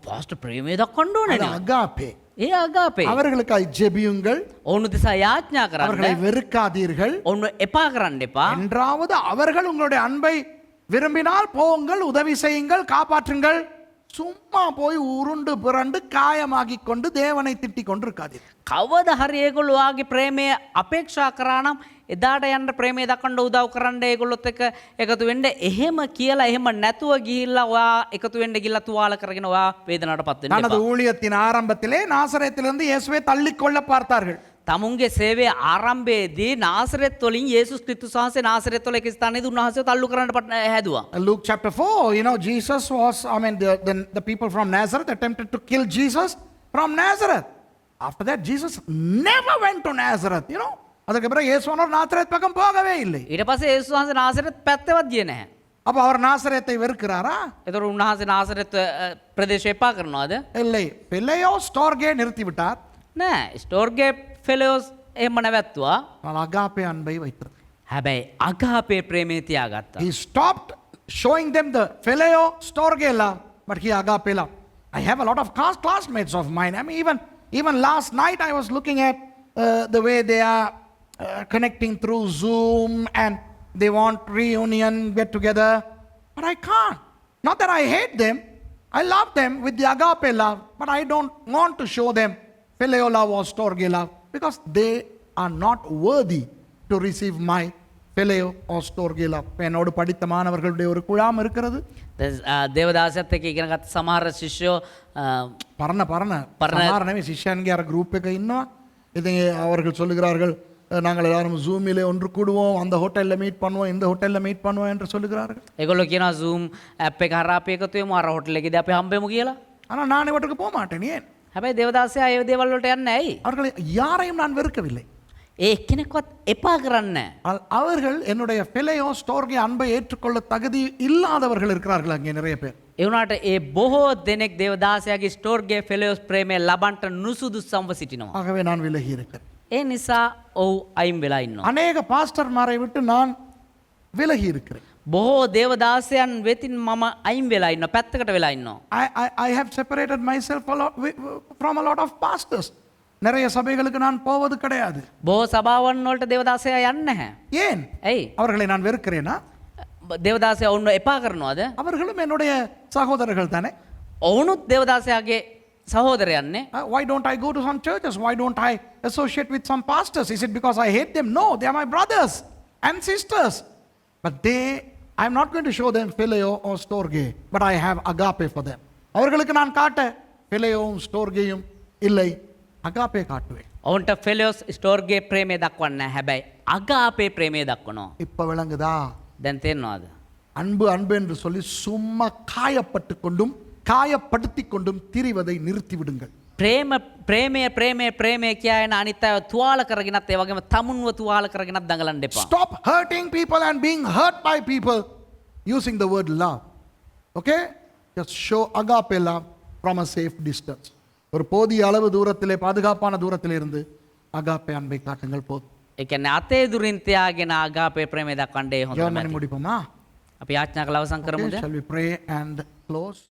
පාස්ටර් ප්‍රේමය දක්වන්න ඕනේ அது නේ. அகாப்பே. ඒ අගාපේ. அவர்களுக்காய் ஜெபியுங்கள். ඔවුන් දිසා යාඥා அவர்களை කරන්න. வெறுக்காதீர்கள். ඔවුන් එපා කරන්න එපා. என்றாவது அவர்கள் உங்களுடைய அன்பை விரும்பினால் போங்கள், உதவி செய்யுங்கள், காப்பாற்றுங்கள். சும்மா போய் உருண்டு பிறண்டு காயமாகி கொண்டு தேவனை திட்டிக் கொண்டிருக்காதீர்கள். කවද හරි ඒගොල්ලෝ ඔයාගේ ප්‍රේමය අපේක්ෂා කරා නම් එදාට යන්න ප්‍රේමය දක්වන්න උදව් කරන්න ඒගොල්ලොත් එක්ක එකතු වෙන්න. එහෙම කියලා එහෙම නැතුව ගිහිල්ලා ඔයා එකතු වෙන්න ගිහිල්ලා තුවාල කරගෙන ඔයා වේදනාවටපත් වෙන්න தனது එපා. ஊழியத்தின் ஆரம்பத்திலே நாசரேத்திலிருந்து இயேசுவை தள்ளிக்கொள்ள பார்த்தார்கள். තමුන්ගේ සේවය ආරම්භයේදී නාසරෙත් වලින් යේසුස් ක්‍රිස්තුස් වහන්සේ නාසරෙත් වල එක ස්ථානයේදී උන්වහන්සේව තල්ලු කරන්න හැදුවා. Luke chapter 4, you know, Jesus was, the people from Nazareth attempted to kill Jesus from Nazareth. After that, Jesus never went to Nazareth, you know. அதுக்கு பிறகு இயேசுவானவர் நாசரேத் பக்கம் போகவே இல்லை. ඊට පස්සේ යේසුස් වහන්සේ නාසරෙත් පැත්තවත් ගියේ නැහැ. அப்ப அவர் நாசரேத்தை வெறுக்கிறாரா? ඒතර උන්වහන්සේ නාසරෙත් ප්‍රදේශය එපා කරනවාද? இல்லை. பிள்ளையோ ஸ்டோர்கே நிறுத்தி விட்டார். නෑ. ස්ටෝර්ගේ ෆෙලෝස් එහෙම නැවැත්තුවා. ஆனால் அகாப்பே அன்பை வைத்திருந்தார். හැබැයි අගාපේ ප්‍රේමය තියාගත්තා. He stopped showing them the phileo storge love, but he agape love. I have a lot of classmates of mine. I mean, even last night I was looking at the way they are connecting through Zoom and they want reunion, get together. But I can't. Not that I hate them. I love them with the agape love, but I don't want to show them phileo love or storge love because they are not worthy to receive my phileo or storge love. என்னோடு படித்த மாணவர்களுடைய ஒரு குழாம் இருக்கிறது. දේවදාසයත් එක්ක ඉගෙන ගත්ත සමහර ශිෂ්‍යෝ பரண சமாரணமே சிஷ்யன்கிற குரூப் එක ඉන්නවා. ඉතින් அவர்கள் சொல்லுகிறார்கள், நாங்கள் எல்லாரும் ஜூமிலே ஒன்று கூடுவோம், அந்த ஹோட்டலில் மீட் பண்ணுவோம், இந்த ஹோட்டலில் மீட் பண்ணுவோம் என்று சொல்லுகிறார்கள். ඒගොල්ලෝ කියනවා Zoom app එක හරහා අපි එකතු වෙමු අර හොටල් එකේදී අපි හම්බෙමු කියලා. ஆனால் நான் இவற்றுக்கு போக மாட்டேன். ஏன்? හැබැයි දේවදාසයා ඒ දේවල් වලට යන්නේ ඇයි? அவர்களை யாரையும் நான் வெறுக்கவில்லை. ඒ එක්කෙනෙක්වත් එපා කරන්නේ නැහැ. அவர்கள் என்னுடைய பிழையோ ஸ்டோர்கே அன்பை ஏற்றுக்கொள்ள தகுதி இல்லாதவர்கள் இருக்கிறார்கள் அங்கே நிறைய பேர். ඒ වුණාට ඒ බොහෝ දෙනෙක් දේවදාසයාගේ ස්ටෝර්ගේ ෆෙලෝස් ප්‍රේමය ලබන්ට නුසුදුස්සම්ව සිටිනවා. ஆகவே நான் விலகி இருக்கிறேன். ඒ නිසා ඔහු අයින් වෙලා ඉන්නවා. அநேக பாஸ்டர்மாரை விட்டு நான் விலகி இருக்கிறேன். බොහෝ දේවදාසයන් වෙතින් මම අයින් වෙලා ඉන්නවා. පැත්තකට වෙලා ඉන්නවා. I have separated myself from a lot of pastors. நிறைய சபைகளுக்கு நான் போவது கிடையாது. බොහෝ සභාවන් වලට දේවදාසයා යන්නේ නැහැ. ஏன்? ඇයි? அவர்களை நான் வெறுக்கிறேனா? දේවදාසයා ඔවුන්ව එපා කරනවද? அவர்களும் என்னுடைய சகோதரர்கள் தானே. ඔවුනුත් දේවදාසයාගේ සහෝදරයන්නේ. Why don't I go to some churches? Why don't I associate with some pastors? Is it because I hate them? No, they are my brothers and sisters. But I'm not going to show them phileo or storge, but I have agape for them. அவர்களுக்கு நான் காட்ட phileo storgeயும் இல்லை, agape காட்டுவேன். ඔවුන්ට ෆෙලෝස් ස්ටෝර්ගේ ප්‍රේමය දක්වන්නේ නැහැ. හැබැයි අගාපේ ප්‍රේමය දක්වනවා. இப்ப விளங்குதா? දැන් තේරෙනවද? அன்பு அன்பு என்று சொல்லி சும்மா காயப்பட்டு கொண்டும் காயப்படுத்தி கொண்டும் திரிவதை நிறுத்தி விடுங்கள். ප්‍රේමය කියන අනිත් අය තුවාල කරගෙනත් ඒ වගේම තමුන්ව තුවාල කරගෙනත් දඟලන්න එපා. Stop hurting people and being hurt by people using the word love. Okay? Just show agape love from a safe distance. ஒரு போதிய அளவு தூரத்திலே, பாதுகாப்பான தூரத்திலே இருந்து agape அன்பை காட்டுங்கள் போதும். ඒ කියන්නේ අතේ දුරින් තියාගෙන අගාපේ ප්‍රේමය දක්වන්නේ හොඳයි. ஜெபம் பண்ணி முடிப்போமா? අපි යාඥා කළ අවසන් කරමුද? Okay, shall we pray and close?